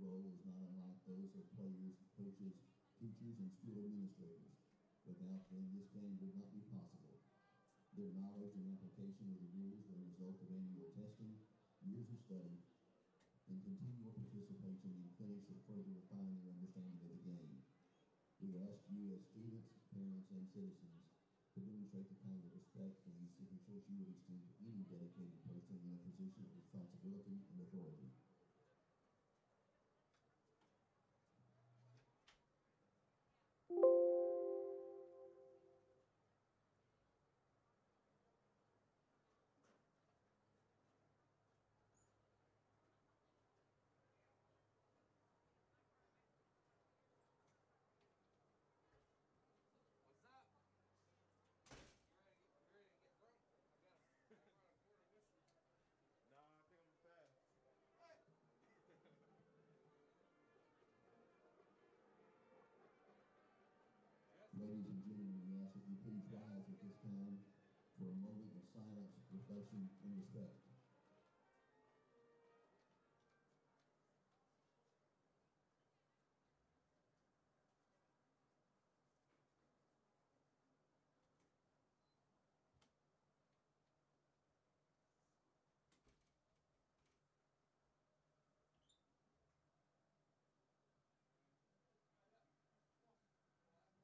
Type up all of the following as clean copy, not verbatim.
role is not unlike those of players, coaches, teachers, and school administrators. Without them, this game would not be possible. Their knowledge and application of the rules are a result of annual testing, years of study, and continual participation in clinics that further refine their understanding of the game. We ask you as students, parents, and citizens to demonstrate the kind of respect for these officials you would extend to any dedicated person in a position of responsibility and authority. What's up? You ready to get drunk? I got a quarter of whiskey. Nah, I think I'm gonna pass. What? Ladies and gentlemen, we ask that you please rise at this time for a moment of silence, reflection, and respect.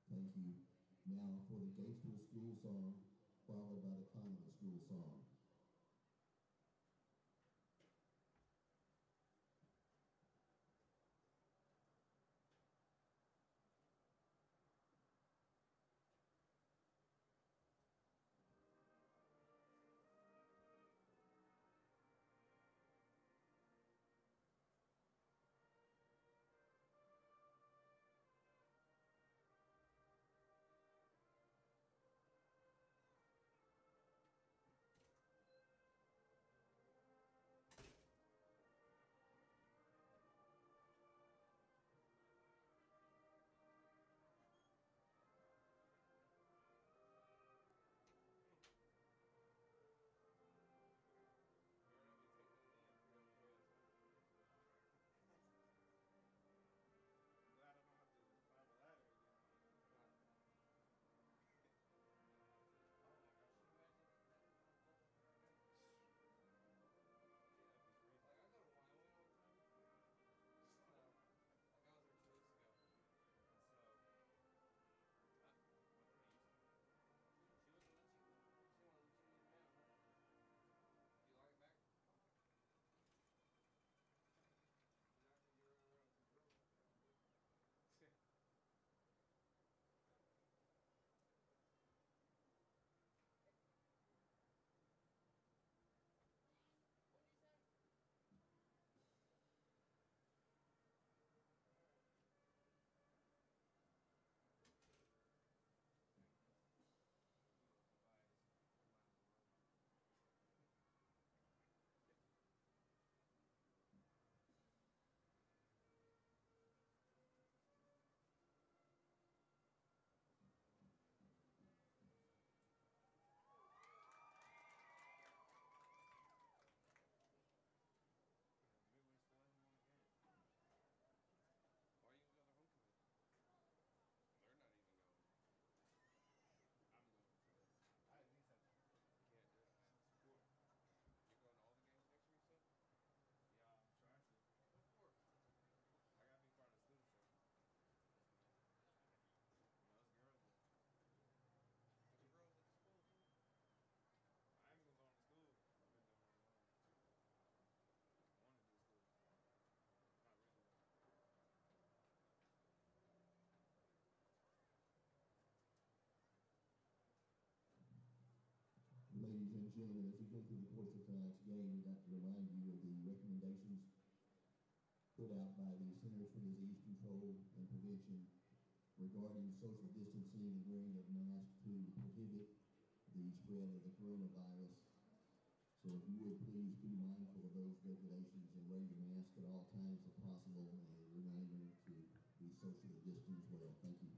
Thank you. Now for the Gatesville School Song, followed by the Connally School Song. Glad I don't have to climb a ladder again. Oh my gosh. Can you imagine that double right there? Yeah, that'd be crazy. Like, I go to Wyoming all the time. So, like, I was there 2 weeks ago. And so, What can I use it? she wouldn't let you, she wanted to let you use it now. Do you like it back? You're not going to be running around with some girls like that, are you? What did you say? You a biased clown, aren't you? Yeah, Midway still hasn't won a game. Why are you going to go to homecoming? They're not even going. I'm going, so I at least have to. You can't do it. Show support. You're going to all the games next year, you said? Yeah, I'm trying to. What for? I gotta be part of the student section. You know, it's girls though. There's girls at school, too. I ain't even going to school. I've been doing it alone. I want to do school. Not really though. Ladies and gentlemen, as we go through the course of tonight's game, we'd like to remind you of the recommendations put out by the Centers for Disease Control and Prevention regarding social distancing and wearing of masks to prohibit the spread of the coronavirus. So if you would please be mindful of those regulations and wear your mask at all times if possible, and remember to be socially distant as well. Thank you.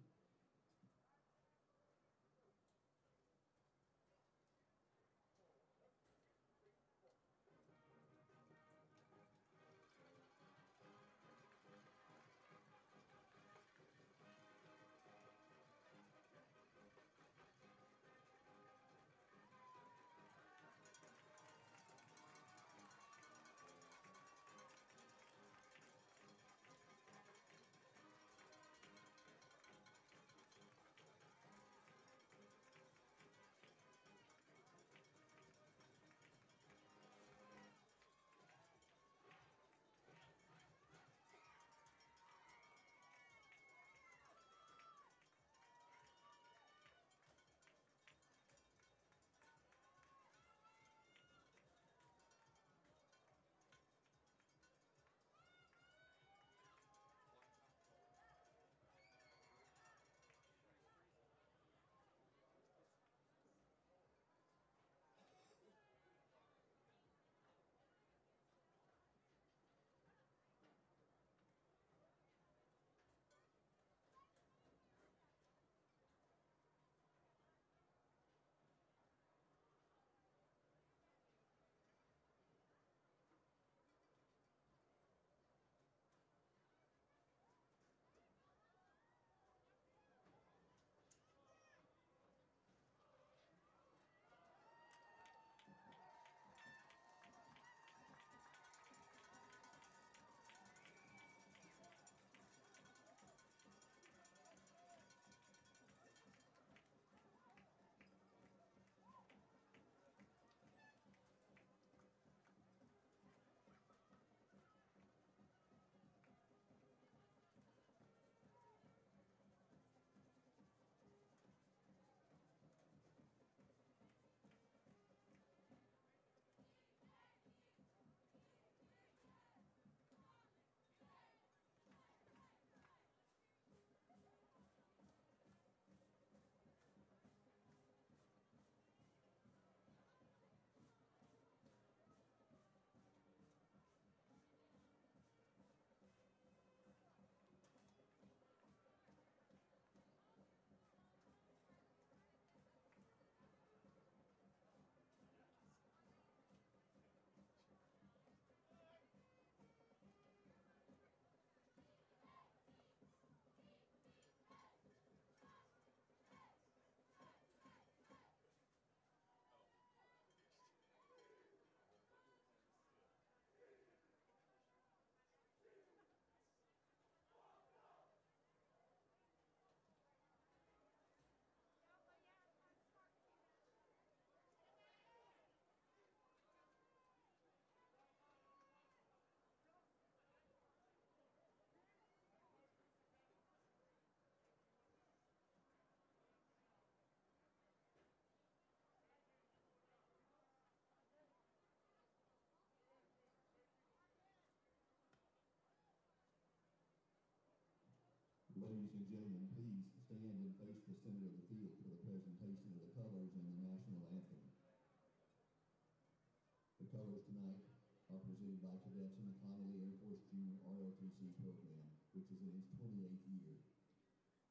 Ladies and gentlemen, please stand and face the center of the field for the presentation of the colors and the national anthem. The colors tonight are presented by cadets in the Connally Air Force Junior ROTC program, which is in its 28th year.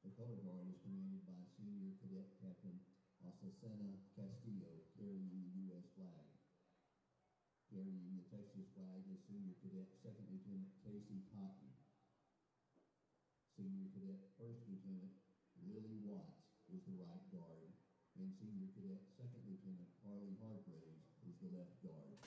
The color guard is commanded by Senior Cadet Captain Azucena Castillo, carrying the U.S. flag. Carrying the Texas flag is Senior Cadet Second Lieutenant Casey Cotton. Senior Cadet First Lieutenant Lily Watts is the right guard, and Senior Cadet Second Lieutenant Carly Hargraves is the left guard.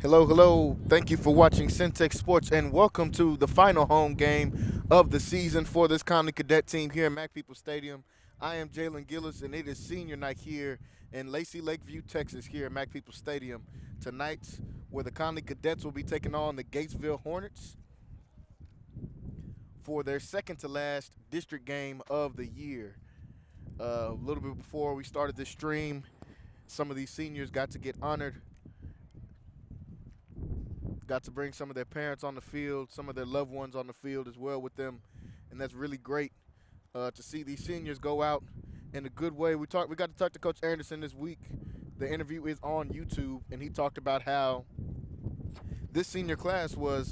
Hello, hello. Thank you for watching Centex Sports, and welcome to the final home game of the season for this Connally Cadet team here at Mac People Stadium. I am Jalen Gillis, and it is senior night here in Lacey Lakeview, Texas, here at Mac People Stadium tonight, where the Connally Cadets will be taking on the Gatesville Hornets for their second to last district game of the year. A little bit before we started this stream, some of these seniors got to get honored. Got to bring some of their parents on the field, some of their loved ones on the field as well with them, and that's really great to see these seniors go out in a good way. We got to talk to Coach Anderson this week. The interview is on YouTube, and he talked about how this senior class were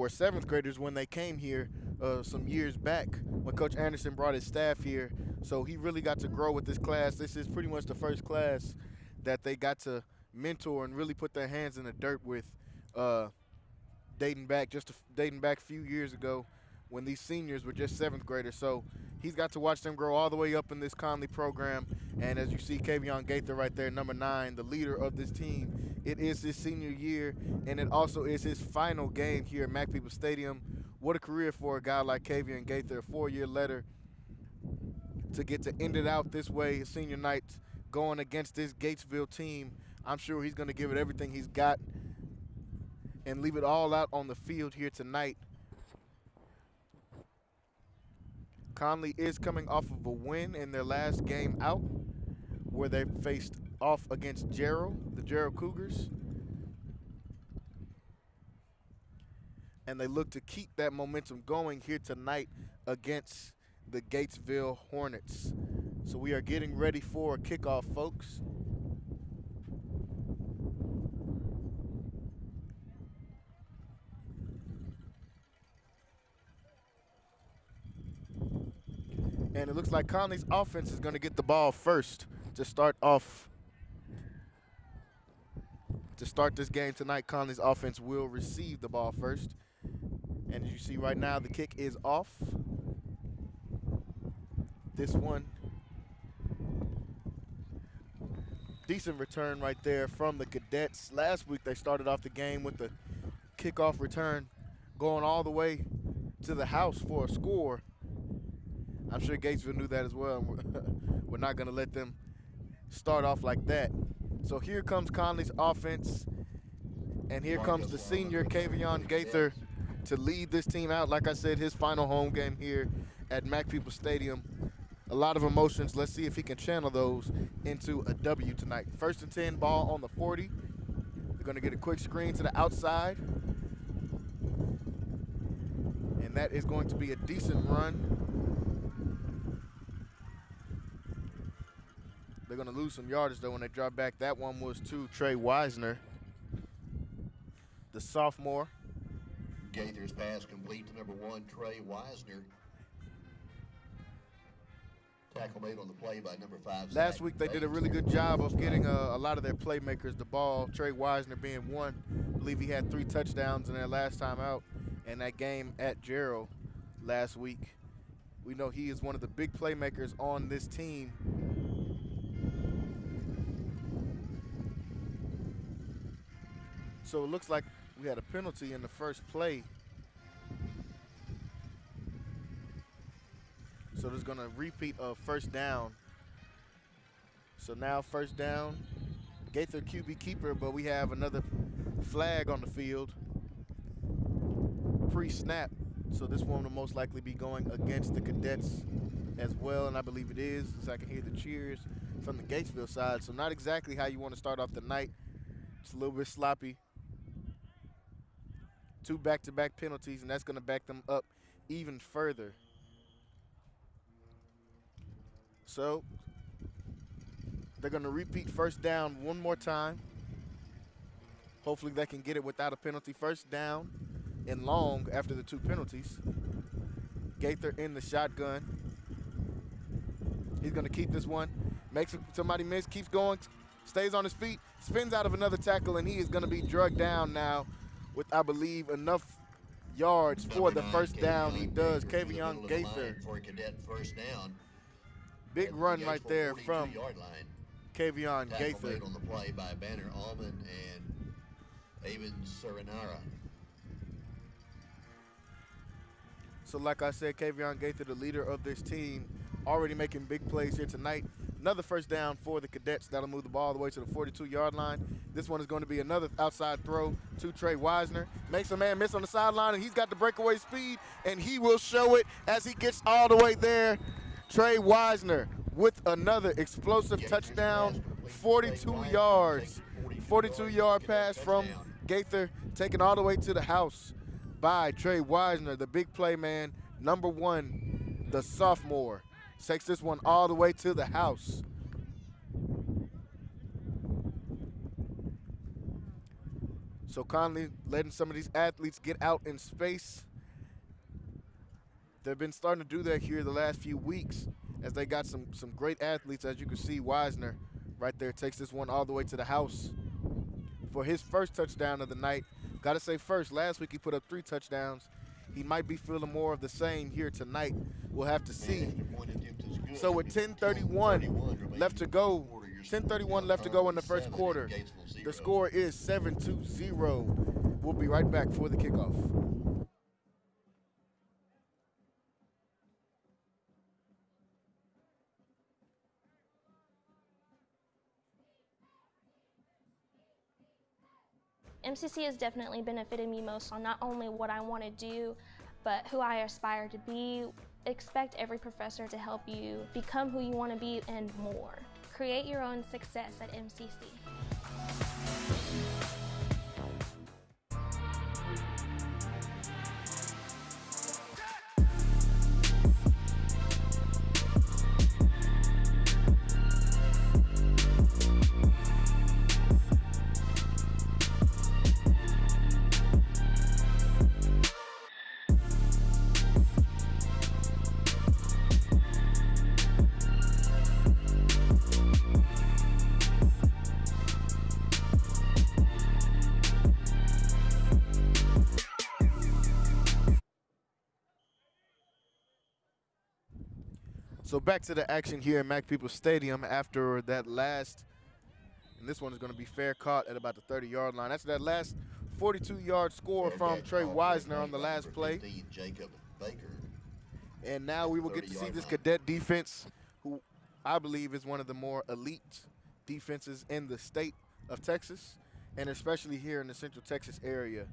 seventh graders when they came here some years back when Coach Anderson brought his staff here. So he really got to grow with this class. This is pretty much the first class that they got to mentor and really put their hands in the dirt with. Dating back a few years ago when these seniors were just seventh graders. So he's got to watch them grow all the way up in this Connally program. And as you see, Kavion Gaither right there, number 9, the leader of this team. It is his senior year, and it also is his final game here at Mac People Stadium. What a career for a guy like Kavion Gaither, a 4-year letter, to get to end it out this way, his senior night, going against this Gatesville team. I'm sure he's going to give it everything he's got and leave it all out on the field here tonight. Connally is coming off of a win in their last game out, where they faced off against the Gerald Cougars. And they look to keep that momentum going here tonight against the Gatesville Hornets. So we are getting ready for a kickoff, folks. And it looks like Connally's offense is going to get the ball first to start off. To start this game tonight, Connally's offense will receive the ball first. And as you see right now, the kick is off. This one, decent return right there from the Cadets. Last week they started off the game with the kickoff return going all the way to the house for a score. I'm sure Gatesville knew that as well. We're not going to let them start off like that. So here comes Connally's offense, And here comes the senior, Kavion Gaither, to lead this team out. Like I said, his final home game here at Mac Peoples Stadium. A lot of emotions. Let's see if he can channel those into a W tonight. 1st and 10, ball on the 40. They're going to get a quick screen to the outside. And that is going to be a decent run. They're going to lose some yardage, though, when they drop back. That one was to Trey Wisner, the sophomore. Gaither's pass complete to number 1, Trey Wisner. Tackle made on the play by number 5. Last week they did a really good job of getting a lot of their playmakers the ball, Trey Wisner being one. I believe he had 3 touchdowns in their last time out. And that game at Gerald last week, we know he is one of the big playmakers on this team. So it looks like we had a penalty in the first play. So there's going to repeat of 1st down. So now 1st down, Gaither QB keeper, but we have another flag on the field. Pre-snap, so this one will most likely be going against the Cadets as well, and I believe it is, as I can hear the cheers from the Gatesville side. So not exactly how you want to start off the night. It's a little bit sloppy. 2 back-to-back penalties, and that's going to back them up even further. So they're going to repeat 1st down one more time. Hopefully they can get it without a penalty. 1st down and long after the 2 penalties. Gaither in the shotgun. He's going to keep this one. Makes somebody miss, keeps going, stays on his feet, spins out of another tackle, and he is going to be drugged down now with, I believe, enough yards for the 1st down. He does. Kavion Gaither. For a Cadet 1st down. Big run right there from Kavion Gaither. Made on the play by Banner Allman and Avon Serenara. So like I said, Kavion Gaither, the leader of this team, already making big plays here tonight. Another 1st down for the Cadets. That'll move the ball all the way to the 42-yard line. This one is going to be another outside throw to Trey Wisner. Makes a man miss on the sideline, and he's got the breakaway speed, and he will show it as he gets all the way there. Trey Wisner with another explosive touchdown, 42 yards. 42-yard pass from Gaither, taken all the way to the house by Trey Wisner, the big play man, number 1, the sophomore. Takes this one all the way to the house. So Connally letting some of these athletes get out in space. They've been starting to do that here the last few weeks as they got some great athletes. As you can see, Wisner right there takes this one all the way to the house for his 1st touchdown of the night. Got to say first, last week he put up 3 touchdowns. He might be feeling more of the same here tonight. We'll have to see. So with 10:31 left to go, 10:31 left to go in the 1st quarter, the score is 7-0. We'll be right back for the kickoff. MCC has definitely benefited me most on not only what I want to do, but who I aspire to be. Expect every professor to help you become who you want to be and more. Create your own success at MCC. So back to the action here at Mac Peoples Stadium after that last, and this one is going to be fair caught at about the 30-yard line. That's that last 42-yard score from Trey Wisner on the last play. Jacob Baker. And now we will get to see this Cadet defense, who I believe is one of the more elite defenses in the state of Texas. and especially here in the Central Texas area.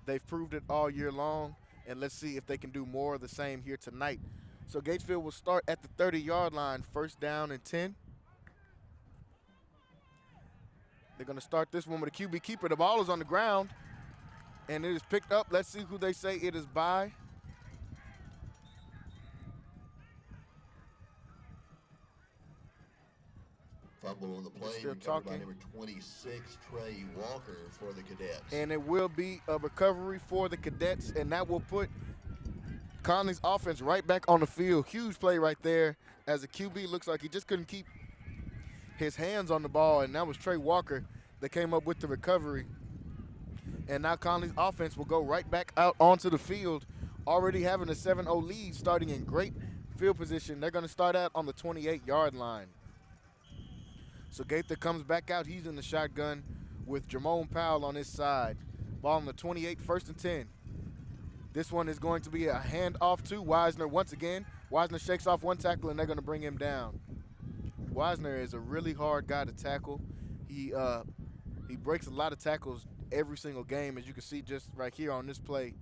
They've proved it all year long, and let's see if they can do more of the same here tonight. So Gatesville will start at the 30-yard line, first down and 10. They're going to start this one with a QB keeper. The ball is on the ground, and it is picked up. Let's see who they say it is by. Fumble on the play, Still recovered by talking. number 26, Trey Walker for the Cadets. And it will be a recovery for the Cadets, and that will put Connally's offense right back on the field. Huge play right there as the QB looks like he just couldn't keep his hands on the ball, and that was Trey Walker that came up with the recovery. And now Connally's offense will go right back out onto the field, already having a 7-0 lead, starting in great field position. They're going to start out on the 28-yard line. So Gaither comes back out. He's in the shotgun with Jermone Powell on his side. Ball on the 28, first and 10. This one is going to be a handoff to Wisner once again. Wisner shakes off one tackle, and they're going to bring him down. Wisner is a really hard guy to tackle. He breaks a lot of tackles every single game, as you can see just right here on this play.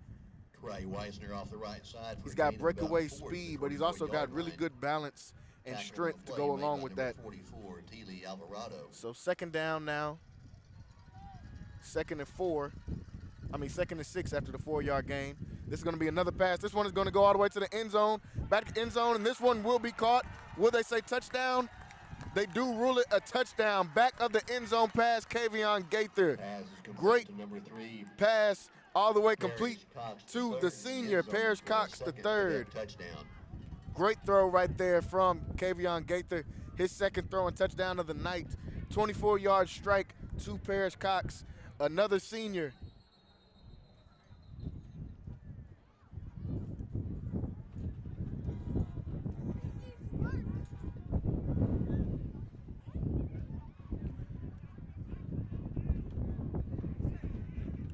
Trey Wisner off the right side. He's got breakaway speed, but he's also got really good balance and strength to go along with that. 44, Teely Alvarado. So second down now. Second and 6 after the 4-yard gain. This is going to be another pass. This one is going to go all the way to the end zone. Back to the end zone, and this one will be caught. Will they say touchdown? They do rule it a touchdown. Back of the end zone pass, Kavion Gaither. Great to number 3. Pass all the way complete Cox to third. the senior, End zone Parrish for a Cox second III. touchdown. Great throw right there from Kavion Gaither. His second throw and touchdown of the night. 24-yard strike to Parrish Cox, another senior.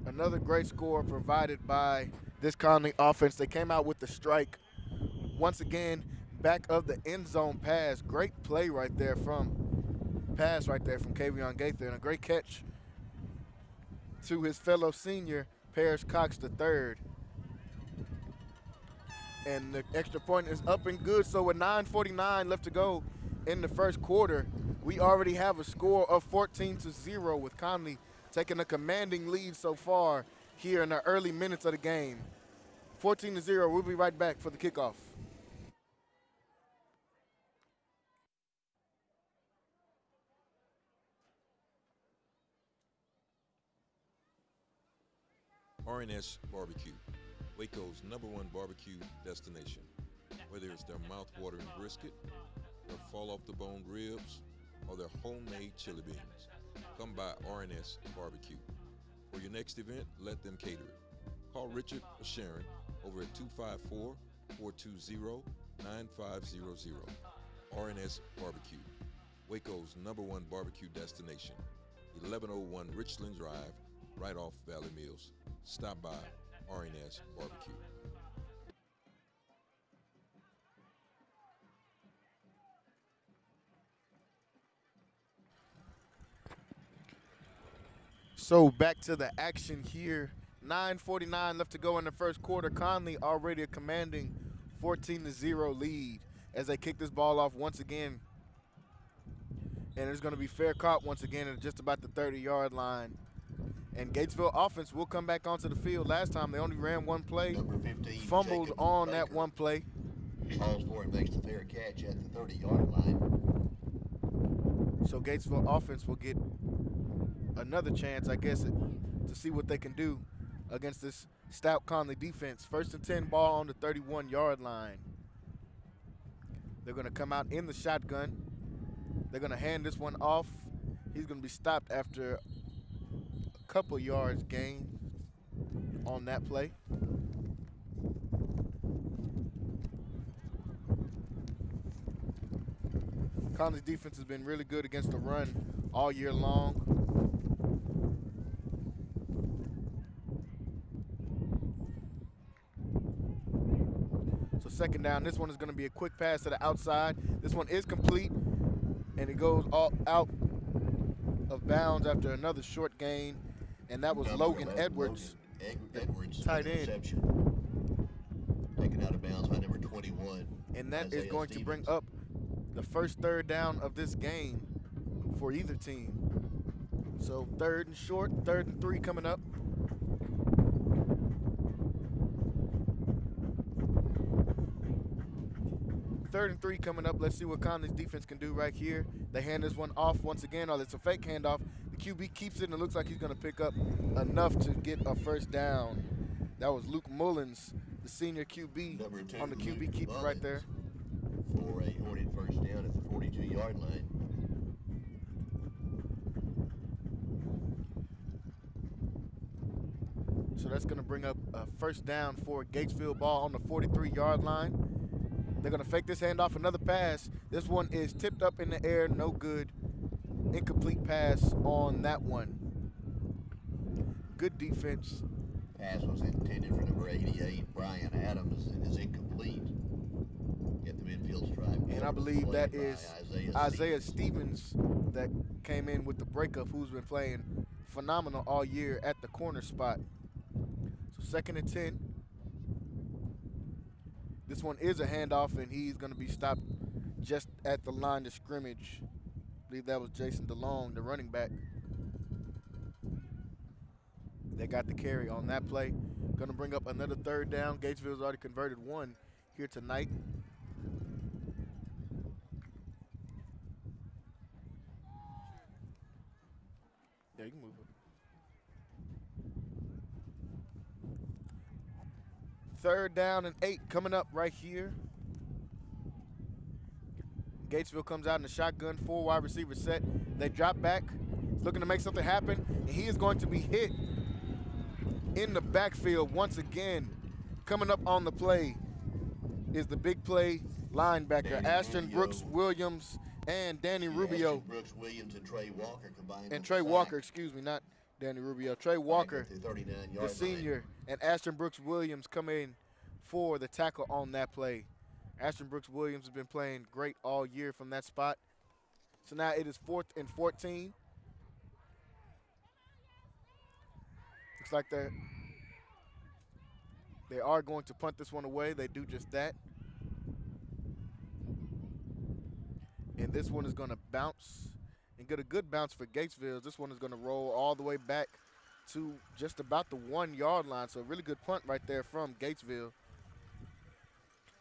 Another great score provided by this Connally offense. They came out with the strike. Once again, back of the end zone pass. Great play right there from Kavion Gaither, and a great catch to his fellow senior, Parrish Cox III. And the extra point is up and good. So with 9:49 left to go in the first quarter, we already have a score of 14-0 with Connally taking a commanding lead so far here in the early minutes of the game. 14-0. We'll be right back for the kickoff. RNS Barbecue, Waco's #1 barbecue destination. Whether it's their mouth-watering brisket, their fall-off-the-bone ribs, or their homemade chili beans, come by RNS Barbecue. For your next event, let them cater it. Call Richard or Sharon over at 254-420-9500. RNS Barbecue, Waco's #1 barbecue destination. 1101 Richland Drive, right off Valley Mills. Stop by RNS Barbecue. So back to the action here. 9:49 left to go in the first quarter. Connally already a commanding 14-0 lead as they kick this ball off once again. And it's going to be fair caught once again at just about the 30-yard line. And Gatesville offense will come back onto the field. Last time they only ran one play, Number 15, fumbled Jacob on Baker. that one play. Calls for and makes the fair catch at the 30-yard line. So Gatesville offense will get another chance, I guess, to see what they can do against this stout Connally defense. First and 10, ball on the 31-yard line. They're going to come out in the shotgun. They're going to hand this one off. He's going to be stopped after a couple yards gained on that play. Connally's defense has been really good against the run all year long. So second down, this one is going to be a quick pass to the outside. This one is complete, and it goes all out of bounds after another short gain, and that was Number Logan 11, Edwards, Edwards, tight end. interception. Taken out of bounds by number 21. And that is Isaiah going to bring Stevens. up the first third down of this game for either team. So 3rd and short, 3rd and 3 coming up. Third and 3 coming up. Let's see what Connally's defense can do right here. They hand this one off once again. Oh, it's a fake handoff. The QB keeps it, and it looks like he's going to pick up enough to get a first down. That was Luke Mullins, the senior QB, Number 2, on the QB Luke keeper right there. For a Hornet first down at the 42-yard line. So that's going to bring up a first down for Gatesville ball on the 43-yard line. They're going to fake this handoff, another pass. This one is tipped up in the air, no good. Incomplete pass on that one. Good defense. Pass was intended for number 88, Brian Adams, and is incomplete. Get the midfield stripe. And I believe that is Isaiah Stevens that came in with the breakup, who's been playing phenomenal all year at the corner spot. So 2nd and 10. This one is a handoff, and he's going to be stopped just at the line of scrimmage. I believe that was Jason DeLong, the running back. They got the carry on that play. Going to bring up another 3rd down. Gatesville's already converted 1 here tonight. Yeah, you can move it. 3rd down and 8 coming up right here. Gatesville comes out in the shotgun, 4 wide receiver set. They drop back. He's looking to make something happen, and he is going to be hit in the backfield once again. Coming up on the play is the big play linebacker, Ashton Brooks Williams and Danny Rubio. Ashton Brooks Williams and Trey Walker combined. And Trey Walker, excuse me, not Danny Rubio. Trey Walker, the senior, and Ashton Brooks Williams come in for the tackle on that play. Ashton Brooks Williams has been playing great all year from that spot. So now it is 4th and 14. Looks like they are going to punt this one away. They do just that. And this one is going to bounce and get a good bounce for Gatesville. This one is going to roll all the way back to just about the 1-yard line. So a really good punt right there from Gatesville.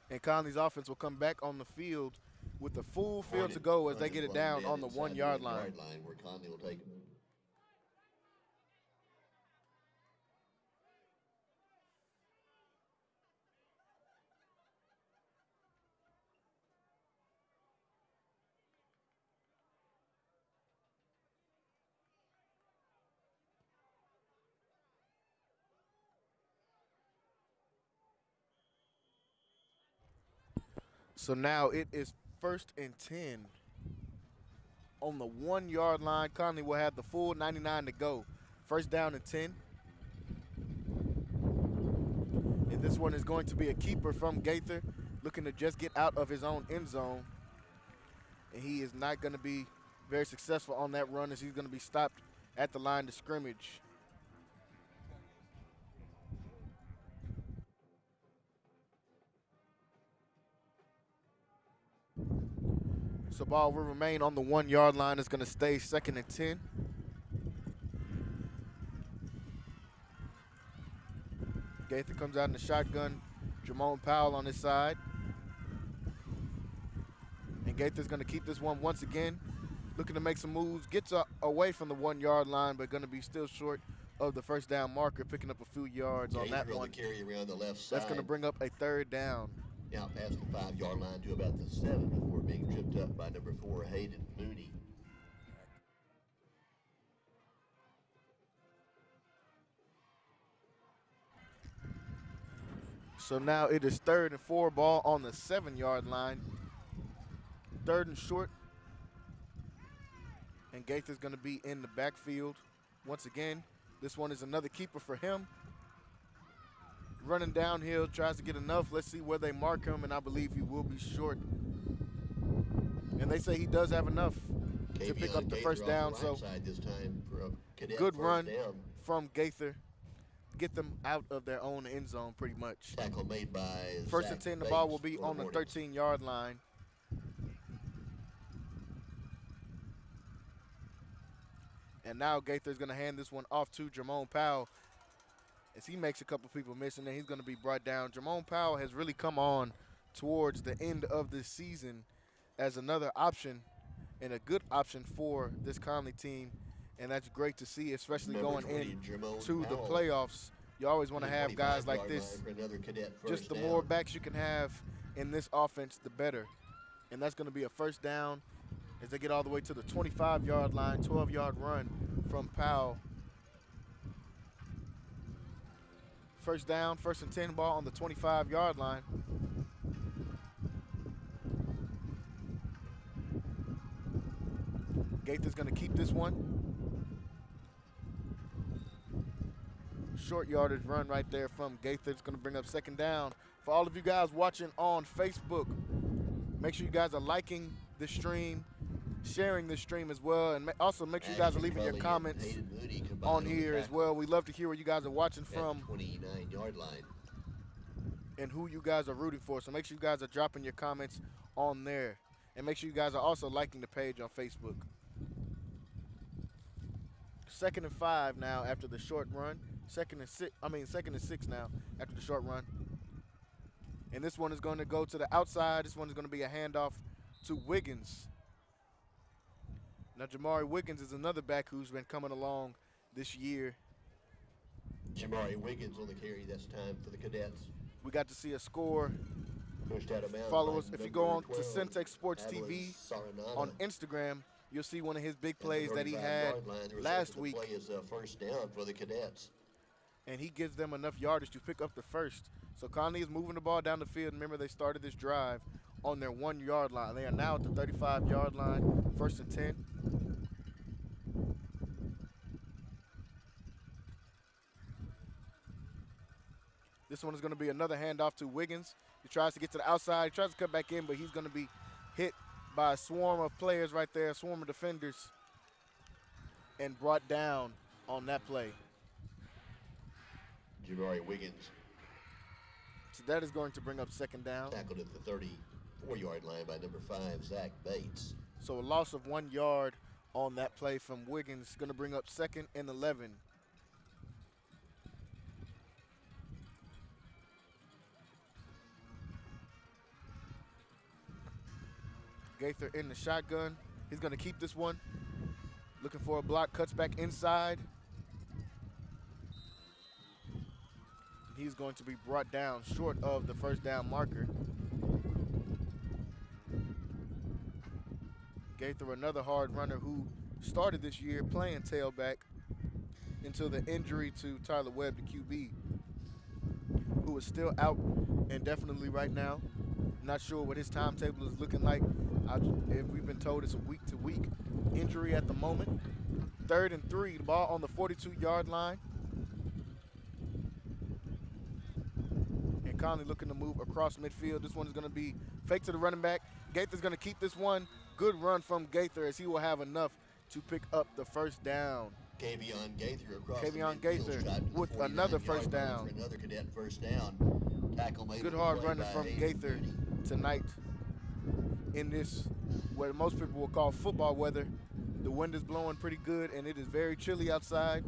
And Connally's offense will come back on the field with a full field to go as they get it down on the 1-yard line. Where Connally will take it. So now it is 1st and 10 on the 1-yard line. Connally will have the full 99 to go. 1st down and 10. And this one is going to be a keeper from Gaither, looking to just get out of his own end zone. And he is not going to be very successful on that run, as he's going to be stopped at the line of scrimmage. So ball will remain on the 1-yard line. It's going to stay 2nd and 10. Gaither comes out in the shotgun. Jamone Powell on his side. And Gaither's going to keep this one once again. Looking to make some moves. Gets away from the 1-yard line, but going to be still short of the 1st down marker, picking up a few yards on that one. Carry around the left side. That's going to bring up a 3rd down. Out past the 5-yard line to about the 7 before being tripped up by number 4, Hayden Mooney. So now it is 3rd and 4, ball on the 7-yard line. 3rd and short. And Gaither's going to be in the backfield once again. This one is another keeper for him. Running downhill, tries to get enough. Let's see where they mark him, and I believe he will be short. And they say he does have enough. to pick Kavion up the Gaither first off the down. right So side this time for a cadet good first run down. from Gaither. Get them out of their own end zone pretty much. Tackle made by First Zach and 10, the Bates ball will be for on the Hornets. 13-yard line. And now Gaither's going to hand this one off to Jermone Powell as he makes a couple people miss, and then he's going to be brought down. Jermone Powell has really come on towards the end of this season as another option and a good option for this Connally team, and that's great to see, especially Number going 20, in Jermone to the Powell. playoffs. You always want to have guys like 25-yard this. line for another cadet Just first the down. more backs you can have in this offense, the better. And that's going to be a first down as they get all the way to the 25-yard line, 12-yard run from Powell. First down, first and 10 ball on the 25-yard line. Gaither's going to keep this one. Short yardage run right there from Gaither. It's going to bring up second down. For all of you guys watching on Facebook, make sure you guys are liking the stream, sharing the stream as well, and also make sure you guys are leaving your comments on here as well. We love to hear where you guys are watching from 29-yard line. and who you guys are rooting for. So make sure you guys are dropping your comments on there. And make sure you guys are also liking the page on Facebook. 2nd and 5 now after the short run. Second and 6 now after the short run. And this one is going to go to the outside. This one is going to be a handoff to Wiggins. Now, Jamari Wiggins is another back who's been coming along this year. Jamari Wiggins on the carry this time for the Cadets. We got to see a score. Pushed out of bounds. Follow us. by If you go on number to 12, Centex Sports Atlas TV Saranana. on Instagram, you'll see one of his big At the plays that he had 35-yard line, the result last of the week. play is a first down for the Cadets. And he gives them enough yardage to pick up the first. So Connally is moving the ball down the field. Remember, they started this drive on their 1-yard line. They are now at the 35-yard line, first and 10. This one is going to be another handoff to Wiggins. He tries to get to the outside. He tries to cut back in, but he's going to be hit by a swarm of players right there, a swarm of defenders, and brought down on that play. Jamari Wiggins So that is going to bring up second down. tackled at the 34-yard line by number 5, Zach Bates. So a loss of 1 yard on that play from Wiggins is going to bring up 2nd and 11. Gaither in the shotgun. He's going to keep this one. Looking for a block, cuts back inside. He's going to be brought down short of the first down marker. Gaither, another hard runner who started this year playing tailback until the injury to Tyler Webb, the QB, who is still out indefinitely right now. Not sure what his timetable is looking like. If we've been told it's a week-to-week injury at the moment. 3rd and 3, the ball on the 42-yard line. And Connally looking to move across midfield. This one is going to be fake to the running back. Gaither's going to keep this one. Good run from Gaither as he will have enough to pick up the first down. Kavion Gaither across Kavion the midfield Gaither stripe to the with another 49-yard first line down. For another Cadet first down. Tackle made Good on the hard play running by from Hayden Gaither Mooney. tonight in this, what most people will call football weather. The wind is blowing pretty good, and it is very chilly outside.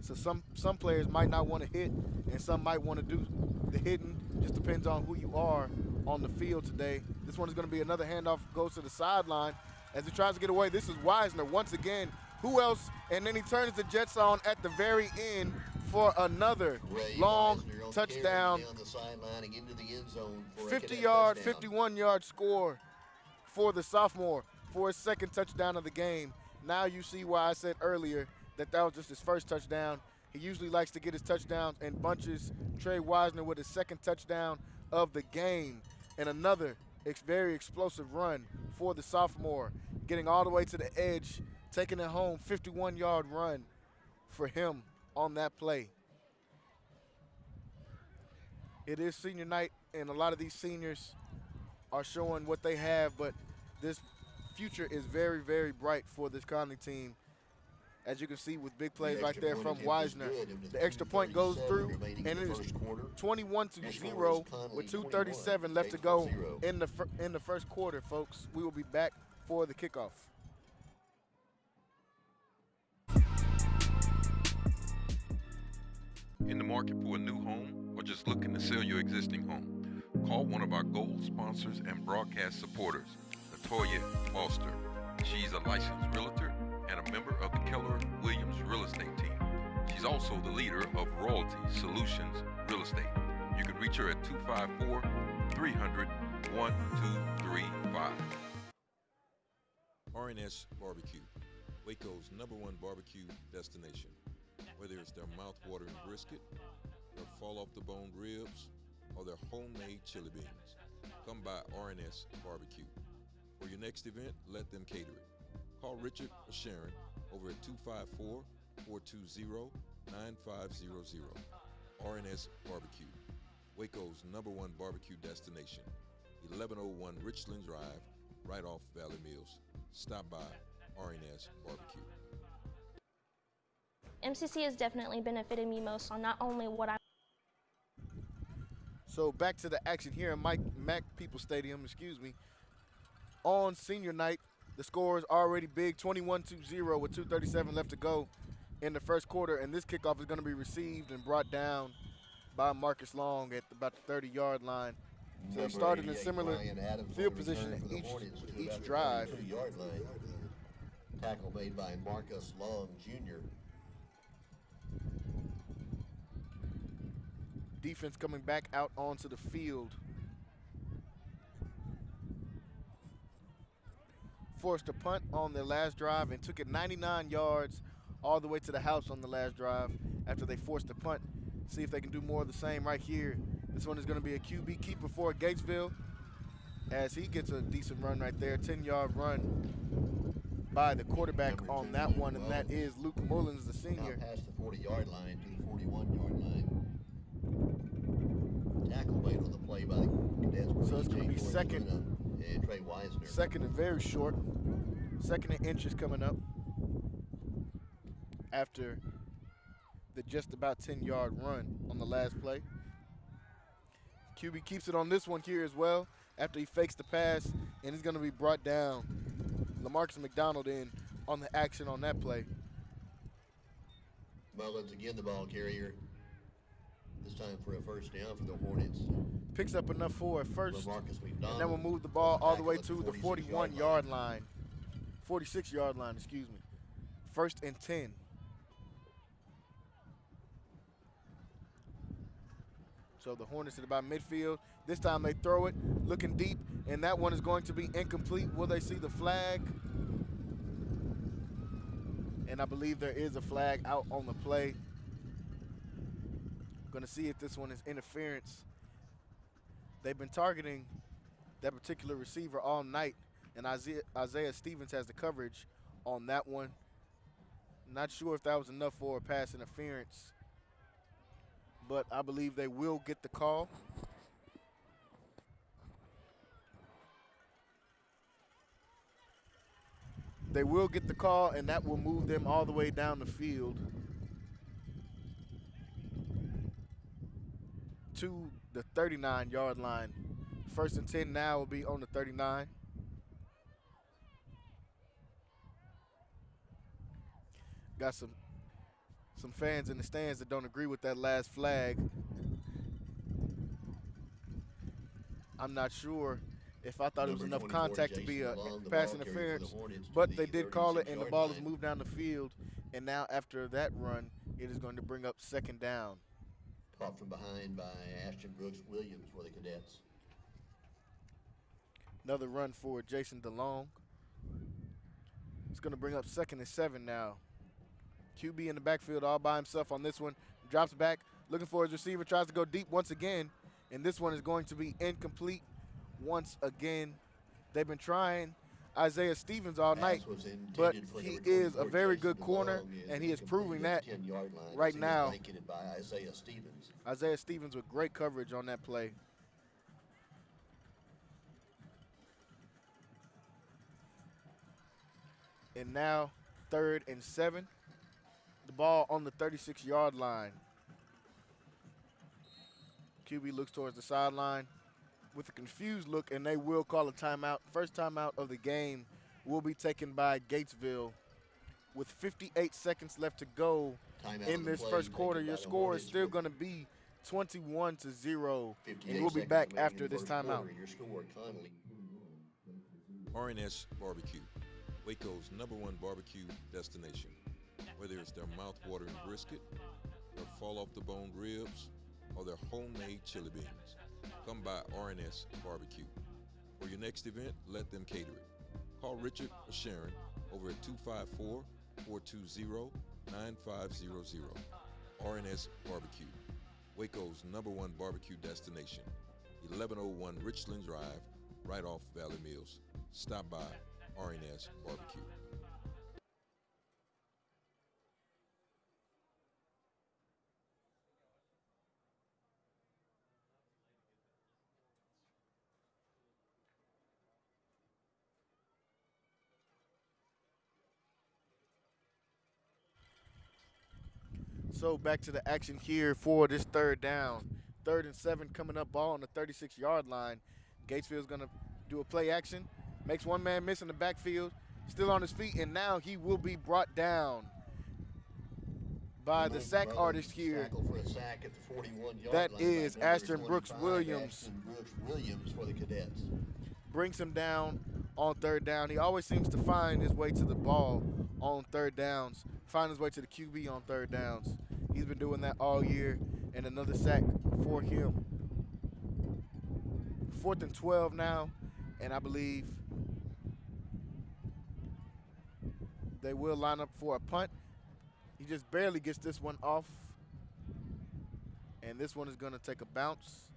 So some players might not want to hit, and some might want to do the hitting. Just depends on who you are on the field today. This one is going to be another handoff, goes to the sideline as he tries to get away. This is Wisner once again. Who else? And then he turns the Jets on at the very end for another Ray long Wisner on touchdown. carry down the sideline and into the end zone for a 50-yard, Cadet touchdown. 51-yard score for the sophomore for his second touchdown of the game. Now you see why I said earlier that was just his first touchdown. He usually likes to get his touchdowns in bunches. Trey Wisner with his second touchdown of the game. And another very explosive run for the sophomore, getting all the way to the edge, taking it home, 51-yard run for him on that play. It is senior night, and a lot of these seniors are showing what they have, but this future is very, very bright for this Connally team. As you can see with big plays right there from Wisner. The extra point goes through, and it is 21-0 with 2:37 left to go in the first quarter, folks. We will be back for the kickoff. In the market for a new home or just looking to sell your existing home? Call one of our gold sponsors and broadcast supporters, Latoya Foster. She's a licensed realtor and a member of the Keller Williams real estate team. She's also the leader of Royalty Solutions Real Estate. You can reach her at 254-300-1235. RNS Barbecue, Waco's #1 barbecue destination. Whether it's their mouth-watering brisket, their fall-off-the-bone ribs, or their homemade chili beans, come by RNS Barbecue. For your next event, let them cater it. Call Richard or Sharon over at 254-420-9500. RNS Barbecue, Waco's #1 barbecue destination. 1101 Richland Drive, right off Valley Mills. Stop by RNS Barbecue. MCC has definitely benefited me most on not only what I. So back to the action here in Mac Peoples Stadium, on senior night. The score is already big, 21-0 with 2:37 left to go in the first quarter, and this kickoff is going to be received and brought down by Marcus Long at about the 30-yard line. So they started in similar field position at each drive. 2-yard line. Tackle made by Marcus Long, Jr. Defense coming back out onto the field. Forced a punt on their last drive and took it 99 yards all the way to the house on the last drive after they forced the punt. See if they can do more of the same right here. This one is going to be a QB keeper for Gatesville as he gets a decent run right there, 10-yard run by the quarterback on that one, and that is Luke Mullins, the senior. Now past the 40-yard line to the 41-yard line. Tackle made on the play by the Cadets. So it's going to be second and Trey Wisner. Second and very short. Second and inches coming up after the just about 10-yard run on the last play. QB keeps it on this one here as well after he fakes the pass, and he's going to be brought down. LaMarcus McDonald in on the action on that play. Mullins again the ball carrier. This time for a first down for the Hornets. Picks up enough for a first, and then we'll move the ball all the way to the 41-yard line. 46-yard line, excuse me. First and 10. So the Hornets at about midfield. This time they throw it, looking deep, and that one is going to be incomplete. Will they see the flag? And I believe there is a flag out on the play. Going to see if this one is interference. They've been targeting that particular receiver all night, and Isaiah Stevens has the coverage on that one. Not sure if that was enough for a pass interference, but I believe they will get the call. They will get the call, and that will move them all the way down the field to the 39-yard line. First and 10 now will be on the 39. Got some fans in the stands that don't agree with that last flag. I'm not sure if I thought it was enough contact to be a pass interference, but they did call it, and the ball is moved down the field. And now after that run, it is going to bring up second down. Caught from behind by Ashton Brooks Williams for the Cadets. Another run for Jason DeLong. It's going to bring up second and 7 now. QB in the backfield all by himself on this one. Drops back, looking for his receiver, tries to go deep once again, and this one is going to be incomplete once again. They've been trying Isaiah Stevens all night, but he is a very good corner, and he is proving that right now. Isaiah Stevens with great coverage on that play. And now 3rd and 7. The ball on the 36-yard line. QB looks towards the sideline with a confused look, and they will call a timeout. First timeout of the game will be taken by Gatesville with 58 seconds left to go in this first quarter. Your score is still going to be 21-0, and we'll be back after this timeout. RNS Barbecue, Waco's #1 barbecue destination. Whether it's their mouth-watering brisket, their fall-off-the-bone ribs, or their homemade chili beans, come by RNS Barbecue. For your next event, let them cater it. Call Richard or Sharon over at 254-420-9500. RNS Barbecue, Waco's #1 barbecue destination. 1101 Richland Drive, right off Valley Mills. Stop by RNS Barbecue. So back to the action here for this 3rd down. 3rd and 7 coming up, ball on the 36-yard line. Gatesville's going to do a play action. Makes one man miss in the backfield. Still on his feet, and now he will be brought down by the sack artist here. That is Ashton Brooks Williams. For the Cadets. Brings him down on 3rd down. He always seems to find his way to the ball on 3rd downs, find his way to the QB on 3rd downs. He's been doing that all year, and another sack for him. 4th and 12 now, and I believe they will line up for a punt. He just barely gets this one off, and this one is going to take a bounce.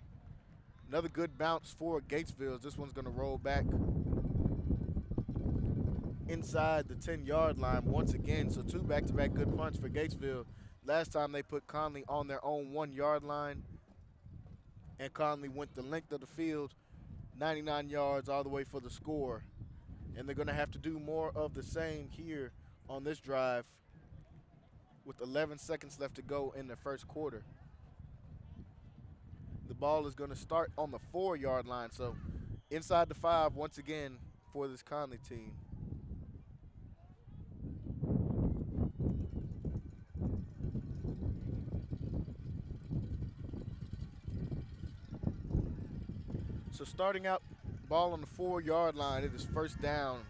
Another good bounce for Gatesville. This one's going to roll back inside the 10-yard line once again. So 2 back-to-back good punts for Gatesville. Last time they put Connally on their own 1-yard line, and Connally went the length of the field, 99 yards all the way for the score. And they're going to have to do more of the same here on this drive with 11 seconds left to go in the first quarter. The ball is going to start on the 4-yard line, so inside the 5 once again for this Connally team. So starting out, ball on the 4-yard line, it is 1st down.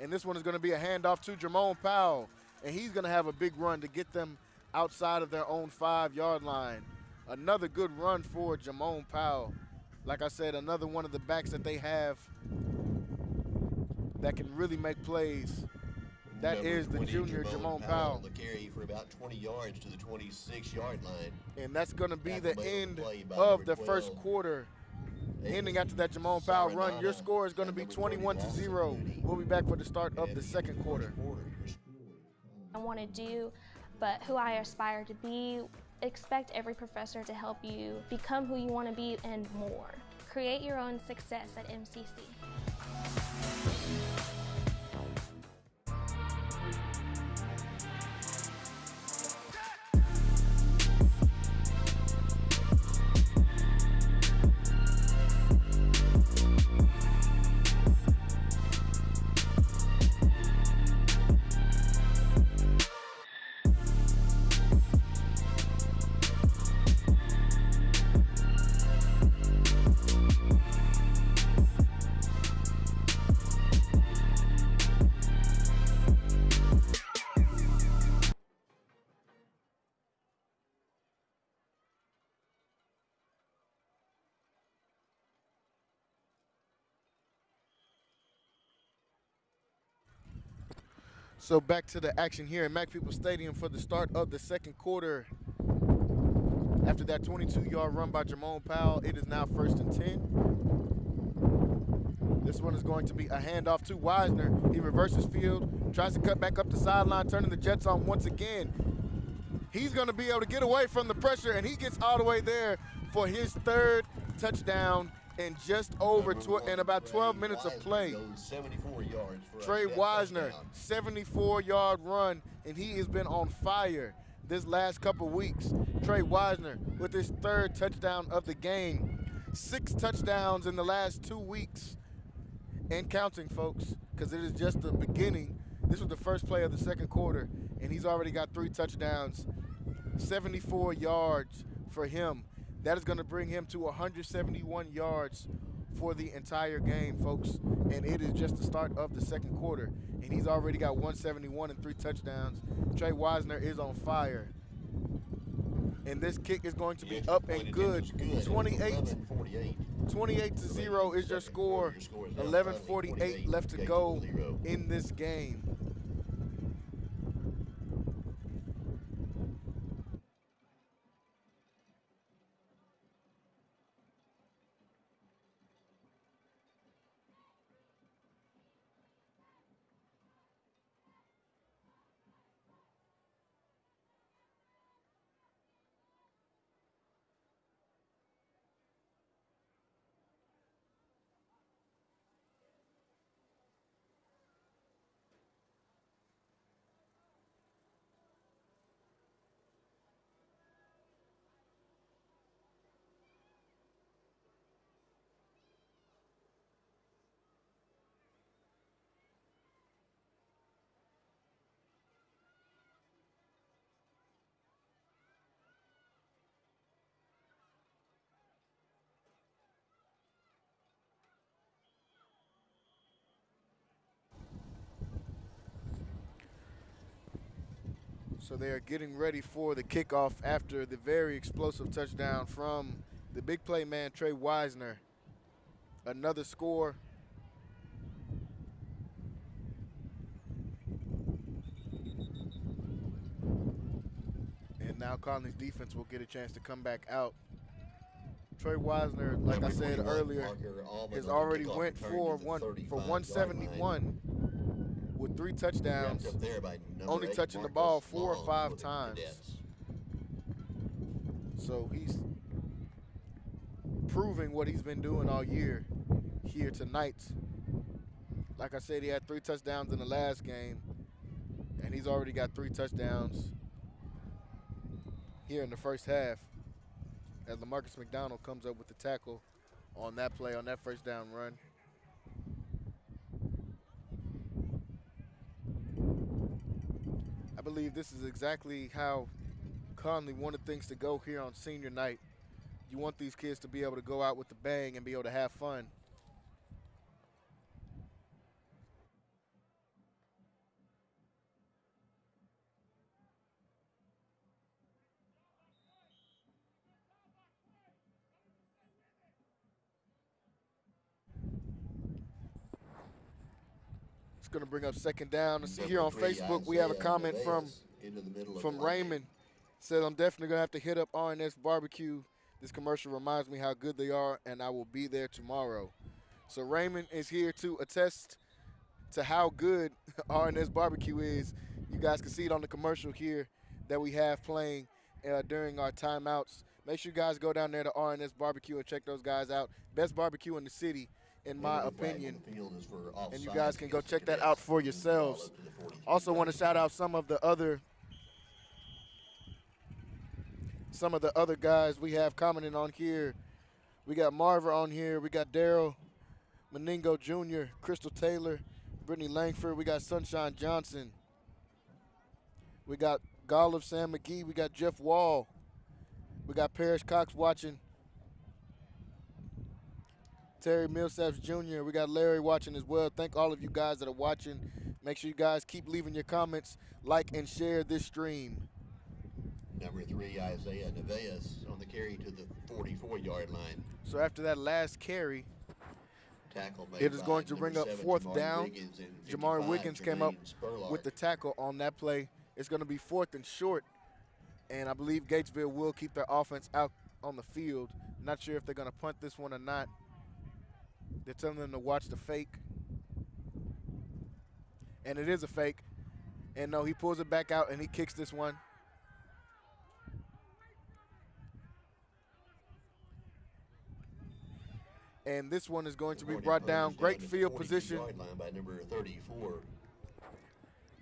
And this one is going to be a handoff to Jermone Powell, and he's going to have a big run to get them outside of their own 5-yard line. Another good run for Jermone Powell. Like I said, another one of the backs that they have that can really make plays. That is the junior Jermone Powell. The carry for about 20 yards to the 26-yard line. And that's going to be the end of the first quarter. Ending after that Jermone Powell run, your score is going to be 21-0. We'll be back for the start of the second quarter. I want to do, but who I aspire to be. Expect every professor to help you become who you want to be and more. Create your own success at MCC. So back to the action here at Mac People Stadium for the start of the second quarter. After that 22-yard run by Jermone Powell, it is now 1st and 10. This one is going to be a handoff to Wisner. He reverses field, tries to cut back up the sideline, turning the Jets on once again. He's going to be able to get away from the pressure, and he gets all the way there for his 3rd touchdown in just over in about 12 minutes of play. Goes 74 yards for Trey a step Wisner, touchdown. 74-yard run, and he has been on fire this last couple weeks. Trey Wisner with his 3rd touchdown of the game. 6 touchdowns in the last 2 weeks. And counting, folks, because it is just the beginning. This was the first play of the second quarter, and he's already got 3 touchdowns, 74 yards for him. That is going to bring him to 171 yards for the entire game, folks. And it is just the start of the second quarter, and he's already got 171 and 3 touchdowns. Trey Wisner is on fire. And this kick is going to be up and good. 28-0 is your score. 11:48 left to go in this game. So they are getting ready for the kickoff after the very explosive touchdown from the big play man, Trey Wisner. Another score. And now Connally's defense will get a chance to come back out. Trey Wisner, like I said earlier, has already went for 171 with 3 touchdowns, only touching the ball 4 or 5 times. So he's proving what he's been doing all year here tonight. Like I said, he had 3 touchdowns in the last game, and he's already got 3 touchdowns here in the first half as LaMarcus McDonald comes up with the tackle on that play, on that first down run. I believe this is exactly how Connally wanted things to go here on senior night. You want these kids to be able to go out with a bang and be able to have fun. It's going to bring up second down. See here on Facebook, we have a comment from Raymond. Says, I'm definitely going to have to hit up R&S Barbecue. This commercial reminds me how good they are, and I will be there tomorrow. So Raymond is here to attest to how good R&S Barbecue is. You guys can see it on the commercial here that we have playing during our timeouts. Make sure you guys go down there to R&S Barbecue and check those guys out. Best barbecue in the city, in my opinion. And you guys can go check that out for yourselves. Also want to shout out some of the other guys we have commenting on here. We got Marver on here. We got Daryl Meningo Jr., Crystal Taylor, Brittany Langford. We got Sunshine Johnson. We got Golliff Sam McGee. We got Jeff Wall. We got Parrish Cox watching. Terry Millsaps Jr. We got Larry watching as well. Thank all of you guys that are watching. Make sure you guys keep leaving your comments, like and share this stream. Number 3, Isaiah Nevaez on the carry to the 44-yard line. So after that last carry, tackle it is going to bring up 4th down. Jamari Wiggins came up with the tackle on that play. It's going to be 4th and short, and I believe Gatesville will keep their offense out on the field. Not sure if they're going to punt this one or not. They're telling them to watch the fake. And it is a fake. And no, he pulls it back out and he kicks this one. And this one is going to be Hornet brought down. runners Great at the field 42 position. Yard line by number 34.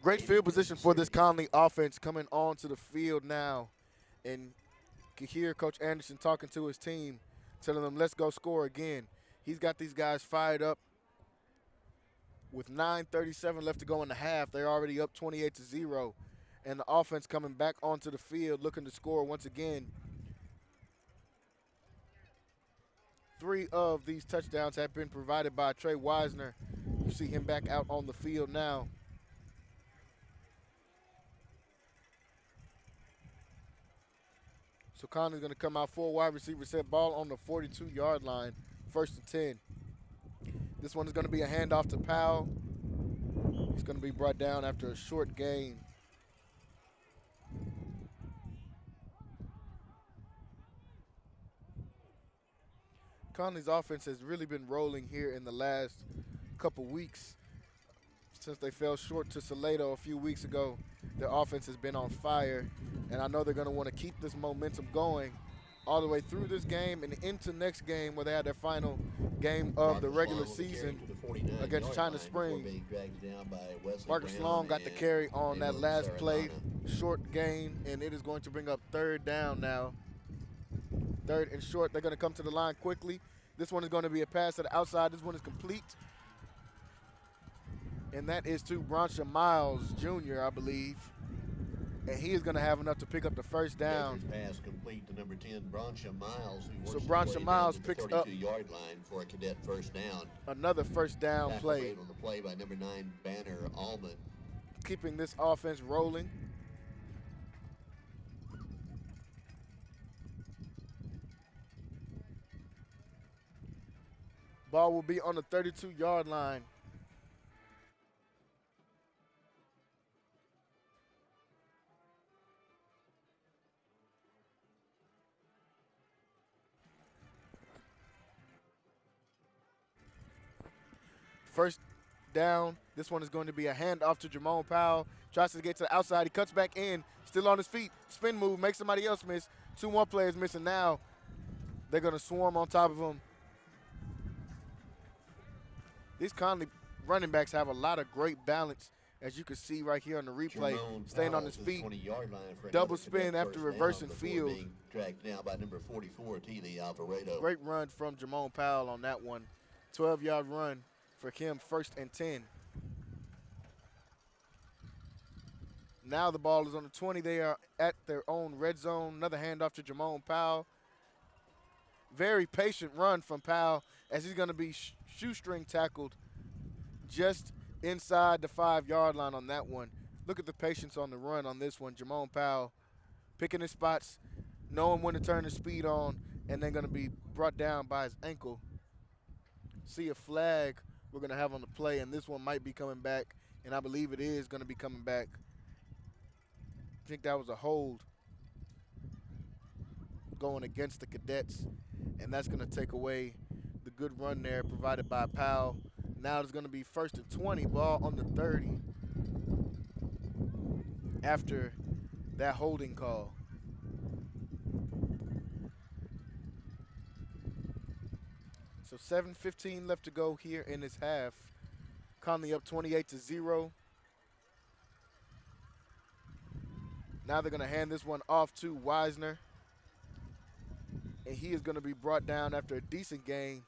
Great field position for this Connally offense coming onto the field now. And you can hear Coach Anderson talking to his team, telling them, let's go score again. He's got these guys fired up. With 9:37 left to go in the half, they're already up 28-0. And the offense coming back onto the field looking to score once again. 3 of these touchdowns have been provided by Trey Wisner. You see him back out on the field now. So Conley's going to come out full wide receiver set, ball on the 42-yard line, 1st and 10. This one is going to be a handoff to Powell. He's going to be brought down after a short gain. Conley's offense has really been rolling here in the last couple weeks. Since they fell short to Salado a few weeks ago, their offense has been on fire, and I know they're going to want to keep this momentum going all the way through this game and into next game where they have their final game of the regular season against China Spring. Marcus Long got the carry on that last play, short gain, and it is going to bring up 3rd down now. 3rd and short. They're going to come to the line quickly. This one is going to be a pass to the outside. This one is complete. And that is to Broncha Miles Jr., I believe. And he is going to have enough to pick up the 1st down. Pass complete to number 10, Broncha Miles. So Broncha Miles picks up 32-yard line for a Cadet 1st down. Another 1st down play. On the play by number 9, Banner Allman. Keeping this offense rolling. Ball will be on the 32-yard line. First down. This one is going to be a handoff to Jamone Powell. Tries to get to the outside. He cuts back in. Still on his feet. Spin move. Makes somebody else miss. 2 more players missing now. They're going to swarm on top of him. These Connally running backs have a lot of great balance, as you can see right here on the replay. Staying on his feet. Double spin after reversing field. Being dragged down by number 44, T.Lee Alvarado. Great run from Jamone Powell on that one. 12-yard run for him, 1st and 10. Now the ball is on the 20. They are at their own red zone. Another handoff to Jamone Powell. Very patient run from Powell as he's going to be shoestring tackled just inside the 5-yard line on that one. Look at the patience on the run on this one. Jamone Powell picking his spots, knowing when to turn the speed on, and then going to be brought down by his ankle. See a flag we're going to have on the play, and this one might be coming back, and I believe it is going to be coming back. I think that was a hold going against the Cadets, and that's going to take away the good run there provided by Powell. Now it's going to be 1st and 20, ball on the 30 after that holding call. So 7:15 left to go here in this half. Conley up 28-0. Now they're going to hand this one off to Wisner. And he is going to be brought down after a decent gain.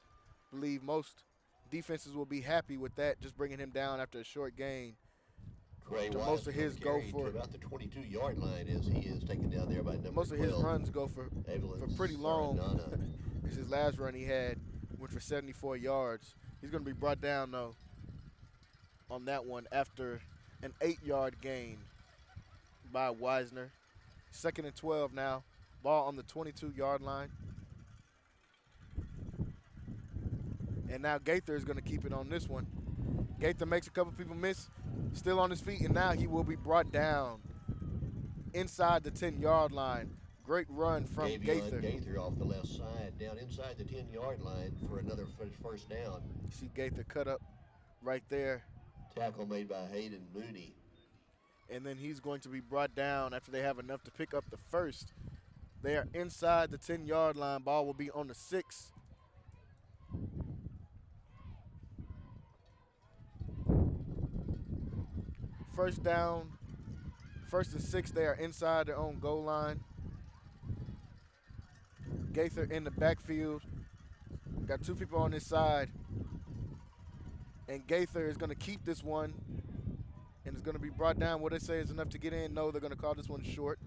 I believe most defenses will be happy with that, just bringing him down after a short gain. So most of his go for about the 22-yard line as he is taken down there by number most of 12. his runs go for pretty long. It's his last run he had went for 74 yards. He's going to be brought down though on that one after an 8-yard gain by Wisner. 2nd and 12 now. Ball on the 22-yard line. And now Gaither is going to keep it on this one. Gaither makes a couple people miss, still on his feet, and now he will be brought down inside the 10-yard line. Great run from Gaither. Gaither off the left side, down inside the 10-yard line for another 1st down. You see Gaither cut up right there. Tackle made by Hayden Mooney. And then he's going to be brought down after they have enough to pick up the 1st. They are inside the 10-yard line. Ball will be on the 6. first down, 1st and 6. They are inside their own goal line. Gaither in the backfield. Got 2 people on this side. And Gaither is going to keep this one. And it's going to be brought down. What they say is enough to get in. No, they're going to call this one short.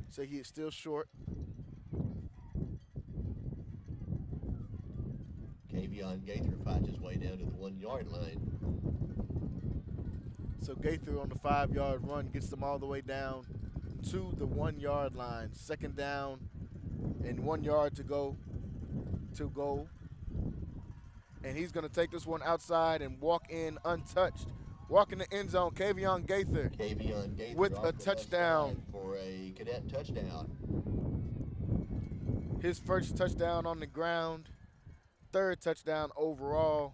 So he is still short. Kavion Gaither fights his way down to the 1-yard line. So Gaither on the 5-yard run gets them all the way down to the 1-yard line. 2nd down and 1 yard to go to goal. And he's going to take this one outside and walk in untouched. Walk in the end zone, Kavion Gaither with a touchdown. For a cadet touchdown. His first touchdown on the ground, 3rd touchdown overall.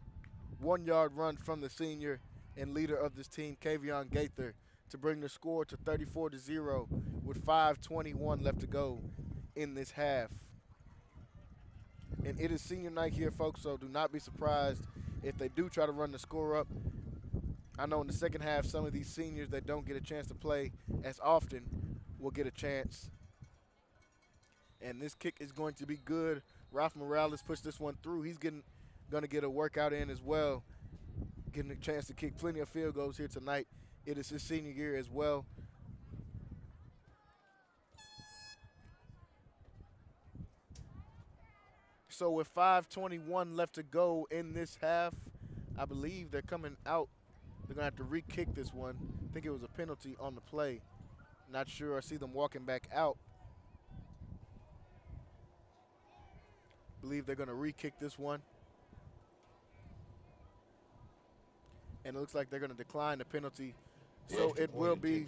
1-yard run from the senior and leader of this team, Kavion Gaither, to bring the score to 34-0 with 5:21 left to go in this half. And it is senior night here, folks, so do not be surprised if they do try to run the score up. I know in the second half, some of these seniors that don't get a chance to play as often will get a chance. And this kick is going to be good. Ralph Morales pushed this one through. He's going to get a workout in as well, getting a chance to kick plenty of field goals here tonight. It is his senior year as well. So with 5:21 left to go in this half, I believe they're coming out. They're going to have to re-kick this one. I think it was a penalty on the play. Not sure. I see them walking back out. Believe they're going to re-kick this one. And it looks like they're going to decline the penalty. So it will be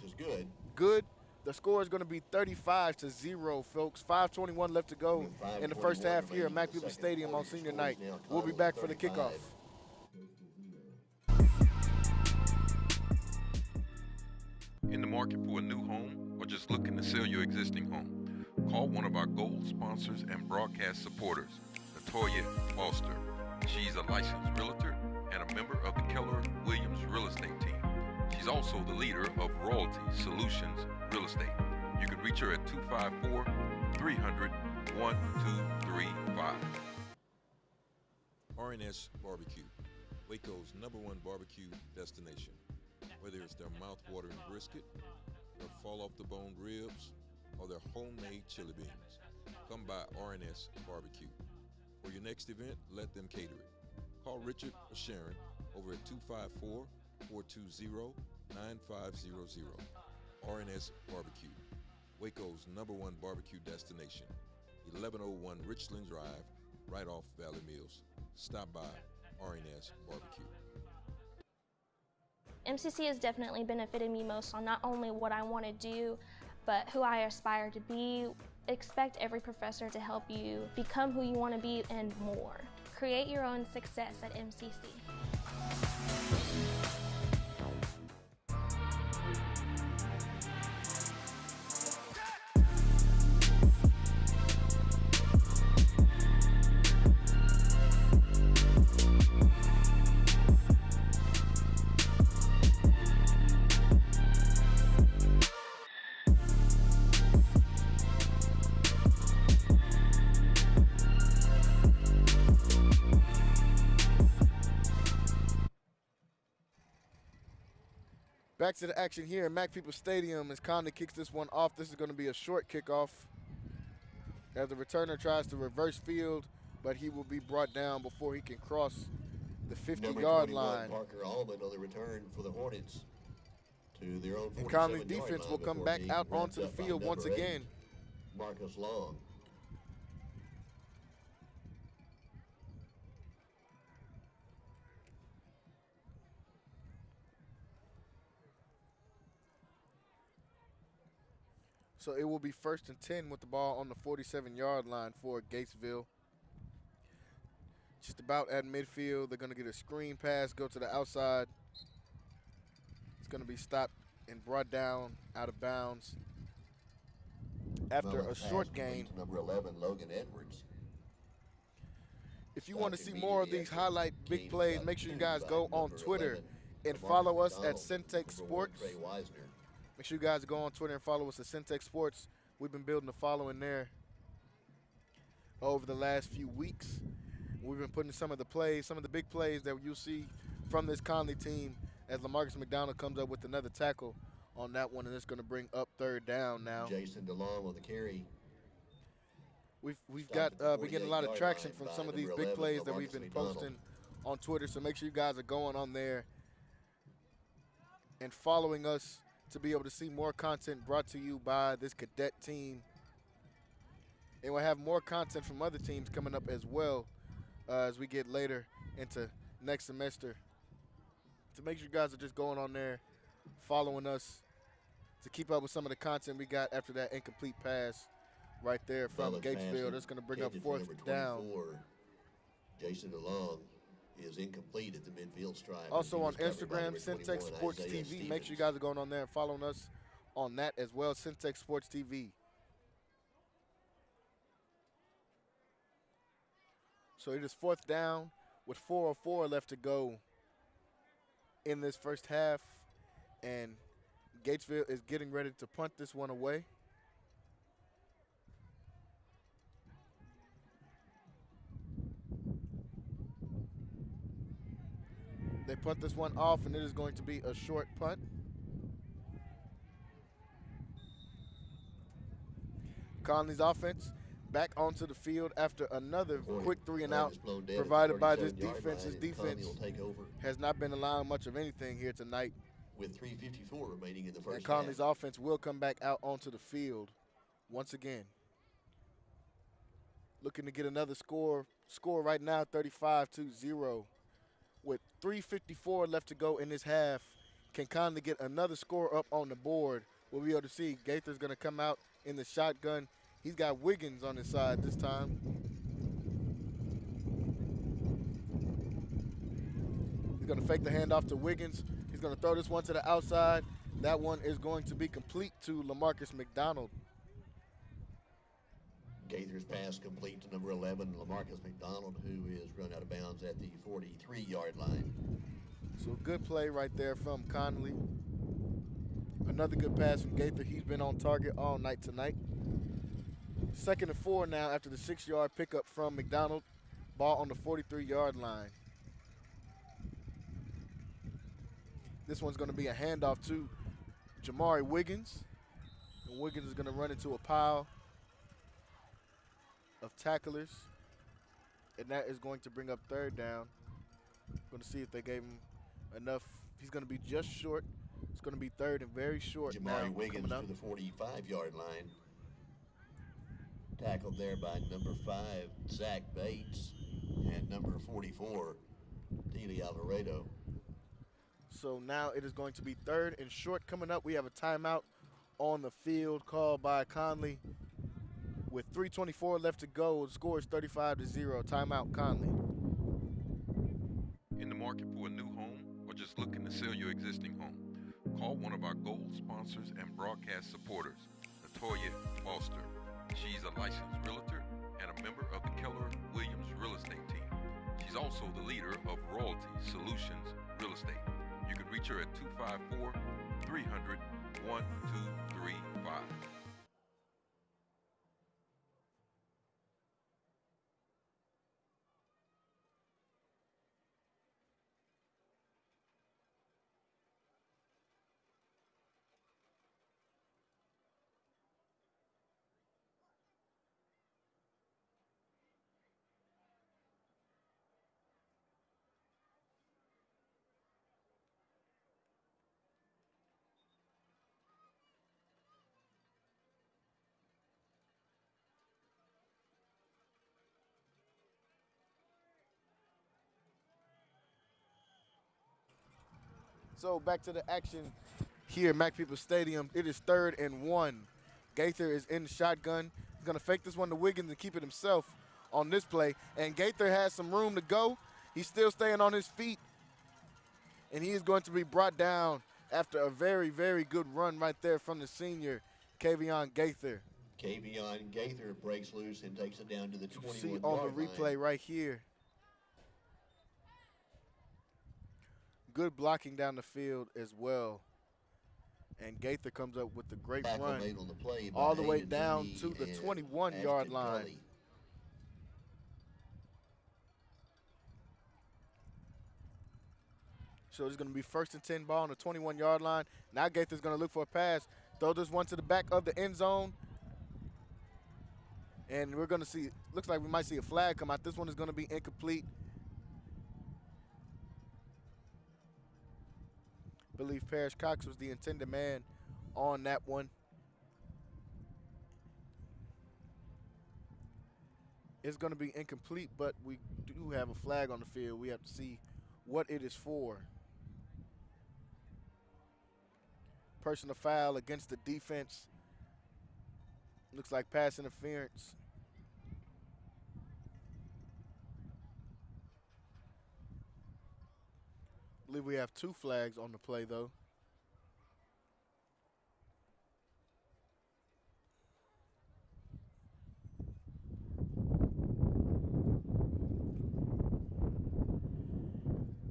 good. The score is going to be 35-0, folks. 5:21 left to go in the first half here at Mack People Stadium on senior night. We'll be back for the kickoff. In the market for a new home or just looking to sell your existing home? Call one of our gold sponsors and broadcast supporters, Latoya Foster. She's a licensed realtor and a member of the Keller Williams real estate team. She's also the leader of Royalty Solutions Real Estate. You can reach her at 254-300-1235. RNS Barbecue, Waco's #1 barbecue destination. Whether it's their mouth-watering brisket, their fall-off-the-bone ribs, or their homemade chili beans, come by RNS Barbecue. For your next event, let them cater it. Call Richard or Sharon over at 254-420-9500. RNS Barbecue, Waco's #1 barbecue destination. 1101 Richland Drive, right off Valley Mills. Stop by RNS Barbecue. MCC has definitely benefited me most on not only what I want to do, but who I aspire to be. Expect every professor to help you become who you want to be and more. Create your own success at MCC. Back to the action here at Mack People Stadium as Connally kicks this one off. This is going to be a short kickoff as the returner tries to reverse field, but he will be brought down before he can cross the 50-yard line. Parker Allman on the return for the Hornets to their own 47-yard line. And Conley's defense will come back out onto the field once again. Marcus Long. So it will be 1st and 10 with the ball on the 47-yard line for Gatesville. Just about at midfield. They're going to get a screen pass, go to the outside. It's going to be stopped and brought down out of bounds after a short gain. Number 11, Logan Edwards. If you want to see more of these highlight big plays, make sure you guys go on Twitter and LaMarcus follow us at McDonald, Centex number 1, Sports. Trey Wisner. Make sure you guys go on Twitter and follow us at Centex Sports. We've been building a following there over the last few weeks. We've been putting some of the plays, some of the big plays that you'll see from this Connally team as LaMarcus McDonald comes up with another tackle on that one, and it's going to bring up third down now. Jason DeLong on the carry. We've got been getting a lot of 48-yard traction line from by some of these number big 11, plays that we've LaMarcus been McDonald. posting on Twitter, so make sure you guys are going on there and following us to be able to see more content brought to you by this cadet team. And we'll have more content from other teams coming up as well as we get later into next semester. So make sure you guys are just going on there, following us to keep up with some of the content we got after that incomplete pass right there from Another Gatesville. pass That's going to bring up intended fourth for number down. 24. Jason DeLong is incomplete at the midfield stripe. Also He on was covered by Instagram, number 21, Centex Sports Isaiah TV. Make sure Stevens. you guys are going on there and following us on that as well, Centex Sports TV. So it is fourth down with 4:04 left to go in this first half, and Gatesville is getting ready to punt this one away. They punt this one off, and it is going to be a short punt. Conley's offense back onto the field after another quick 3-and-out provided by this defense. This defense has not been allowing much of anything here tonight. With 3:54 remaining in the first And Conley's half. offense will come back out onto the field once again. Looking to get another score right now, 35-0. With 3:54 left to go in this half, can Conley get another score up on the board? We'll be able to see. Gaither's going to come out in the shotgun. He's got Wiggins on his side this time. He's going to fake the handoff to Wiggins. He's going to throw this one to the outside. That one is going to be complete to LaMarcus McDonald. Gaither's pass complete to number 11, LaMarcus McDonald, who is run out of bounds at the 43-yard line. So good play right there from Connally. Another good pass from Gaither. He's been on target all night tonight. 2nd and 4 now after the 6-yard pickup from McDonald. Ball on the 43-yard line. This one's going to be a handoff to Jamari Wiggins. And Wiggins is going to run into a pile of tacklers. And that is going to bring up third down. Going to see if they gave him enough. He's going to be just short. It's going to be third and very short now. Jamari Wiggins to the 45-yard line. Tackled there by number 5, Zach Bates, and number 44, Dele Alvarado. So now it is going to be third and short coming up. We have a timeout on the field called by Connally. With 3:24 left to go, the score is 35-0. Timeout, Connally. In the market for a new home or just looking to sell your existing home? Call one of our gold sponsors and broadcast supporters, Latoya Foster. She's a licensed realtor and a member of the Keller Williams real estate team. She's also the leader of Royalty Solutions Real Estate. You can reach her at 254-300-1235. So back to the action here at Mac Peoples Stadium. It is 3rd and 1. Gaither is in the shotgun. He's going to fake this one to Wiggins and keep it himself on this play. And Gaither has some room to go. He's still staying on his feet. And he is going to be brought down after a very, very good run right there from the senior, Kavion Gaither. Kavion Gaither breaks loose and takes it down to the 21-yard line. See on the replay right here. good blocking down the field as well. And Gaither comes up with a great Tackle run made on the play by all the way Hayden down Lee to the and 21-yard Ashton line. Tully. So it's going to be 1st and 10 ball on the 21-yard line. Now Gaither's going to look for a pass. Throw this one to the back of the end zone. And we're going to see, looks like we might see a flag come out. This one is going to be incomplete. I believe Parrish Cox was the intended man on that one. It's going to be incomplete, but we do have a flag on the field. We have to see what it is for. Personal foul against the defense. Looks like pass interference. I believe we have 2 flags on the play, though.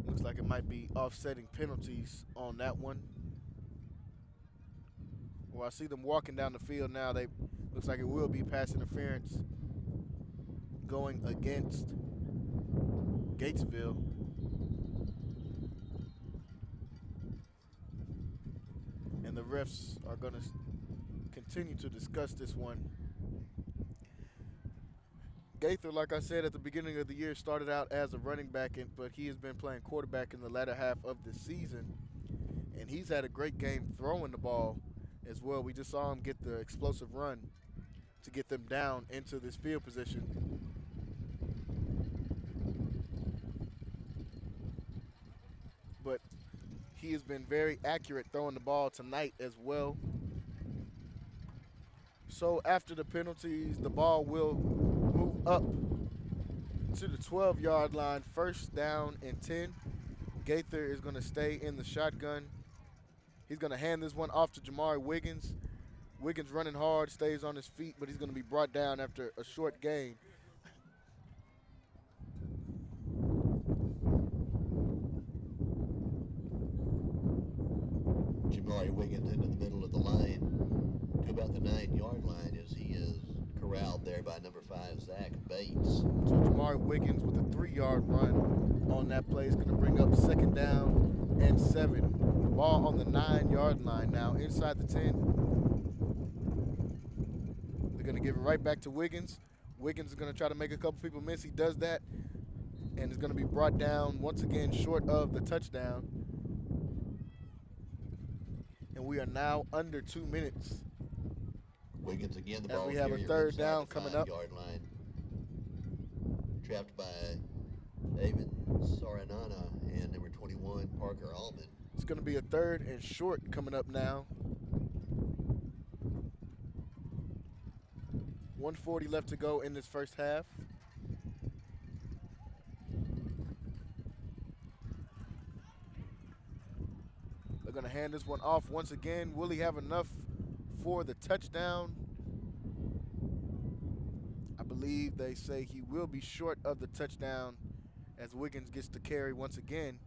Looks like it might be offsetting penalties on that one. Well, I see them walking down the field now. Looks like it will be pass interference going against Gatesville. And the refs are going to continue to discuss this one. Gaither, like I said at the beginning of the year, started out as a running back, but he has been playing quarterback in the latter half of the season. And he's had a great game throwing the ball as well. We just saw him get the explosive run to get them down into this field position. But he has been very accurate throwing the ball tonight as well. So after the penalties, the ball will move up to the 12-yard line, 1st down and 10. Gaither is going to stay in the shotgun. He's going to hand this one off to Jamari Wiggins. Wiggins running hard, stays on his feet, but he's going to be brought down after a short gain. Jamari Wiggins into the middle of the line to about the 9-yard line as he is corralled there by number 5, Zach Bates. So Jamari Wiggins with a 3-yard run on that play is going to bring up 2nd down and 7. Ball on the 9-yard line now, inside the 10. They're going to give it right back to Wiggins. Wiggins is going to try to make a couple people miss. He does that, and is going to be brought down once again short of the touchdown. And we are now under 2 minutes. Wiggins again, the As ball we have a carrier 3rd inside down the coming up. 5-yard line. Trapped by David Saranana and number 21, Parker Allman. It's going to be a 3rd and short coming up now. 1:40 left to go in this first half. They're going to hand this one off once again. Will he have enough for the touchdown? I believe they say he will be short of the touchdown as Wiggins gets the carry once again.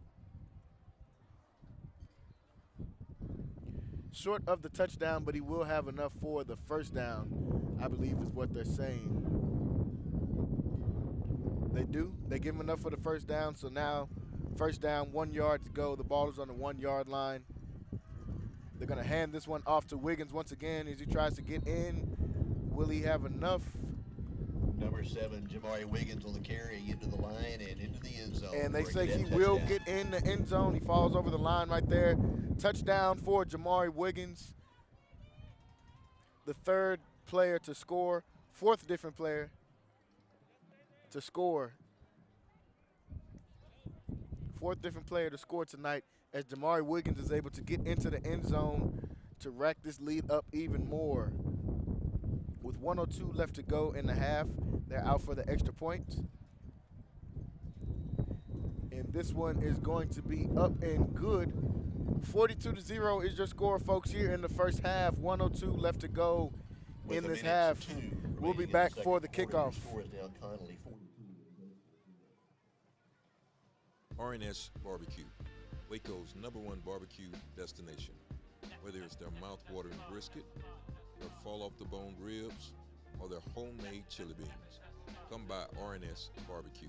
Short of the touchdown, but he will have enough for the 1st down, I believe is what they're saying. They do. They give him enough for the 1st down, so now 1st down, 1 yard to go. The ball is on the 1-yard line. They're going to hand this one off to Wiggins once again as he tries to get in. Will he have enough? Number 7, Jamari Wiggins on the carry into the line and into the end zone. And they for a say he cadet will touchdown. get in the end zone. He falls over the line right there. Touchdown for Jamari Wiggins. The 3rd player to score, 4th different player to score. 4th different player to score tonight as Jamari Wiggins is able to get into the end zone to rack this lead up even more. With 1:02 left to go in the half, they're out for the extra point. And this one is going to be up and good. 42-0 is your score, folks, here in the first half. 1:02 left to go With in a this minute half. to 2 We'll be remaining in back the for the second quarter. kickoff. Your score is down Connally 4. RNS Barbecue, Waco's #1 barbecue destination. Whether it's their mouth-watering brisket, their fall-off-the-bone ribs, or their homemade chili beans, come by R&S Barbecue.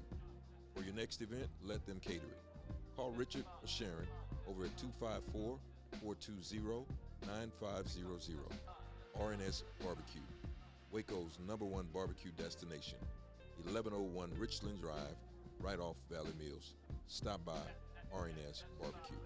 For your next event, let them cater it. Call Richard or Sharon over at 254-420-9500. R&S Barbecue, Waco's #1 barbecue destination. 1101 Richland Drive, right off Valley Mills. Stop by R&S Barbecue.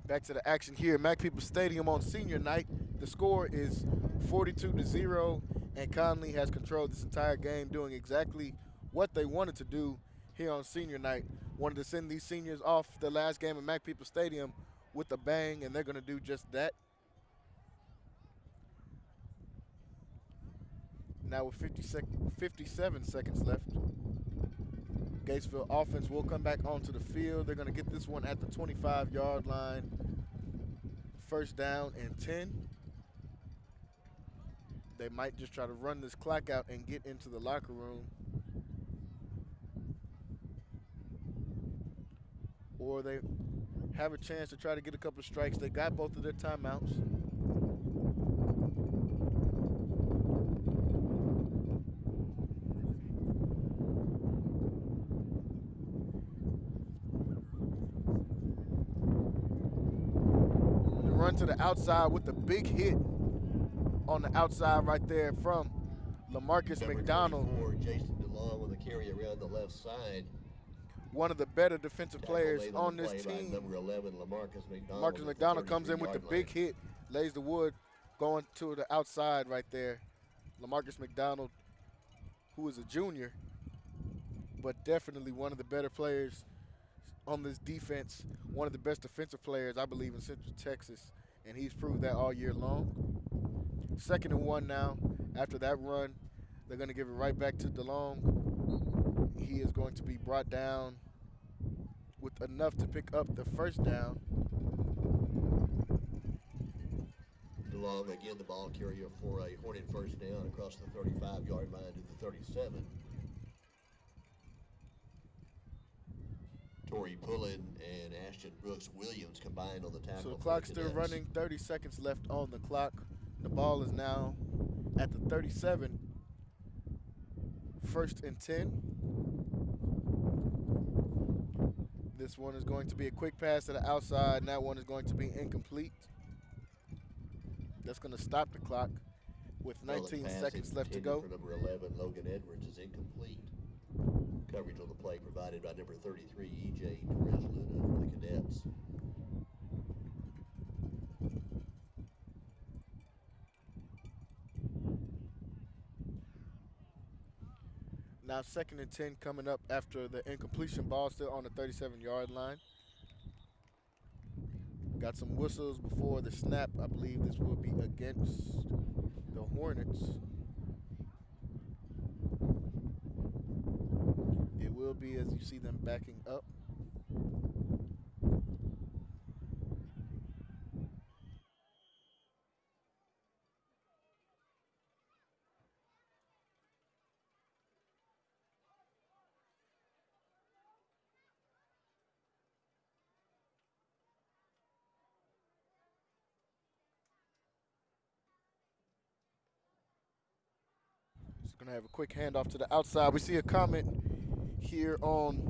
Back to the action here at Mac People Stadium on senior night. The score is 42-0, and Connally has controlled this entire game, doing exactly what they wanted to do here on senior night. Wanted to send these seniors off the last game at Mac People Stadium with a bang, and they're going to do just that. Now with 57 seconds left, Gatesville offense will come back onto the field. They're going to get this one at the 25-yard line. First down and 10. They might just try to run this clock out and get into the locker room. Or they have a chance to try to get a couple strikes. They got both of their timeouts. Run to the outside with the big hit on the outside right there from LaMarcus McDonald. Jason DeLong with a carry around the left side. One of the better defensive players on this team. Number 11, LaMarcus McDonald. Marcus McDonald comes in with the big hit, lays the wood, going to the outside right there. LaMarcus McDonald, who is a junior, but definitely one of the better players on this defense, one of the best defensive players, I believe, in Central Texas, and he's proved that all year long. 2nd and 1 now. After that run, they're going to give it right back to DeLong. He is going to be brought down with enough to pick up the first down. DeLong, again, the ball carrier for a Hornet first down across the 35-yard line to the 37. Torrey Pullen and Ashton Brooks Williams combined on the tackle. So the clock's still running, 30 seconds left on the clock. The ball is now at the 37. 1st and 10. This one is going to be a quick pass to the outside, and that one is going to be incomplete. That's going to stop the clock with 19 seconds left to go. For number 11, Logan Edwards, is incomplete. Coverage on the play provided by number 33, E.J. Torres Luna for the Cadets. Now 2nd and 10 coming up after the incompletion, ball still on the 37-yard line. Got some whistles before the snap. I believe this will be against the Hornets. It will be as you see them backing up. Going to have a quick handoff to the outside. We see a comment here on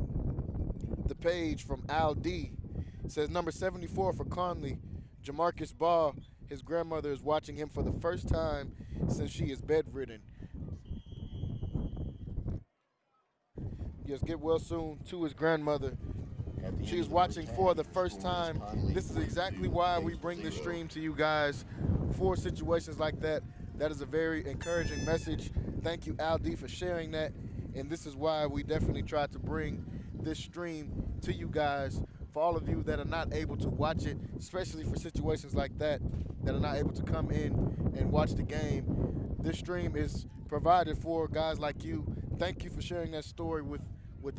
the page from Al D. It says number 74 for Connally, Jamarcus Ball. His grandmother is watching him for the first time since she is bedridden. Yes, get well soon to his grandmother. She is watching for the first time. This is exactly why we bring this stream to you guys, for situations like that. That is a very encouraging message. Thank you, Al D, for sharing that. And this is why we definitely try to bring this stream to you guys. For all of you that are not able to watch it, especially for situations like that are not able to come in and watch the game, this stream is provided for guys like you. Thank you for sharing that story with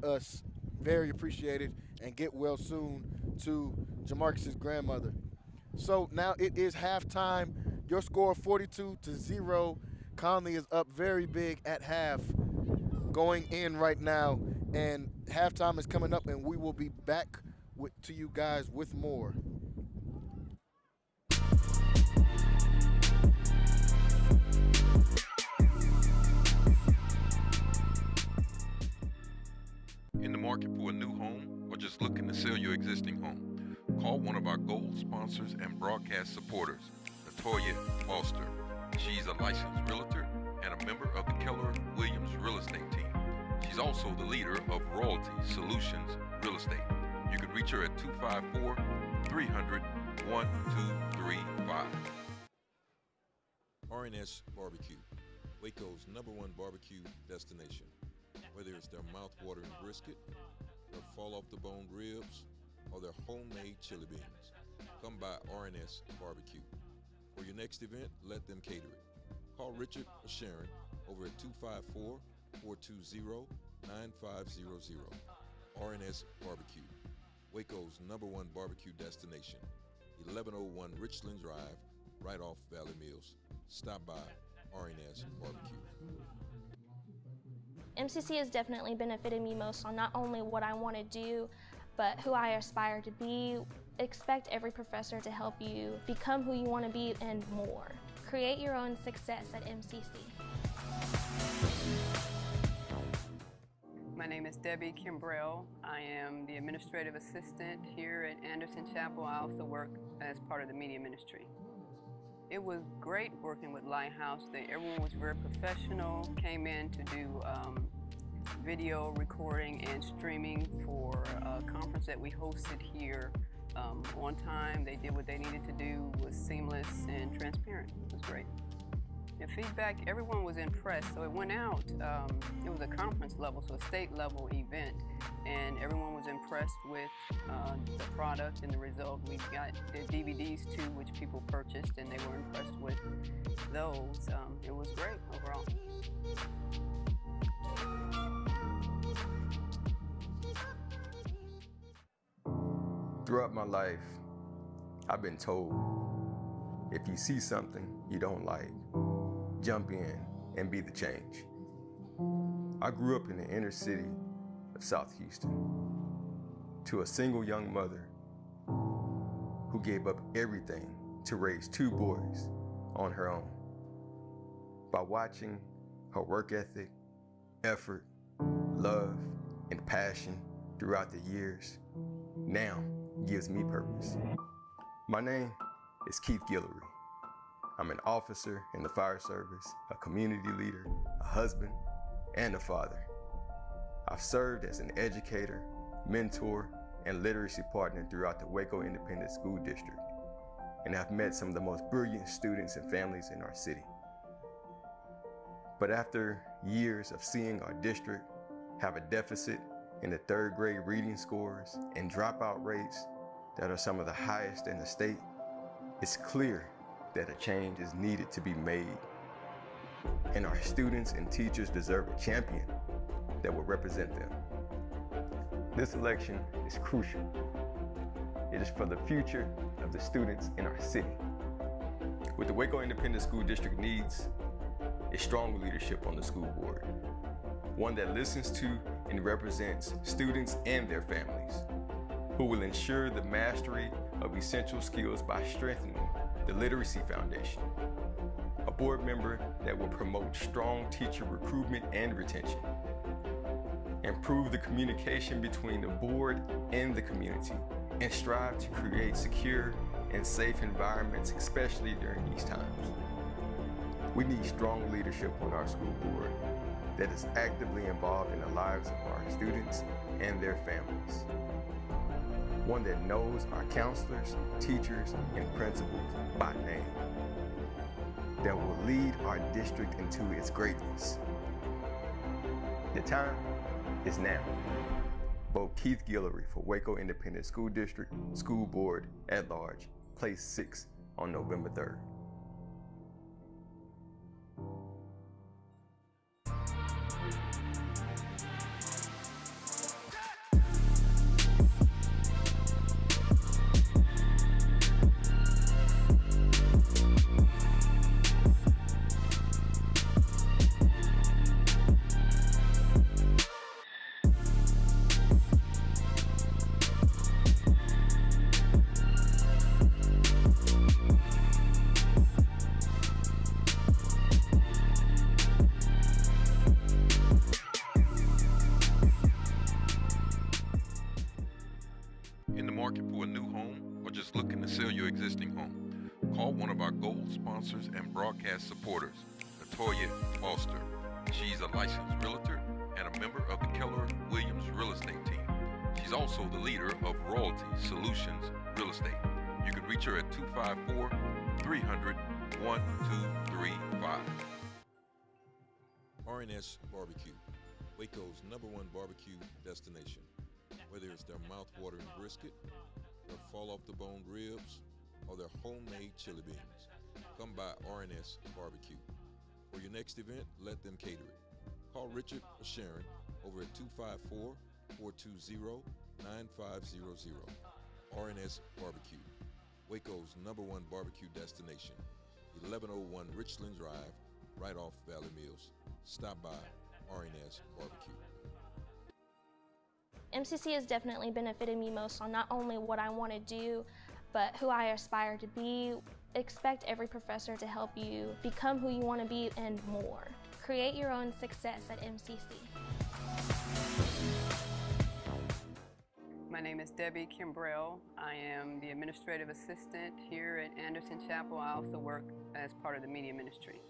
us. Very appreciated, and get well soon to Jamarcus's grandmother. So now it is halftime. Your score 42-0. Connally is up very big at half, going in right now, and halftime is coming up, and we will be back to you guys with more. In the market for a new home or just looking to sell your existing home? Call one of our gold sponsors and broadcast supporters, Latoya Foster. She's a licensed realtor and a member of the Keller Williams real estate team. She's also the leader of Royalty Solutions Real Estate. You can reach her at 254-300-1235. RNS Barbecue, Waco's #1 barbecue destination. Whether it's their mouth-watering brisket, their fall-off-the-bone ribs, or their homemade chili beans, come by RNS Barbecue. For your next event, let them cater it. Call Richard or Sharon over at 254-420-9500. RNS Barbecue, Waco's #1 barbecue destination. 1101 Richland Drive, right off Valley Mills. Stop by RNS Barbecue. MCC has definitely benefited me most on not only what I want to do, but who I aspire to be. Expect every professor to help you become who you want to be and more. Create your own success at MCC. My name is Debbie Kimbrell. I am the administrative assistant here at Anderson Chapel. I also work as part of the media ministry. It was great working with Lighthouse. Everyone was very professional, came in to do video recording and streaming for a conference that we hosted here on time. They did what they needed to do, was seamless and transparent. It was great. And feedback, everyone was impressed. So it went out, it was a conference level, so a state level event, and everyone was impressed with the product and the result. We got the DVDs too, which people purchased, and they were impressed with those. It was great overall. Throughout my life, I've been told, if you see something you don't like, jump in and be the change. I grew up in the inner city of South Houston to a single young mother who gave up everything to raise 2 boys on her own. By watching her work ethic, effort, love, and passion throughout the years, now gives me purpose. My name is Keith Guillory. I'm an officer in the fire service, a community leader, a husband, and a father. I've served as an educator, mentor, and literacy partner throughout the Waco Independent School District, and I've met some of the most brilliant students and families in our city. But after years of seeing our district have a deficit in the 3rd grade reading scores and dropout rates that are some of the highest in the state, it's clear that a change is needed to be made. And our students and teachers deserve a champion that will represent them. This election is crucial. It is for the future of the students in our city. What the Waco Independent School District needs is strong leadership on the school board. One that listens to and represents students and their families, who will ensure the mastery of essential skills by strengthening the Literacy Foundation. A board member that will promote strong teacher recruitment and retention. Improve the communication between the board and the community, and strive to create secure and safe environments, especially during these times. We need strong leadership on our school board that is actively involved in the lives of our students and their families. One that knows our counselors, teachers, and principals by name. That will lead our district into its greatness. The time is now. Vote Keith Guillory for Waco Independent School District School Board at Large, place 6 on November 3rd. In the market for a new home or just looking to sell your existing home? Call one of our gold sponsors and broadcast supporters, Latoya Foster. She's a licensed realtor and a member of the Keller Williams real estate team. She's also the leader of Royalty Solutions Real Estate. You can reach her at 254-300-1235. RNS Barbecue, Waco's #1 barbecue destination. Whether it's their mouth-watering brisket, their fall-off-the-bone ribs, or their homemade chili beans, come by RNS Barbecue. For your next event, let them cater it. Call Richard or Sharon over at 254-420-9500. RNS Barbecue, Waco's #1 barbecue destination. 1101 Richland Drive, right off Valley Mills. Stop by RNS Barbecue. MCC has definitely benefited me most on not only what I want to do, but who I aspire to be. Expect every professor to help you become who you want to be and more. Create your own success at MCC. My name is Debbie Kimbrell. I am the administrative assistant here at Anderson Chapel. I also work as part of the media ministry.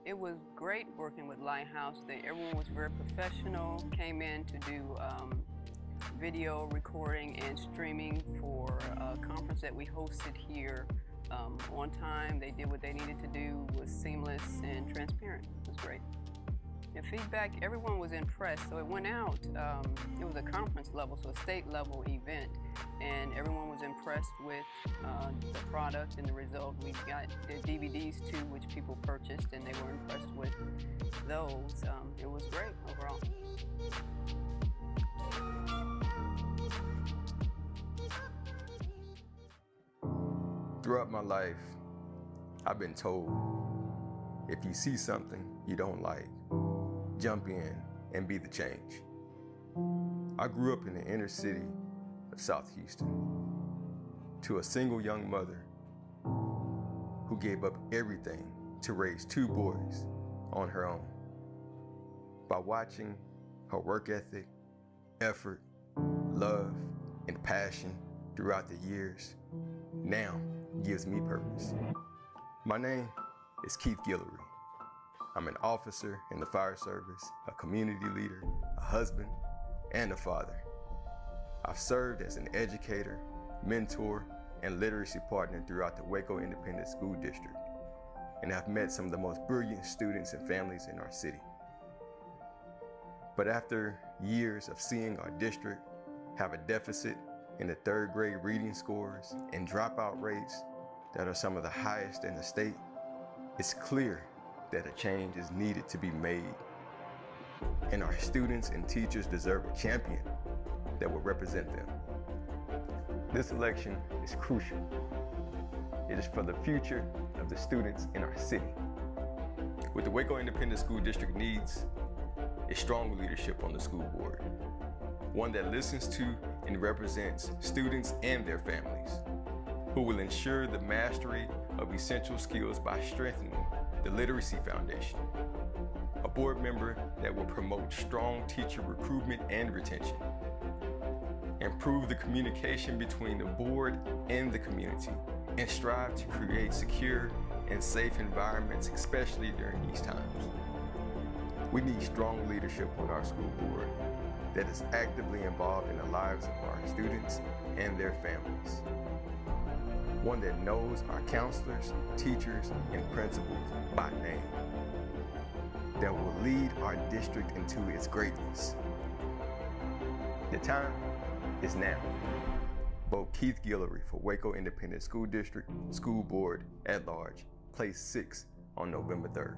It was great working with Lighthouse. Everyone was very professional, came in to do video recording and streaming for a conference that we hosted here on time. They did what they needed to do, was seamless and transparent. It was great. And feedback, everyone was impressed. So it went out, it was a conference level, so a state level event, and everyone was impressed with the product and the result. We got the DVDs too, which people purchased, and they were impressed with those. It was great overall. Throughout my life, I've been told, if you see something you don't like, jump in and be the change. I grew up in the inner city of South Houston to a single young mother who gave up everything to raise 2 boys on her own. By watching her work ethic, effort, love, and passion throughout the years, now gives me purpose. My name is Keith Guillory. I'm an officer in the fire service, a community leader, a husband, and a father. I've served as an educator, mentor, and literacy partner throughout the Waco Independent School District, and I've met some of the most brilliant students and families in our city. But after years of seeing our district have a deficit in the 3rd grade reading scores and dropout rates that are some of the highest in the state, it's clear that a change is needed to be made. And our students and teachers deserve a champion that will represent them. This election is crucial. It is for the future of the students in our city. What the Waco Independent School District needs is strong leadership on the school board. One that listens to and represents students and their families, who will ensure the mastery of essential skills by strengthening the literacy foundation. A board member that will promote strong teacher recruitment and retention. Improve the communication between the board and the community, and strive to create secure and safe environments, especially during these times. We need strong leadership on our school board that is actively involved in the lives of our students and their families. One that knows our counselors, teachers, and principals by name. That will lead our district into its greatness. The time is now. Vote Keith Guillory for Waco Independent School District School Board at Large, place 6 on November 3rd.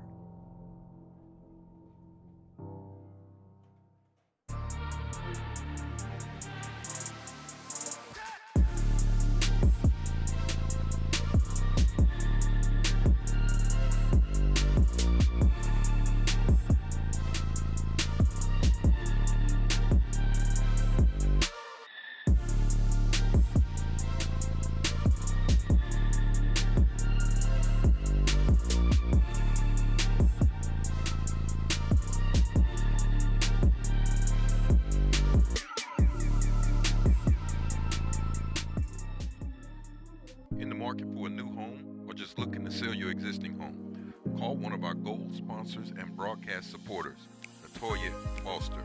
In the market for a new home or just looking to sell your existing home? Call one of our gold sponsors and broadcast supporters, Latoya Foster.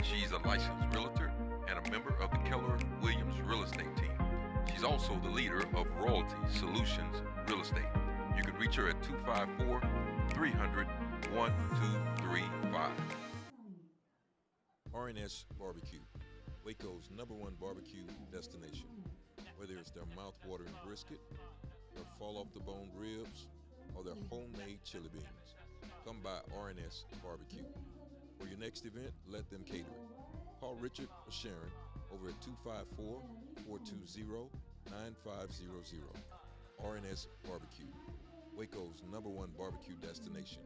She's a licensed realtor and a member of the Keller Williams Real Estate team. She's also the leader of Royalty Solutions Real Estate. You can reach her at 254-300-1235. RNS Barbecue, Waco's #1 barbecue destination. Whether it's their mouth-watering brisket, their fall-off-the-bone ribs, or their homemade chili beans, come by RNS Barbecue. For your next event, let them cater it. Call Richard or Sharon over at 254-420-9500. RNS Barbecue, Waco's #1 barbecue destination.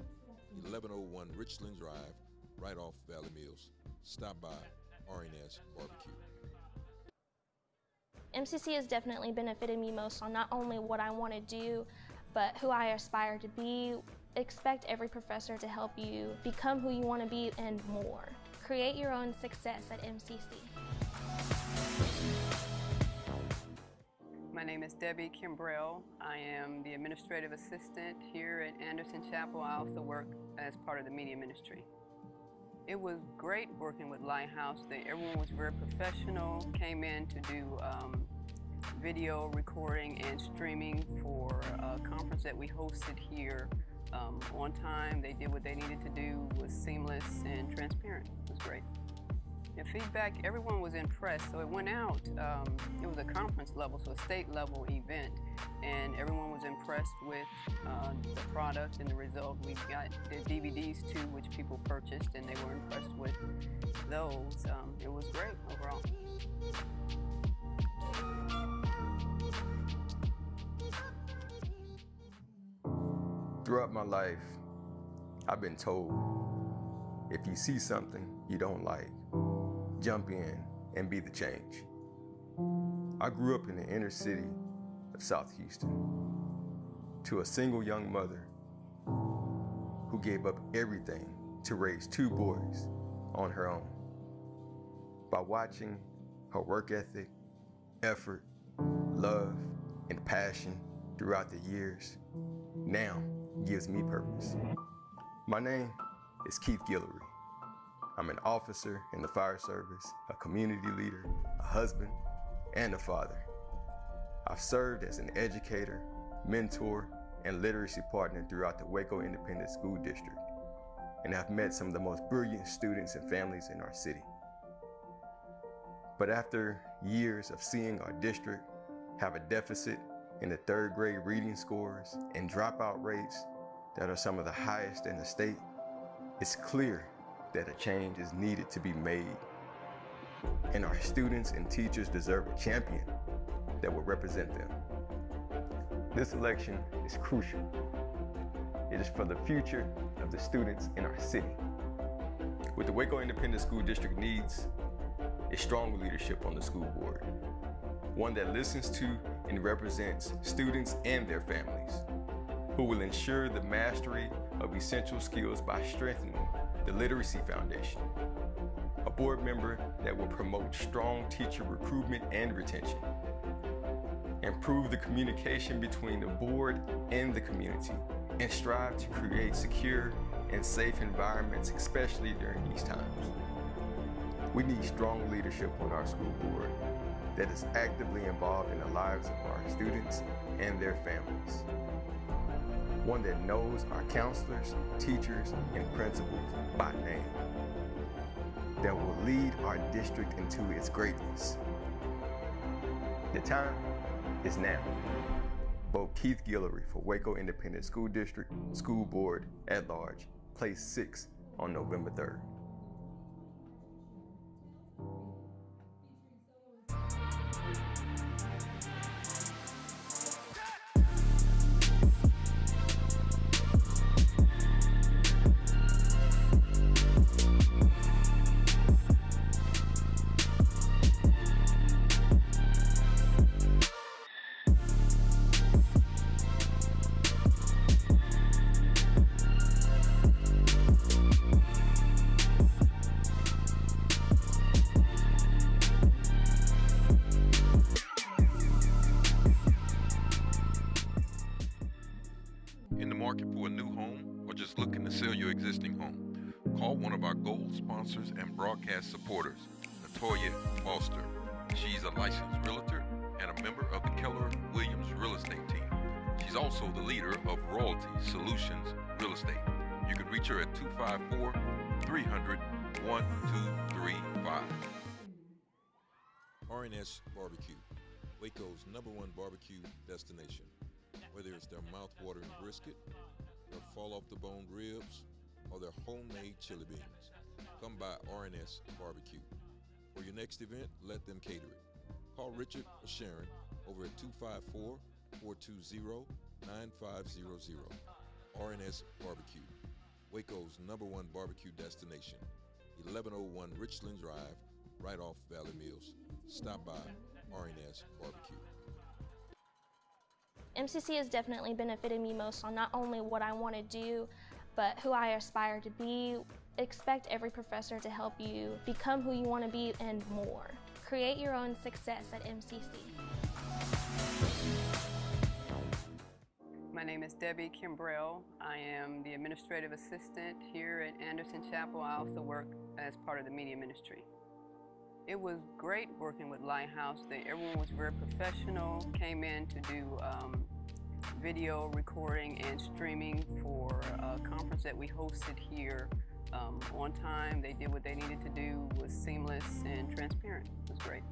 1101 Richland Drive, right off Valley Mills. Stop by RNS Barbecue. MCC has definitely benefited me most on not only what I want to do, but who I aspire to be. Expect every professor to help you become who you want to be and more. Create your own success at MCC. My name is Debbie Kimbrell. I am the administrative assistant here at Anderson Chapel. I also work as part of the media ministry. It was great working with Lighthouse. Everyone was very professional, came in to do video recording and streaming for a conference that we hosted here on time. They did what they needed to do, was seamless and transparent. It was great. And feedback, everyone was impressed. So it went out, it was a conference level, so a state level event, and everyone was impressed with the product and the result. We got the DVDs too, which people purchased, and they were impressed with those. It was great overall. Throughout my life, I've been told, if you see something you don't like, jump in and be the change. I grew up in the inner city of South Houston to a single young mother who gave up everything to raise 2 boys on her own. By watching her work ethic, effort, love, and passion throughout the years, now gives me purpose. My name is Keith Guillory. I'm an officer in the fire service, a community leader, a husband, and a father. I've served as an educator, mentor, and literacy partner throughout the Waco Independent School District, and I've met some of the most brilliant students and families in our city. But after years of seeing our district have a deficit in the 3rd grade reading scores and dropout rates that are some of the highest in the state, it's clear that a change is needed to be made. And our students and teachers deserve a champion that will represent them. This election is crucial. It is for the future of the students in our city. What the Waco Independent School District needs is strong leadership on the school board. One that listens to and represents students and their families, who will ensure the mastery of essential skills by strengthening the literacy foundation. A board member that will promote strong teacher recruitment and retention. Improve the communication between the board and the community, and strive to create secure and safe environments, especially during these times. We need strong leadership on our school board that is actively involved in the lives of our students and their families. one that knows our counselors, teachers, and principals by name, that will lead our district into its greatness. The time is now. Vote Keith Guillory for Waco Independent School District School Board at Large, place 6 on November 3rd. In the market for a new home or just looking to sell your existing home, call one of our gold sponsors and broadcast supporters, Latoya Foster. She's a licensed realtor and a member of the Keller Williams real estate team. She's also the leader of Royalty Solutions Real Estate. You can reach her at 254-300-1235. RNS Barbecue, Waco's #1 barbecue destination. Whether it's their mouth-watering brisket, their fall-off-the-bone ribs, or their homemade chili beans, come by RNS Barbecue. For your next event, let them cater it. Call Richard or Sharon over at 254-420-9500. RNS Barbecue, Waco's #1 barbecue destination. 1101 Richland Drive, right off Valley Mills. Stop by RNS Barbecue. MCC has definitely benefited me most on not only what I want to do, but who I aspire to be. Expect every professor to help you become who you want to be and more. Create your own success at MCC. My name is Debbie Kimbrell. I am the administrative assistant here at Anderson Chapel. I also work as part of the media ministry. It was great working with Lighthouse. Everyone was very professional, came in to do video recording and streaming for a conference that we hosted here on time. They did what they needed to do, was seamless and transparent. It was great.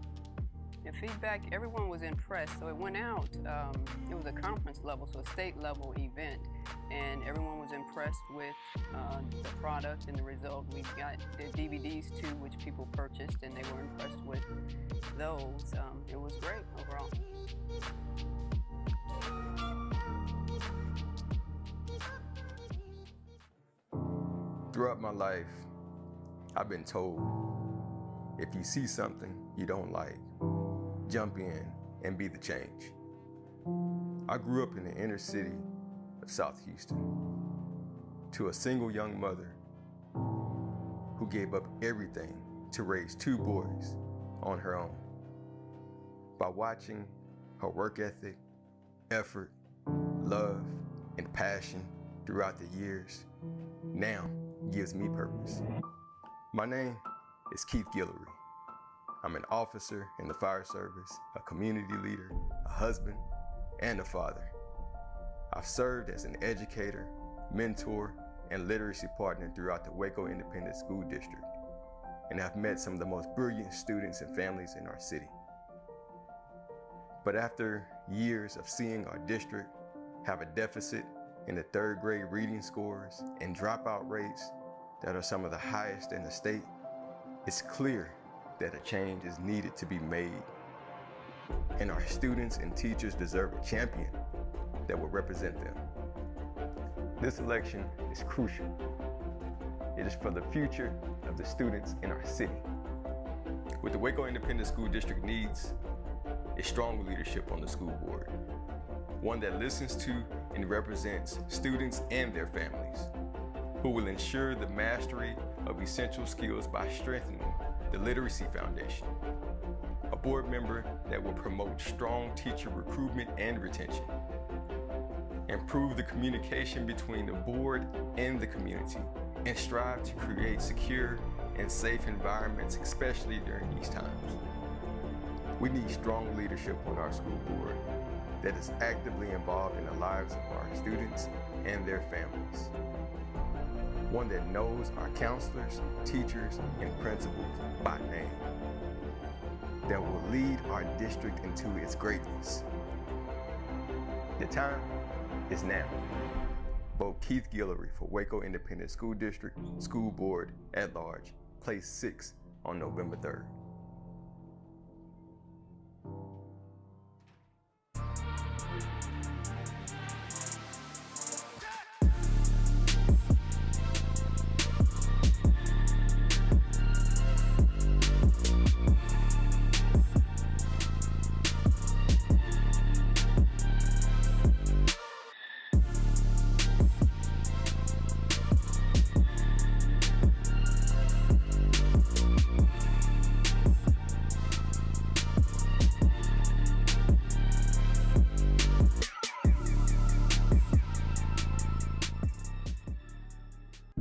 And feedback, everyone was impressed. So it went out, it was a conference level, so a state level event, and everyone was impressed with the product and the result. We got the DVDs too, which people purchased, and they were impressed with those. It was great overall. Throughout my life, I've been told, if you see something you don't like, jump in and be the change. I grew up in the inner city of South Houston to a single young mother who gave up everything to raise 2 boys on her own. By watching her work ethic, effort, love, and passion throughout the years, now gives me purpose. My name is Keith Guillory. I'm an officer in the fire service, a community leader, a husband, and a father. I've served as an educator, mentor, and literacy partner throughout the Waco Independent School District, and I've met some of the most brilliant students and families in our city. But after years of seeing our district have a deficit in the 3rd grade reading scores and dropout rates that are some of the highest in the state, it's clear that a change is needed to be made. And our students and teachers deserve a champion that will represent them. This election is crucial. It is for the future of the students in our city. What the Waco Independent School District needs is strong leadership on the school board. One that listens to and represents students and their families, who will ensure the mastery of essential skills by strengthening the literacy foundation. A board member that will promote strong teacher recruitment and retention. Improve the communication between the board and the community, and strive to create secure and safe environments, especially during these times. We need strong leadership on our school board that is actively involved in the lives of our students and their families. One that knows our counselors, teachers, and principals by name. That will lead our district into its greatness. The time is now. Vote Keith Guillory for Waco Independent School District School Board at Large, place 6 on November 3rd.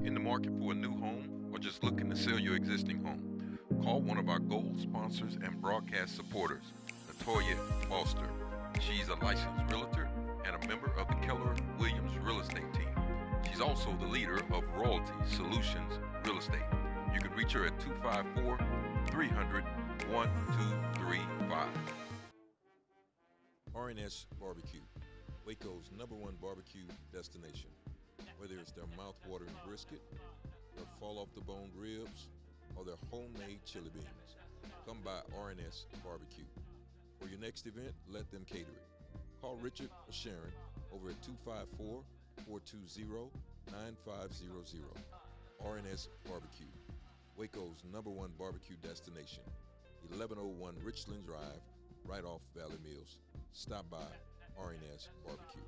In the market for a new home or just looking to sell your existing home? Call one of our gold sponsors and broadcast supporters, Latoya Foster. She's a licensed realtor and a member of the Keller Williams real estate team. She's also the leader of Royalty Solutions Real Estate. You can reach her at 254-300-1235. RNS Barbecue, Waco's #1 barbecue destination. Whether it's their mouth-watering brisket, their fall-off-the-bone ribs, or their homemade chili beans, come by RNS Barbecue. For your next event, let them cater it. Call Richard or Sharon over at 254-420-9500. RNS Barbecue, Waco's #1 barbecue destination. 1101 Richland Drive, right off Valley Mills. Stop by RNS Barbecue.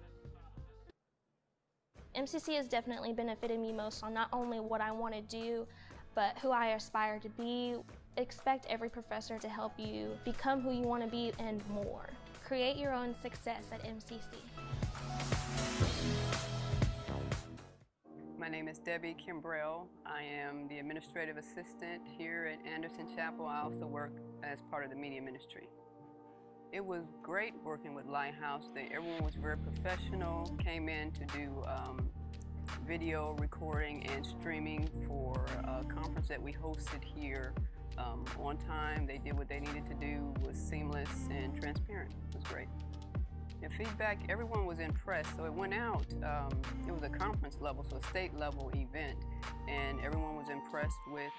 MCC has definitely benefited me most on not only what I want to do, but who I aspire to be. Expect every professor to help you become who you want to be and more. Create your own success at MCC. My name is Debbie Kimbrell. I am the administrative assistant here at Anderson Chapel. I also work as part of the media ministry. It was great working with Lighthouse. Everyone was very professional, came in to do video recording and streaming for a conference that we hosted here on time. They did what they needed to do, was seamless and transparent. It was great. And feedback, everyone was impressed. So it went out, it was a conference level, so a state level event, and everyone was impressed with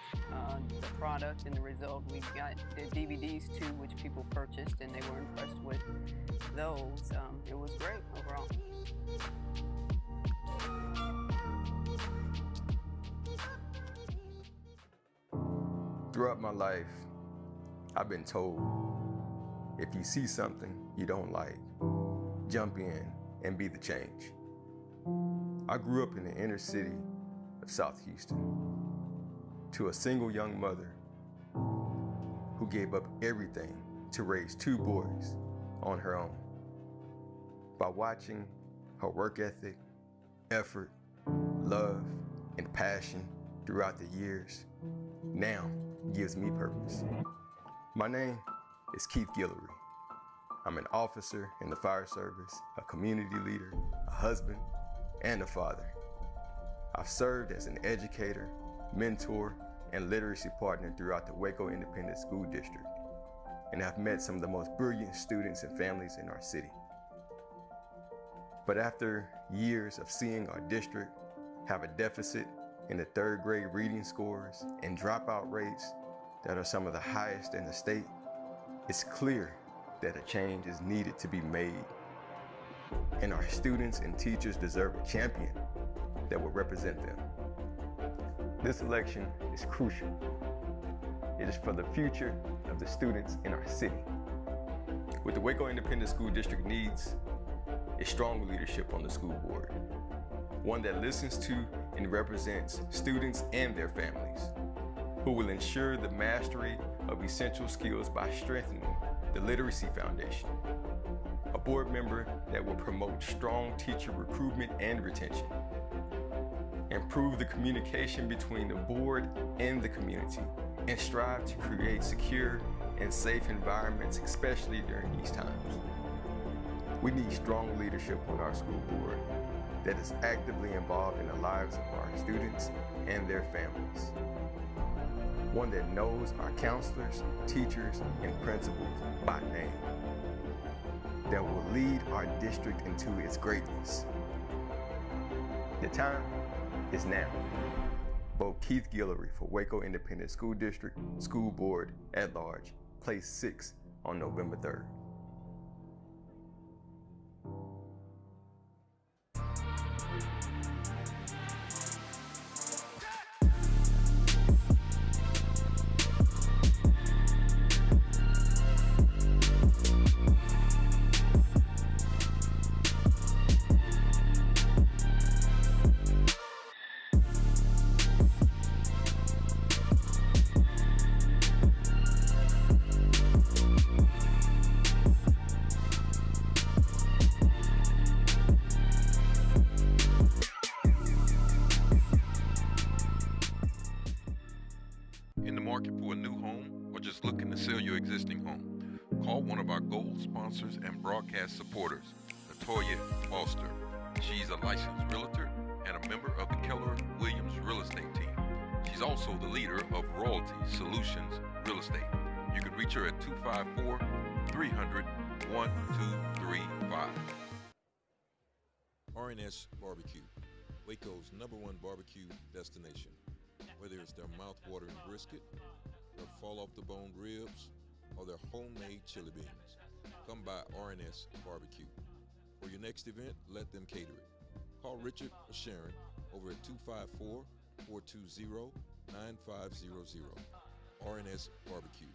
the product and the result. We got the DVDs too, which people purchased, and they were impressed with those. It was great overall. Throughout my life, I've been told, if you see something you don't like, jump in and be the change. I grew up in the inner city of South Houston to a single young mother who gave up everything to raise 2 boys on her own. By watching her work ethic, effort, love, and passion throughout the years, now gives me purpose. My name is Keith Guillory. I'm an officer in the fire service, a community leader, a husband, and a father. I've served as an educator, mentor, and literacy partner throughout the Waco Independent School District, and I've met some of the most brilliant students and families in our city. But after years of seeing our district have a deficit in the 3rd grade reading scores and dropout rates that are some of the highest in the state, it's clear that a change is needed to be made. And our students and teachers deserve a champion that will represent them. This election is crucial. It is for the future of the students in our city. What the Waco Independent School District needs is strong leadership on the school board. One that listens to and represents students and their families, who will ensure the mastery of essential skills by strengthening the literacy foundation. A board member that will promote strong teacher recruitment and retention. Improve the communication between the board and the community, and strive to create secure and safe environments, especially during these times. We need strong leadership on our school board that is actively involved in the lives of our students and their families. One that knows our counselors, teachers, and principals by name. That will lead our district into its greatness. The time is now. Vote Keith Guillory for Waco Independent School District School Board at Large, place 6 on November 3rd. In the market for a new home or just looking to sell your existing home? Call one of our gold sponsors and broadcast supporters, Latoya Foster. She's a licensed realtor and a member of the Keller Williams real estate team. She's also the leader of Royalty Solutions Real Estate. You can reach her at 254-300-1235. RNS Barbecue, Waco's #1 barbecue destination. Whether it's their mouth-watering brisket, their fall-off-the-bone ribs, or their homemade chili beans, come by RNS Barbecue. For your next event, let them cater it. Call Richard or Sharon over at 254-420-9500. RNS Barbecue,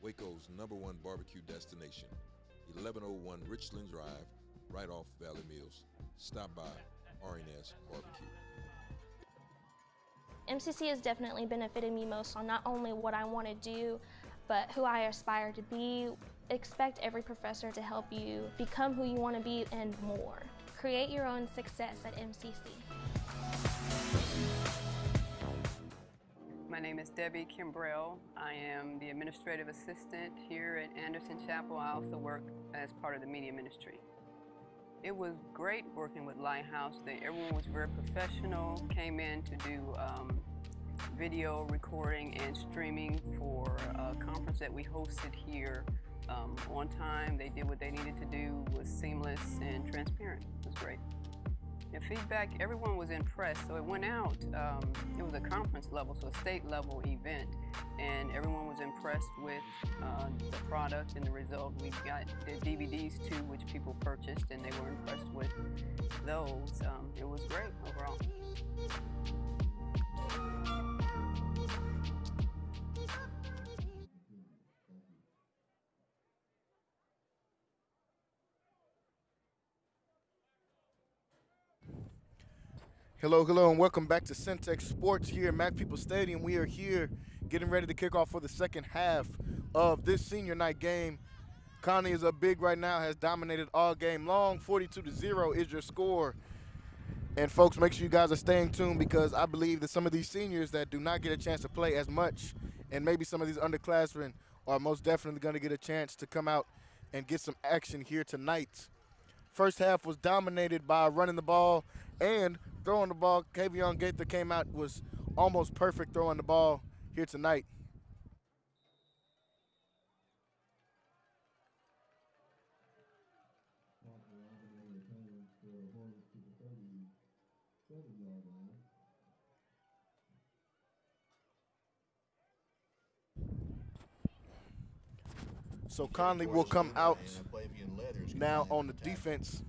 Waco's #1 barbecue destination. 1101 Richland Drive, right off Valley Mills. Stop by RNS Barbecue. MCC has definitely benefited me most on not only what I want to do, but who I aspire to be. Expect every professor to help you become who you want to be and more. Create your own success at MCC. My name is Debbie Kimbrell. I am the administrative assistant here at Anderson Chapel. I also work as part of the media ministry. It was great working with Lighthouse. Everyone was very professional, came in to do video recording and streaming for a conference that we hosted here on time. They did what they needed to do, was seamless and transparent. It was great. And feedback, everyone was impressed. So it went out, it was a conference level, so a state level event, and everyone was impressed with the product and the result. We got the DVDs too, which people purchased, and they were impressed with those. It was great overall. Hello, hello, and welcome back to Centex Sports here at Mac People Stadium. We are here getting ready to kick off for the second half of this senior night game. Connie is up big right now, has dominated all game long. 42-0 is your score. And folks, make sure you guys are staying tuned, because I believe that some of these seniors that do not get a chance to play as much, and maybe some of these underclassmen, are most definitely going to get a chance to come out and get some action here tonight. First half was dominated by running the ball and throwing the ball. Kavion Gaither came out, was almost perfect throwing the ball here tonight. So Conley will come out now on the defense.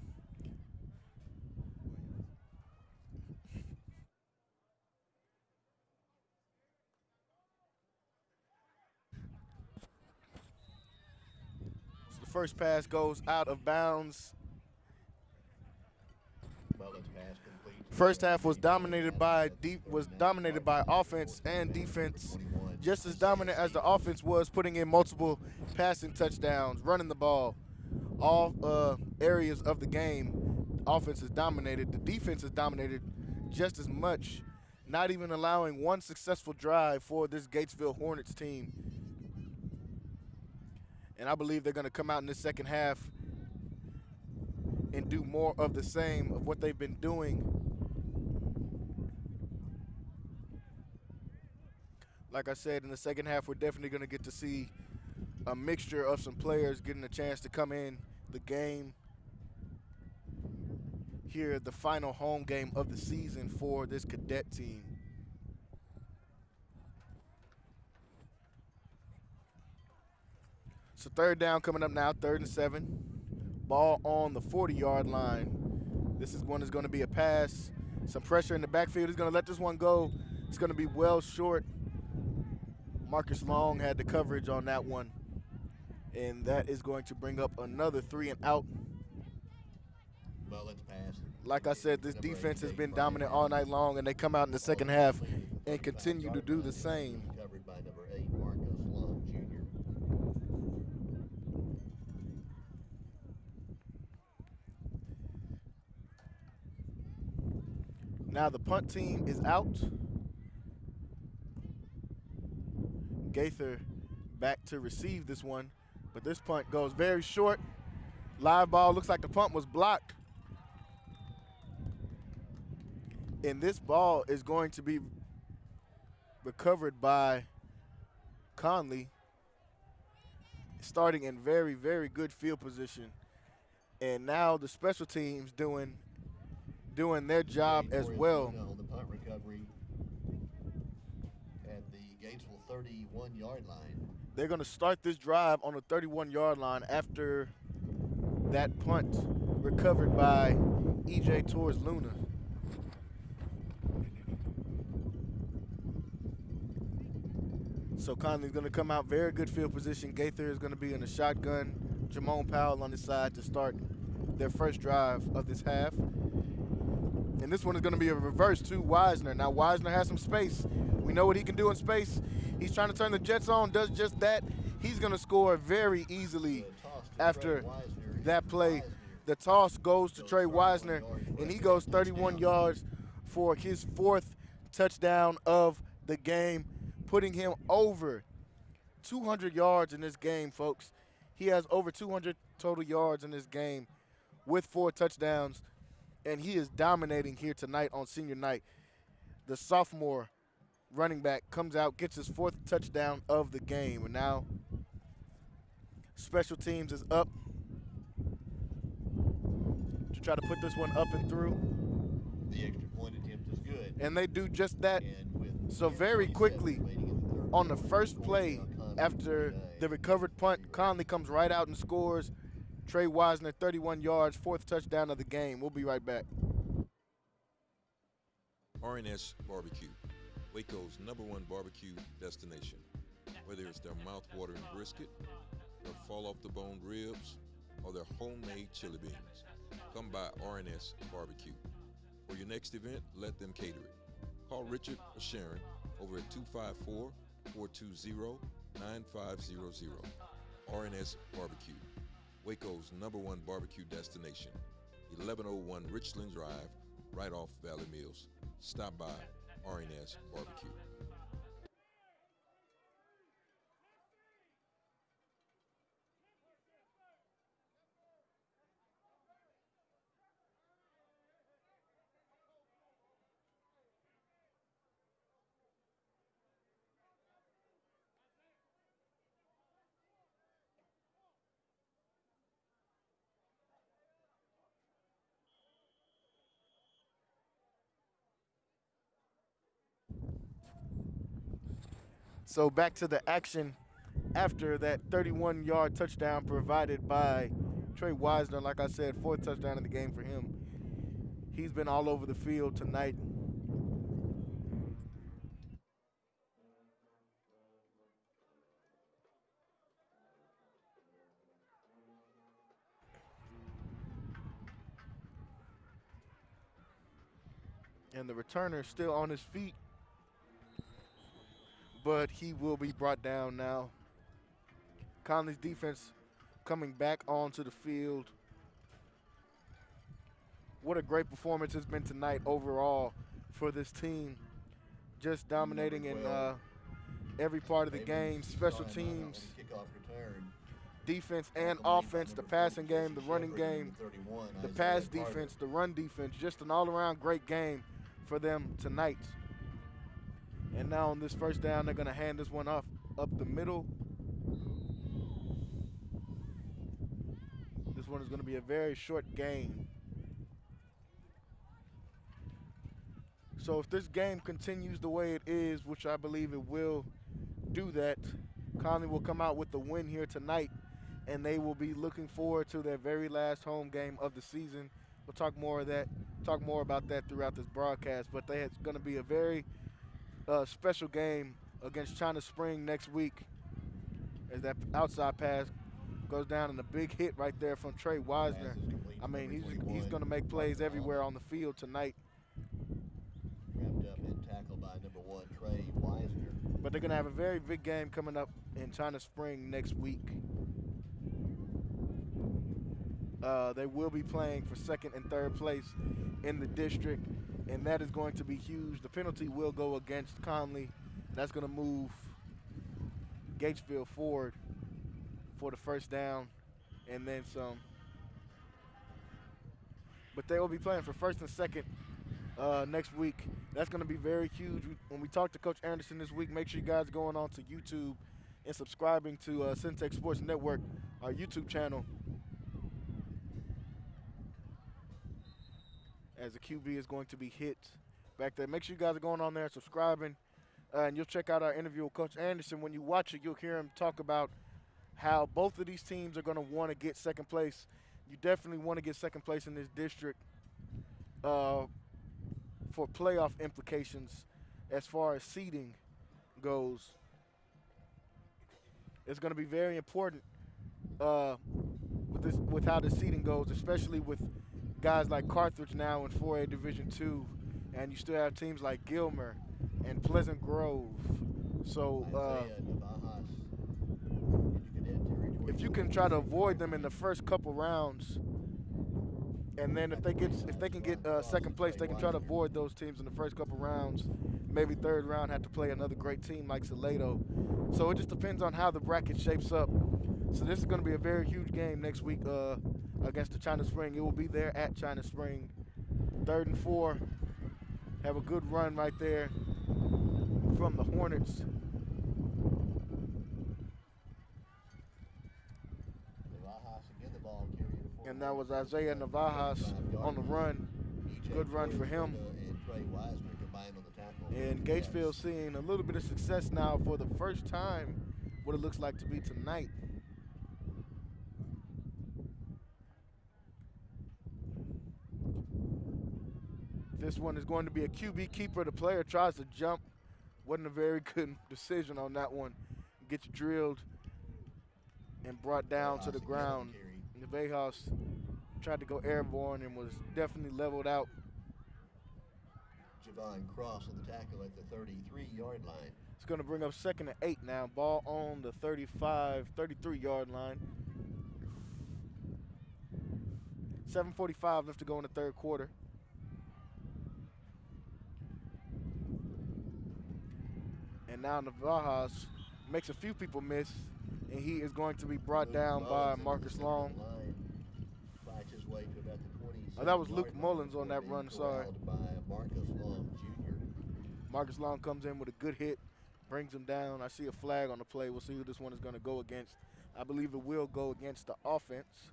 So the first pass goes out of bounds. First half was dominated by offense and defense, just as dominant as the offense was, putting in multiple passing touchdowns, running the ball. All areas of the game, offense is dominated. The defense is dominated just as much, not even allowing one successful drive for this Gatesville Hornets team. And I believe they're going to come out in this second half and do more of the same of what they've been doing. Like I said, in the second half, we're definitely going to get to see a mixture of some players getting a chance to come in the game here, the final home game of the season for this cadet team. So third down coming up now, 3rd and 7. Ball on the 40-yard line. This is one that's going to be a pass. Some pressure in the backfield. He's going to let this one go. It's going to be well short. Marcus Long had the coverage on that one. And that is going to bring up another 3 and out. Well, let's pass. Like I said, this defense has been dominant all night long, and they come out in the second half and continue to do the same. Covered by number 8, Marcus Long, Jr. Now the punt team is out. Gaither back to receive this one, but this punt goes very short. Live ball, looks like the punt was blocked. And this ball is going to be recovered by Connally, starting in very, very good field position. And now the special teams doing their job as well. On the punt recovery at the Gatesville 31-yard line. They're going to start this drive on the 31-yard line after that punt recovered by E.J. Torres Luna. So Conley's going to come out, very good field position. Gaither is going to be in the shotgun. Jamone Powell on the side to start their first drive of this half. And this one is going to be a reverse to Wisner. Now Wisner has some space. We know what he can do in space. He's trying to turn the Jets on, does just that. He's going to score very easily after that play. The toss goes to Trey Wisner, and he goes 31 yards for his 4th touchdown of the game, putting him over 200 yards in this game, folks. He has over 200 total yards in this game with 4 touchdowns, and he is dominating here tonight on senior night. The sophomore running back comes out, gets his 4th touchdown of the game, and now special teams is up to try to put this one up and through. The extra point attempt is good. And they do just that. So very quickly, on the first play after the recovered punt, Conley comes right out and scores. Trey Wisner, 31 yards, 4th touchdown of the game. We'll be right back. RNS Barbecue, Waco's #1 barbecue destination. Whether it's their mouth-watering brisket, their fall-off-the-bone ribs, or their homemade chili beans, come by RNS Barbecue. For your next event, let them cater it. Call Richard or Sharon over at 254-420-9500. RNS Barbecue, Waco's #1 barbecue destination. 1101 Richland Drive, right off Valley Mills. Stop by RNS Barbecue. So back to the action after that 31-yard touchdown provided by Trey Wisner. Like I said, 4th touchdown in the game for him. He's been all over the field tonight. And the returner still on his feet, but he will be brought down now. Conley's defense coming back onto the field. What a great performance it's been tonight overall for this team. Just dominating in every part of the game. Special teams kickoff return. defense and offense, the passing game, the running game, the pass defense, the run defense, just an all-around great game for them tonight. And now on this first down, they're going to hand this one off up the middle. This one is going to be a very short game. So if this game continues the way it is, which I believe it will do that, Connally will come out with the win here tonight, and they will be looking forward to their very last home game of the season. We'll talk more about that throughout this broadcast, but it's going to be a very special game against China Spring next week, as that outside pass goes down, and a big hit right there from Trey Wisner. I mean, he's going to make plays everywhere on the field tonight. Wrapped up and tackled by number 1, Trey Wisner. But they're going to have a very big game coming up in China Spring next week. They will be playing for second and third place in the district, and that is going to be huge. The penalty will go against Connally. That's going to move Gatesville forward for the first down and then some. But they will be playing for first and second next week. That's going to be very huge. When we talk to Coach Anderson this week, make sure you guys are going on to YouTube and subscribing to Syntech Sports Network, our YouTube channel, as the QB is going to be hit back there. Make sure you guys are going on there and subscribing, and you'll check out our interview with Coach Anderson. When you watch it, you'll hear him talk about how both of these teams are going to want to get second place. You definitely want to get second place in this district for playoff implications as far as seeding goes. It's going to be very important with how the seeding goes, especially with guys like Carthage now in 4A Division II, and you still have teams like Gilmer and Pleasant Grove. So if you can try to avoid them in the first couple rounds, and then if they can get second place, they can try to avoid those teams in the first couple rounds. Maybe third round have to play another great team like Salado. So it just depends on how the bracket shapes up. So this is going to be a very huge game next week against the China Spring. It will be there at China Spring. 3rd and 4. Have a good run right there from the Hornets. And that was Isaiah Navajas on the run. Good run for him. And Gatesville seeing a little bit of success now for the first time, what it looks like to be tonight. This one is going to be a QB keeper. The player tries to jump. Wasn't a very good decision on that one. Gets drilled and brought down to the ground. Nevejas tried to go airborne and was definitely leveled out. Javon Cross on the tackle at the 33-yard line. It's going to bring up 2nd and 8 now. Ball on the 33-yard line. 7:45 left to go in the third quarter. And now Navajas makes a few people miss, and he is going to be brought down by Marcus Long. Oh, that was Luke Mullins on that run, sorry. Marcus Long comes in with a good hit, brings him down. I see a flag on the play. We'll see who this one is going to go against. I believe it will go against the offense.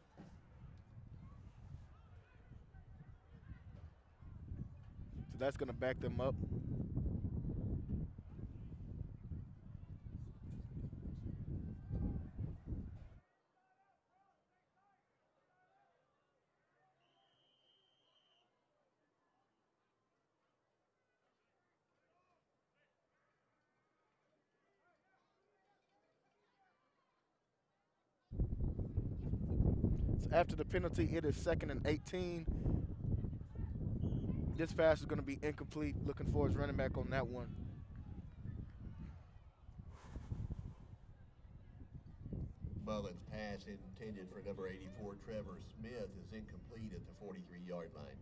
So that's going to back them up. After the penalty, it is 2nd and 18. This pass is going to be incomplete. Looking for his running back on that one. Mullins' pass intended for number 84, Trevor Smith, is incomplete at the 43-yard line.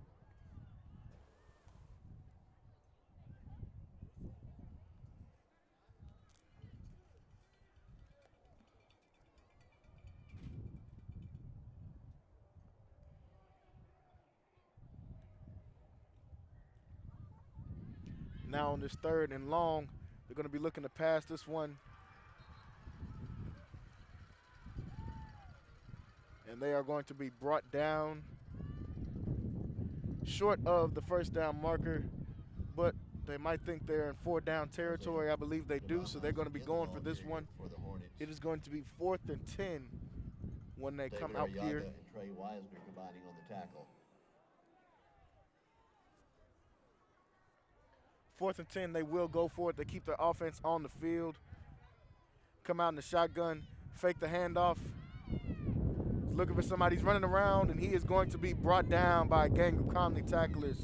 Now on this 3rd and long, they're going to be looking to pass this one. And they are going to be brought down short of the first down marker, but they might think they're in 4th-down territory. I believe they do, so they're going to be going for this one. It is going to be 4th and 10 when they come out here. And Trey Wisner combining on the tackle. 4th and 10, they will go for it. They keep their offense on the field. Come out in the shotgun, fake the handoff. He's looking for somebody. He's running around, and he is going to be brought down by a gang of Connally tacklers.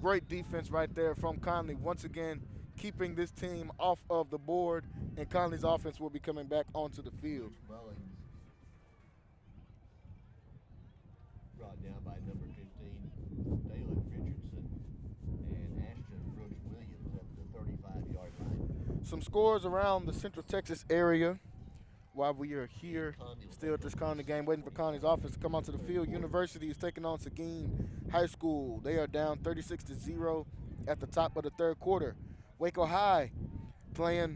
Great defense right there from Connally. Once again, keeping this team off of the board, and Connally's offense will be coming back onto the field. Mullins brought down by number 15, Dalen Richardson, and Ashton Brooks Williams at the 35-yard line. Some scores around the Central Texas area while we are here still at this Connally game, waiting for Connally's offense to come onto the field. University is taking on Seguin High School. They are down 36-0 at the top of the 3rd quarter. Waco High playing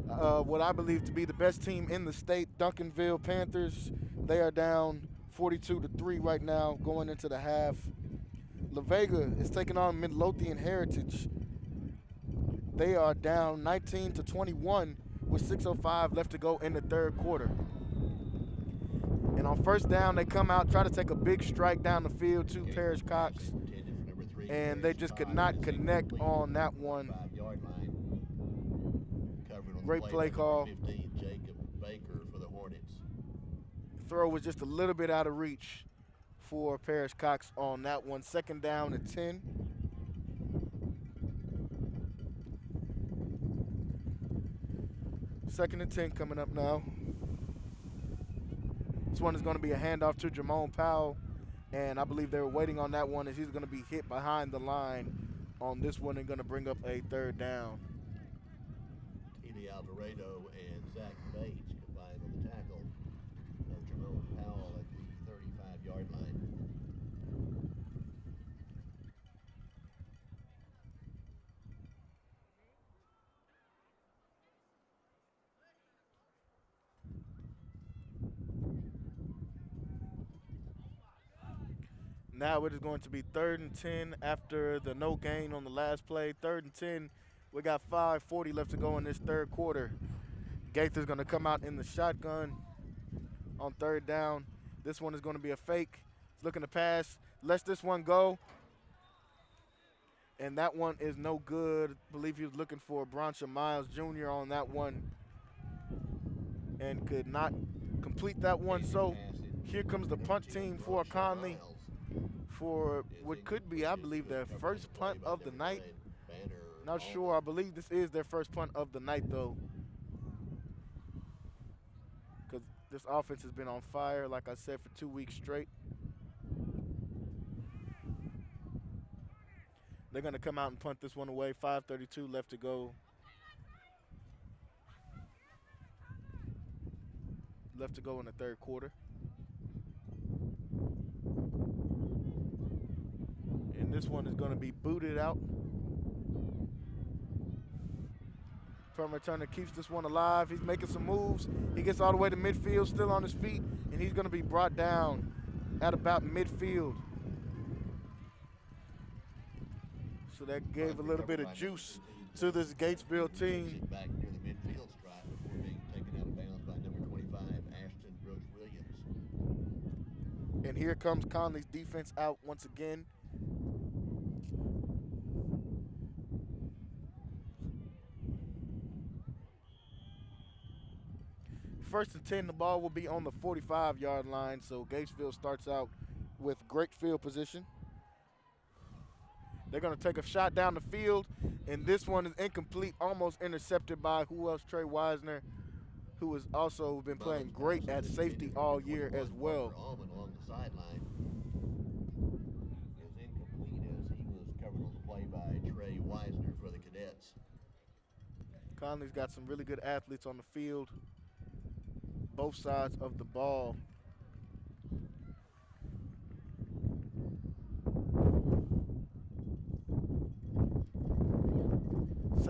what I believe to be the best team in the state, Duncanville Panthers. They are down 42-3 right now going into the half. La Vega is taking on Midlothian Heritage. They are down 19-21 with 6:05 left to go in the 3rd quarter. And on 1st down, they come out, try to take a big strike down the field to Parrish Cox, and they just could not connect on that one. Great play call. 15, Jacob Baker for the Hornets. Throw was just a little bit out of reach for Parrish Cox on that one. 2nd down and 10. Second and 10 coming up now. This one is going to be a handoff to Jamone Powell, and I believe they were waiting on that one as he's going to be hit behind the line on this one and going to bring up a 3rd down. T.D. Alvarado and Zach Bates combined on the tackle of Jamone Powell at the 35-yard line. Now it is going to be 3rd and 10 after the no gain on the last play. 3rd and 10. We got 5:40 left to go in this 3rd quarter. Gaither's going to come out in the shotgun on 3rd down. This one is going to be a fake. He's looking to pass. Lets this one go. And that one is no good. I believe he was looking for Broncha Miles Jr. on that one and could not complete that one. So here comes the punt team for Connally for what could be, I believe, their first punt of the night. Not sure. I believe this is their first punt of the night, though, because this offense has been on fire, like I said, for 2 weeks straight. They're going to come out and punt this one away. 5:32 left to go. Left to go in the 3rd quarter. And this one is going to be booted out. Punt returner keeps this one alive. He's making some moves. He gets all the way to midfield, still on his feet, and he's going to be brought down at about midfield. So that gave a little bit of juice to this Gatesville team. Back near the midfield stripe before being taken out of bounds by number 25, Ashton Brooks Williams. And here comes Connally's defense out once again. First and 10, the ball will be on the 45-yard line, so Gatesville starts out with great field position. They're going to take a shot down the field, and this one is incomplete, almost intercepted by who else? Trey Wisner, who has also been playing great at safety all year as well. Almond along the sideline is incomplete as he was covered on the play by Trey Wisner for the Cadets. Connally's got some really good athletes on the field, both sides of the ball.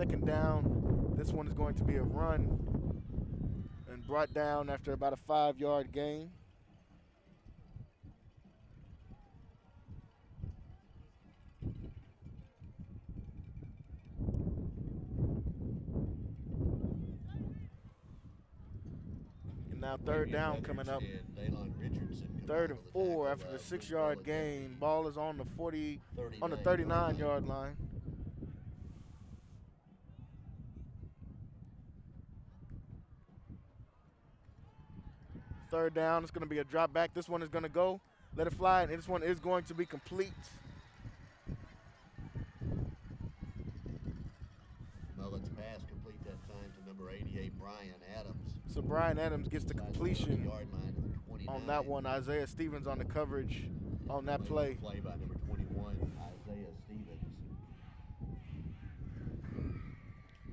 Second down. This one is going to be a run and brought down after about a 5-yard gain. And now third down coming up. Third and 4 after the 6-yard gain. Ball is on the 39-yard line. Third down, it's going to be a drop back. This one is going to go. Let it fly, and this one is going to be complete. Mullins pass complete that time to number 88, Brian Adams. So Brian Adams gets the completion Yard line of the 29. on that one. Isaiah Stevens on the coverage on that play. Play by number 21, Isaiah Stevens.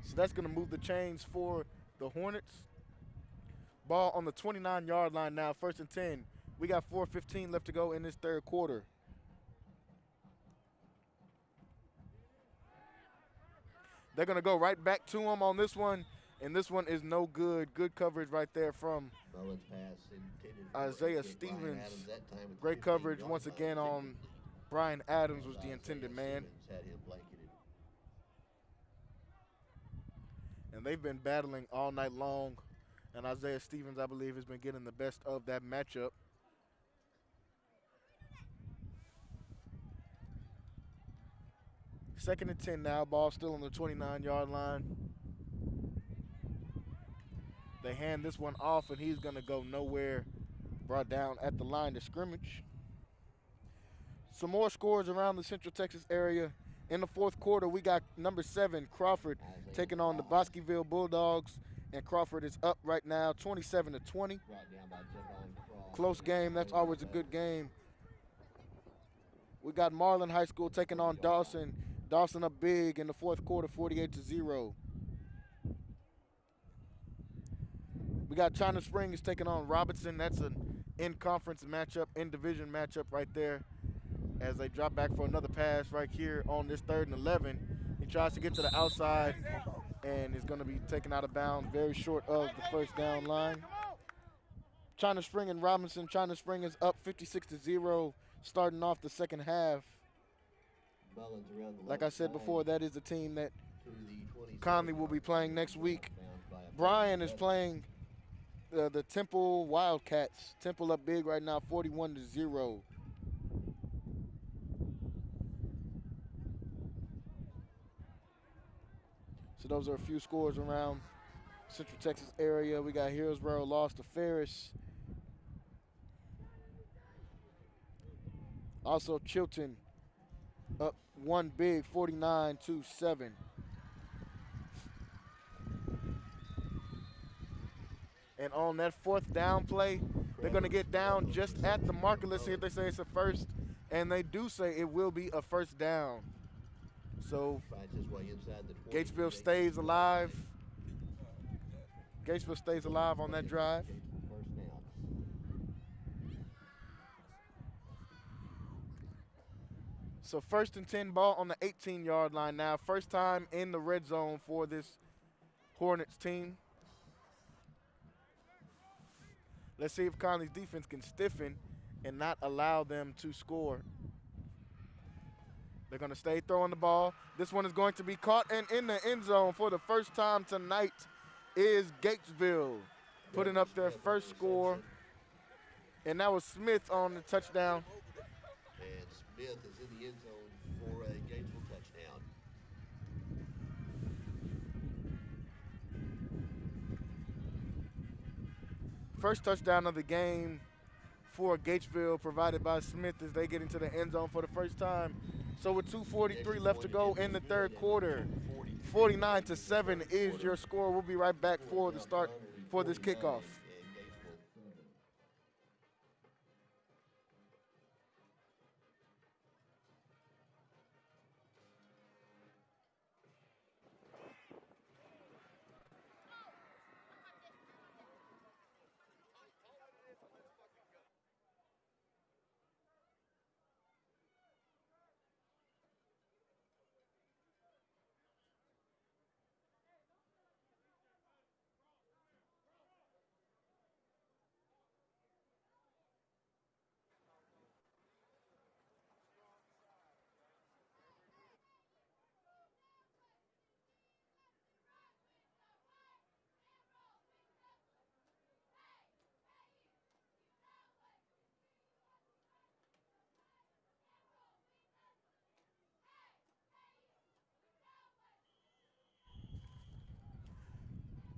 So that's going to move the chains for the Hornets. Ball on the 29-yard line now, 1st and 10. We got 4:15 left to go in this third quarter. They're going to go right back to him on this one, and this one is no good. Good coverage right there from Mullins pass intended for Isaiah 88, Stevens. Brian Adams that time with Great 15 coverage yard once line. again on Brian Adams was the Isaiah intended man. Stevens had him blanketed. And they've been battling all night long. And Isaiah Stevens, I believe, has been getting the best of that matchup. Second and 10 now. Ball still on the 29-yard line. They hand this one off, and he's going to go nowhere. Brought down at the line of scrimmage. Some more scores around the Central Texas area. In the fourth quarter, we got number 7, Crawford, taking on the Bosqueville Bulldogs. And Crawford is up right now, 27-20. Close game. That's always a good game. We got Marlin High School taking on Dawson. Dawson up big in the fourth quarter, 48-0. We got China Springs taking on Robinson. That's an in-conference matchup, in-division matchup right there. As they drop back for another pass right here on this 3rd and 11. He tries to get to the outside and is going to be taken out of bounds, very short of the first down line. China Spring and Robinson. China Spring is up 56-0, starting off the second half. Like I said before, that is the team that Connally will be playing next week. Bryan is playing the Temple Wildcats. Temple up big right now, 41-0. So those are a few scores around Central Texas area. We got Hillsborough lost to Ferris. Also Chilton up one big, 49-7. And on that 4th down play, they're going to get down just at the marker. Let's see if they say it's a first. And they do say it will be a first down. So Gatesville stays alive. Gatesville stays alive on that drive. So 1st and 10, ball on the 18-yard line now. First time in the red zone for this Hornets team. Let's see if Conley's defense can stiffen and not allow them to score. They're going to stay throwing the ball. This one is going to be caught, and in the end zone for the first time tonight is Gatesville, putting up their first score. And that was Smith on the touchdown. And Smith is in the end zone for a Gatesville touchdown. First touchdown of the game for Gatesville, provided by Smith as they get into the end zone for the first time. So with 2:43 left to go in the third quarter, 49-7 is your score. We'll be right back for the start for this kickoff.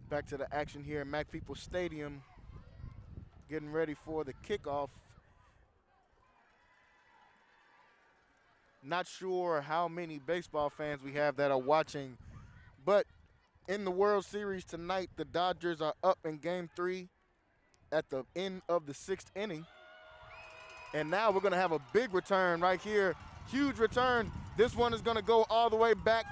Back to the action here in Mac Peoples Stadium. Getting ready for the kickoff. Not sure how many baseball fans we have that are watching, but in the World Series tonight, the Dodgers are up in Game 3 at the end of the 6th inning. And now we're going to have a big return right here. Huge return. This one is going to go all the way back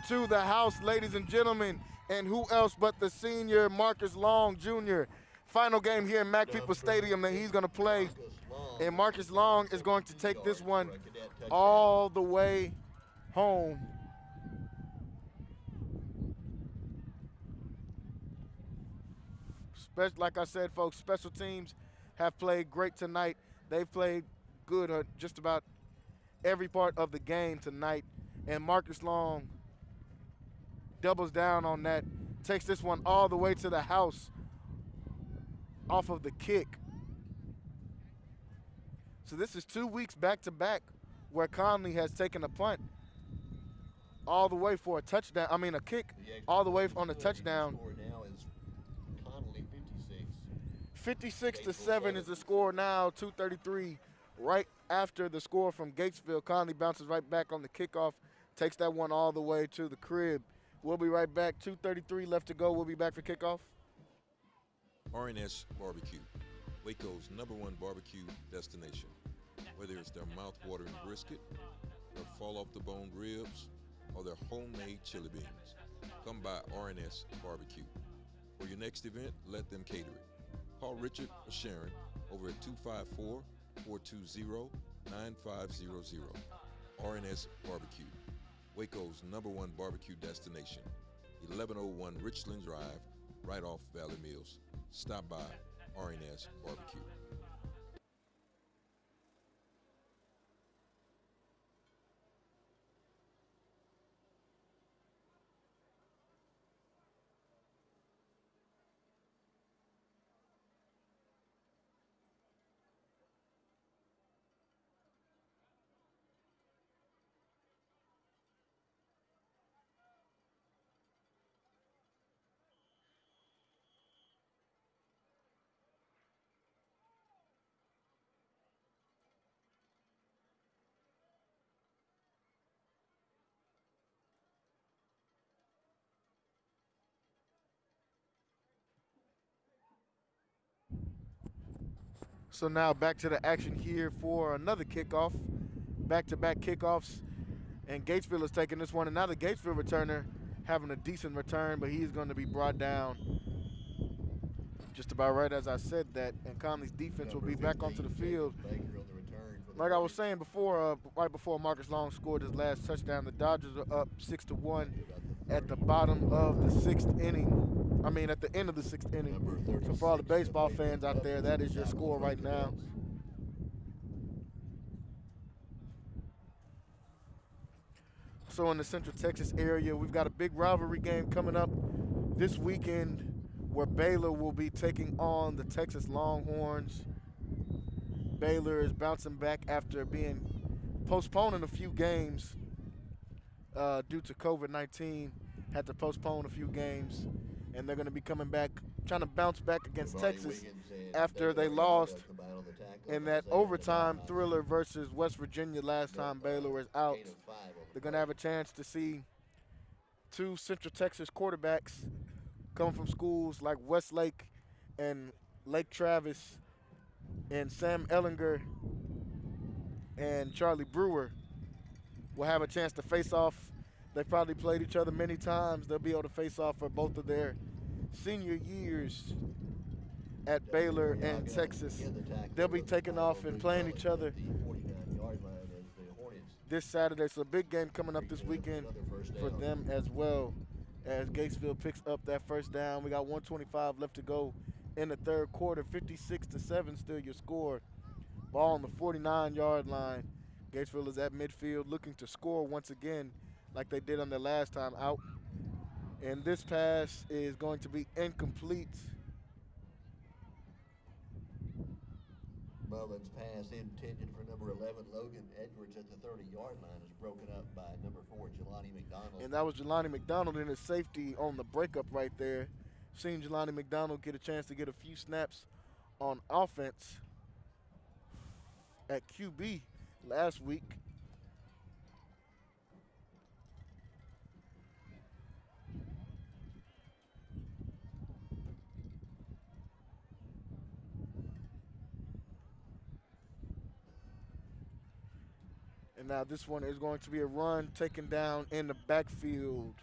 to the house, ladies and gentlemen. And who else but the senior Marcus Long Jr. Final game here in Mac Peoples Stadium that he's going to play. And Marcus Long is going to take this one all the way home. Like I said, folks, special teams have played great tonight. They've played good at just about every part of the game tonight. And Marcus Long doubles down on that, takes this one all the way to the house off of the kick. So this is 2 weeks back-to-back where Connally has taken a punt all the way for a touchdown. I mean, a kick all the way on a touchdown. 56-7 is the score now. 2:33 right after the score from Gatesville. Connally bounces right back on the kickoff, takes that one all the way to the crib. We'll be right back. 2:33 left to go. We'll be back for kickoff. RNS Barbecue, Waco's #1 barbecue destination. Whether it's their mouth-watering brisket, their fall-off-the-bone ribs, or their homemade chili beans, come by RNS Barbecue. For your next event, let them cater it. Call Richard or Sharon over at 254-420-9500. RNS Barbecue, Waco's #1 barbecue destination. 1101 Richland Drive, right off Valley Mills. Stop by RNS Barbecue. So now back to the action here for another kickoff. Back-to-back kickoffs. And Gatesville is taking this one. And now the Gatesville returner having a decent return, but he's going to be brought down just about right as I said that. And Connolly's defense will be back onto the field. Like I was saying before, right before Marcus Long scored his last touchdown, the Dodgers are up 6-1 at the bottom of the 6th inning. I mean, at the end of the 6th inning. So for all the baseball fans out there, that is your score right now. So in the Central Texas area, we've got a big rivalry game coming up this weekend where Baylor will be taking on the Texas Longhorns. Baylor is bouncing back after being postponing a few games due to COVID-19. Had to postpone a few games, and they're going to be coming back, trying to bounce back against Texas after they lost in that overtime thriller versus West Virginia last time Baylor was out. They're going to have a chance to see two Central Texas quarterbacks come from schools like Westlake and Lake Travis, and Sam Ellinger and Charlie Brewer will have a chance to face off. They've probably played each other many times. They'll be able to face off for both of their senior years at Baylor and Texas. They'll be taking off and playing each other this Saturday. So a big game coming up this weekend for them as well, as Gatesville picks up that first down. We got 1:25 left to go in the third quarter. 56-7 still your score. Ball on the 49-yard line. Gatesville is at midfield looking to score once again like they did on their last time out. And this pass is going to be incomplete. Mullins' pass intended for number 11, Logan Edwards, at the 30-yard line, is broken up by number 4, Jelani McDonald. And that was Jelani McDonald in his safety on the breakup right there. Seen Jelani McDonald get a chance to get a few snaps on offense at QB last week. And now this one is going to be a run taken down in the backfield.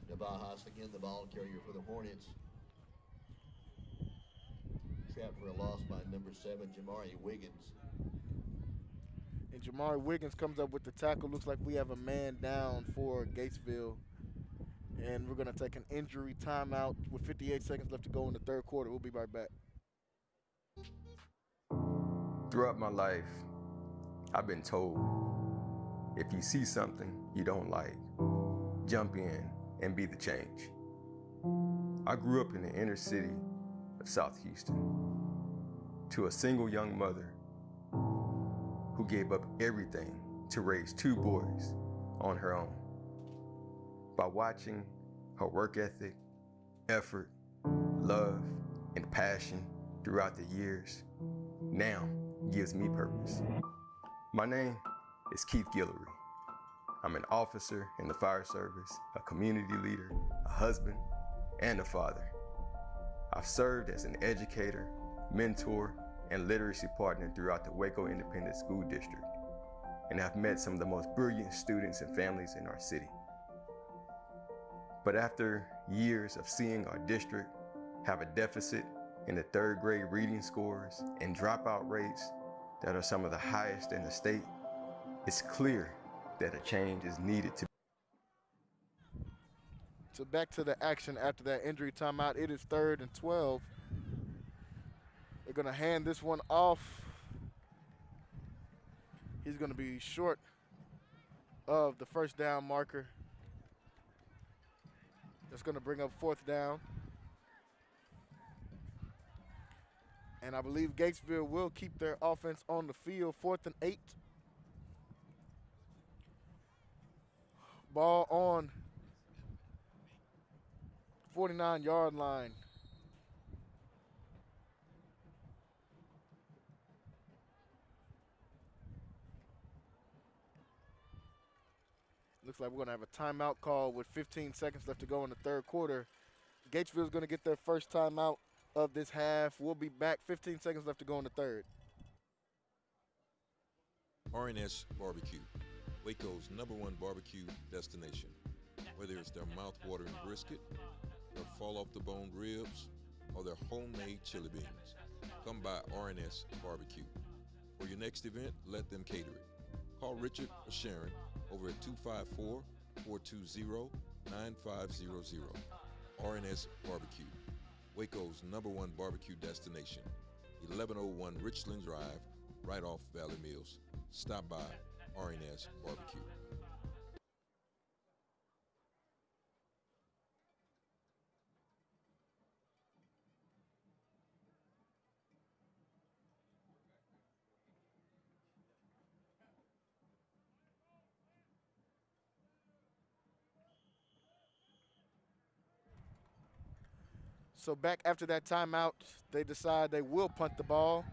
Navajas again, the ball carrier for the Hornets. Trapped for a loss by number 7, Jamari Wiggins. And Jamari Wiggins comes up with the tackle. Looks like we have a man down for Gatesville. And we're going to take an injury timeout with 58 seconds left to go in the third quarter. We'll be right back. Throughout my life, I've been told, if you see something you don't like, jump in and be the change. I grew up in the inner city of South Houston to a single young mother who gave up everything to raise 2 boys on her own. By watching her work ethic, effort, love, and passion throughout the years, now gives me purpose. My name is Keith Guillory. I'm an officer in the fire service, a community leader, a husband, and a father. I've served as an educator, mentor, and literacy partner throughout the Waco Independent School District, and I've met some of the most brilliant students and families in our city. But after years of seeing our district have a deficit in the 3rd grade reading scores and dropout rates that are some of the highest in the state, it's clear that a change is needed to. So back to the action after that injury timeout. It is 3rd and 12. They're going to hand this one off. He's going to be short of the first down marker. That's going to bring up 4th down. And I believe Gatesville will keep their offense on the field. 4th and 8. Ball on 49-yard line. Looks like we're going to have a timeout call with 15 seconds left to go in the third quarter. Gatesville's going to get their first timeout of this half. We'll be back. 15 seconds left to go in the third. RNS Barbecue, Waco's #1 barbecue destination. Whether it's their mouth-watering brisket, their fall-off-the-bone ribs, or their homemade chili beans, come by RNS Barbecue. For your next event, let them cater it. Call Richard or Sharon over at 254-420-9500. RNS Barbecue, Waco's #1 barbecue destination. 1101 Richland Drive, right off Valley Mills. Stop by RNS Barbecue. So back after that timeout, they decide they will punt the ball.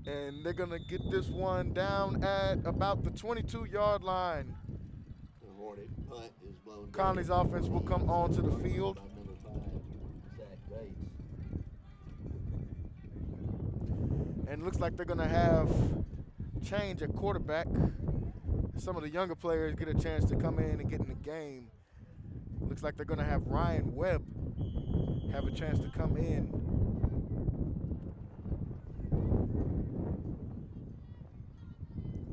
And they're going to get this one down at about the 22-yard line. The Hornet punt is blown. Connally's offense will come onto the field. By number 5, Zach Bates. And it looks like they're going to have change at quarterback. Some of the younger players get a chance to come in and get in the game. Looks like they're going to have Ryan Webb have a chance to come in.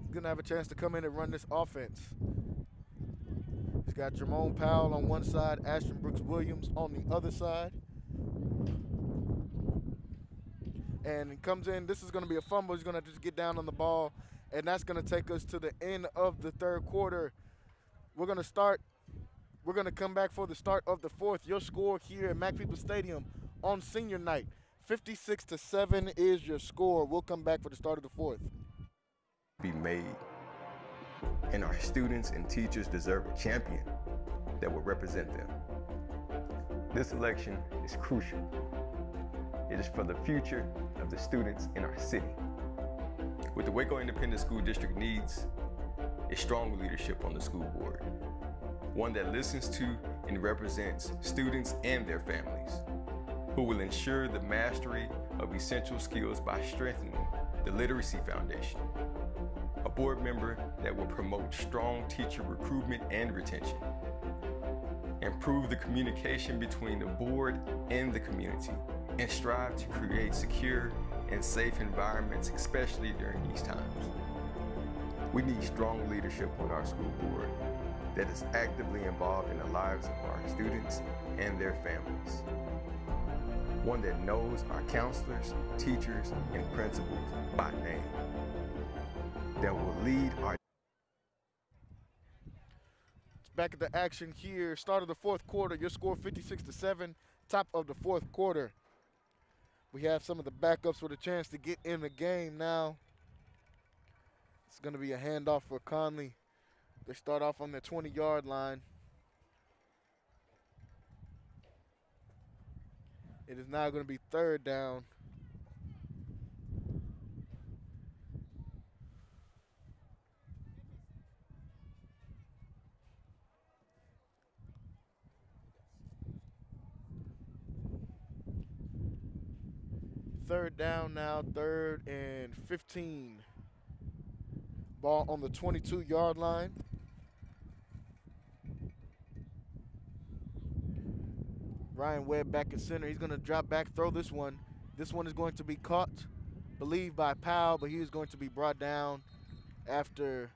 He's going to have a chance to come in and run this offense. He's got Jermone Powell on one side, Ashton Brooks Williams on the other side. And he comes in. This is going to be a fumble. He's going to just get down on the ball. And that's going to take us to the end of the third quarter. We're going to come back for the start of the fourth. Your score here at McPeople Stadium on senior night, 56-7 is your score. We'll come back for the start of the fourth. Be made and our students and teachers deserve a champion that will represent them. This election is crucial. It is for the future of the students in our city. What the Waco Independent School District needs is strong leadership on the school board, one that listens to and represents students and their families, who will ensure the mastery of essential skills by strengthening the literacy foundation, a board member that will promote strong teacher recruitment and retention, improve the communication between the board and the community, and strive to create secure and safe environments, especially during these times. We need strong leadership on our school board that is actively involved in the lives of our students and their families. One that knows our counselors, teachers, and principals by name. That will lead our... Back at the action here, start of the fourth quarter, your score 56-7, top of the fourth quarter. We have some of the backups with a chance to get in the game now. It's going to be a handoff for Connally. They start off on the 20-yard line. It is now going to be third down. Third down now, 3rd and 15. Ball on the 22-yard line. Ryan Webb back at center. He's going to drop back, throw this one. This one is going to be caught, believed by Powell, but he is going to be brought down after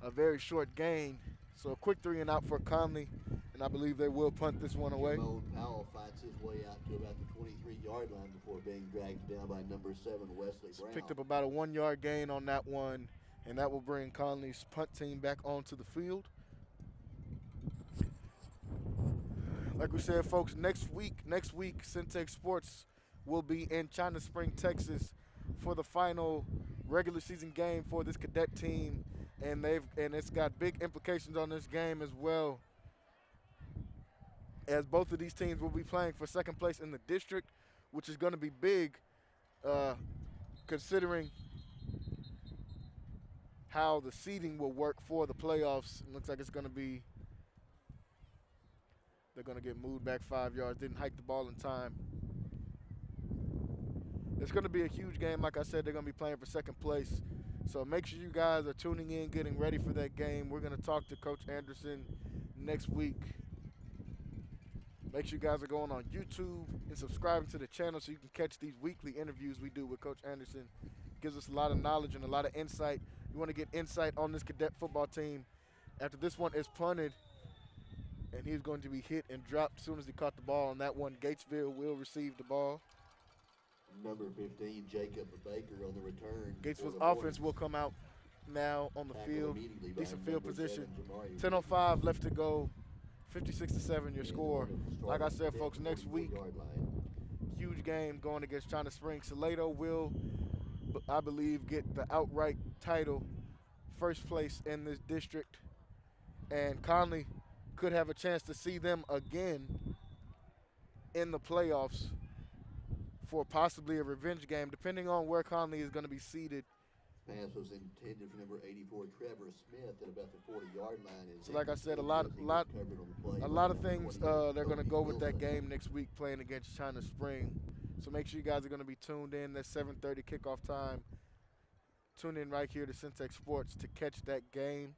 a very short gain. So a quick 3 and out for Connally, and I believe they will punt this one away. Powell fights his way out to about the 23-yard line before being dragged down by number 7, Wesley Brown. Picked up about a 1-yard gain on that one, and that will bring Connally's punt team back onto the field. Like we said, folks, next week, Centex Sports will be in China Spring, Texas for the final regular season game for this cadet team, and it's got big implications on this game as well, as both of these teams will be playing for second place in the district, which is going to be big considering how the seeding will work for the playoffs. It looks like it's going to be, they're going to get moved back 5 yards, didn't hike the ball in time. It's going to be a huge game. Like I said, they're going to be playing for second place. So make sure you guys are tuning in, getting ready for that game. We're going to talk to Coach Anderson next week. Make sure you guys are going on YouTube and subscribing to the channel so you can catch these weekly interviews we do with Coach Anderson. Gives us a lot of knowledge and a lot of insight. You want to get insight on this cadet football team. After this one is punted, and he's going to be hit and dropped as soon as he caught the ball on that one. Gatesville will receive the ball. Number 15, Jacob Baker on the return. Gatesville's offense will come out now on the field. Decent field position. 10:05 left to go. 56-7 your score. Like I said, folks, next week, huge game going against China Springs. Salado will, I believe, get the outright title, first place in this district. And Connally could have a chance to see them again in the playoffs for possibly a revenge game, depending on where Connally is going to be seated. Pass was intended for number 84, Trevor Smith, at about the 40-yard line. So like I said, a lot of things they're going to go with that game next week, playing against China Spring. So make sure you guys are going to be tuned in. That's 7:30 kickoff time. Tune in right here to Centex Sports to catch that game.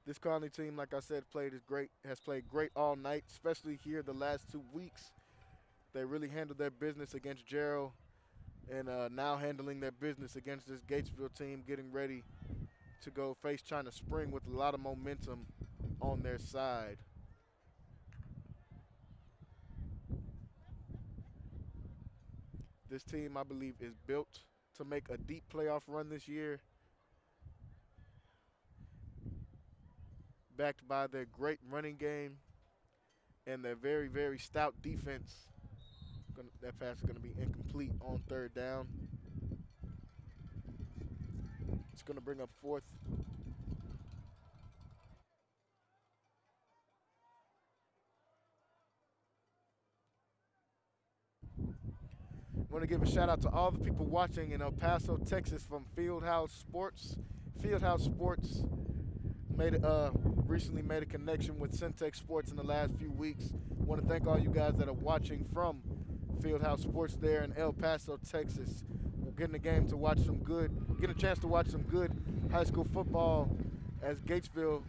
This Connally team, like I said, has played great all night, especially here the last 2 weeks. They really handled their business against Gerald, and now handling their business against this Gatesville team, getting ready to go face China Spring with a lot of momentum on their side. This team, I believe, is built to make a deep playoff run this year, backed by their great running game and their very, very stout defense. That pass is going to be incomplete on third down. It's going to bring up fourth. I want to give a shout out to all the people watching in El Paso, Texas from Fieldhouse Sports. Fieldhouse Sports recently made a connection with Centex Sports in the last few weeks. I want to thank all you guys that are watching from Fieldhouse Sports there in El Paso, Texas. We're getting a chance to watch some good high school football as Gatesville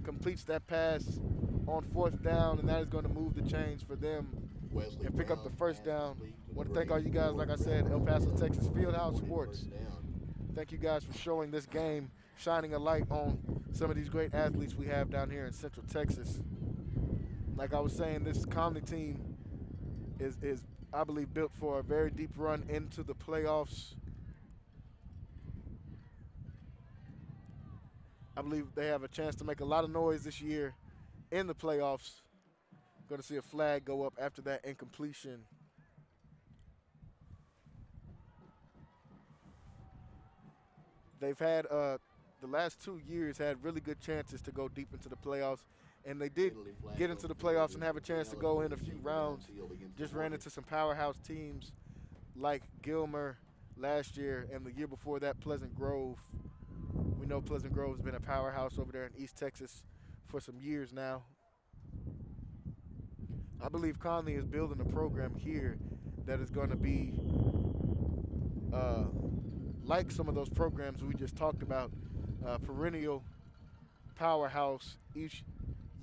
completes that pass on fourth down, and that is going to move the chains for them and pick up the first down. I want to thank all you guys, like I said, El Paso, Texas, Fieldhouse Sports. Thank you guys for showing this game, shining a light on some of these great athletes we have down here in Central Texas. Like I was saying, this Connally team is I believe, built for a very deep run into the playoffs. I believe they have a chance to make a lot of noise this year in the playoffs. Going to see a flag go up after that incompletion. They've had, the last 2 years, had really good chances to go deep into the playoffs, and they did get into the playoffs and have a chance to go in a few rounds. Just ran into some powerhouse teams like Gilmer last year, and the year before that, Pleasant Grove. We know Pleasant Grove has been a powerhouse over there in East Texas for some years now. I believe Connally is building a program here that is going to be like some of those programs we just talked about, perennial powerhouse each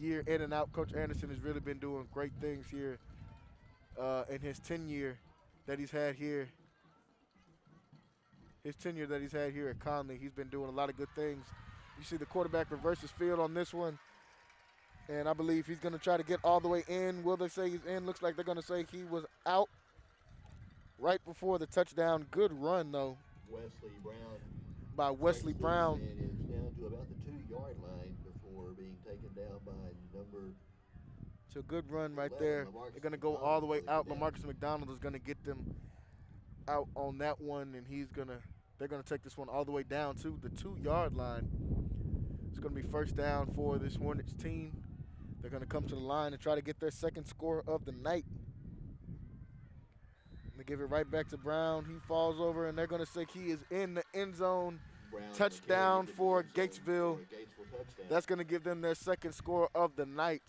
year in and out. Coach Anderson has really been doing great things here in his tenure that he's had here. His tenure that he's had here at Connally, he's been doing a lot of good things. You see the quarterback reverses field on this one, and I believe he's going to try to get all the way in. Will they say he's in? Looks like they're going to say he was out right before the touchdown. Good run, though. Wesley Brown. By Wesley Brown. And is down to about the 2-yard line before being taken down by number. It's a good run right 11, there. LaMarcus They're going to go all the way McDonald out. LaMarcus McDonald is going to get them out on that one, and they're going to take this one all the way down to the 2-yard line. It's going to be first down for this Hornets team. They're going to come to the line and try to get their second score of the night. They give it right back to Brown. He falls over, and they're going to say he is in the end zone. Brown Touchdown for Gatesville. That's going to give them their second score of the night.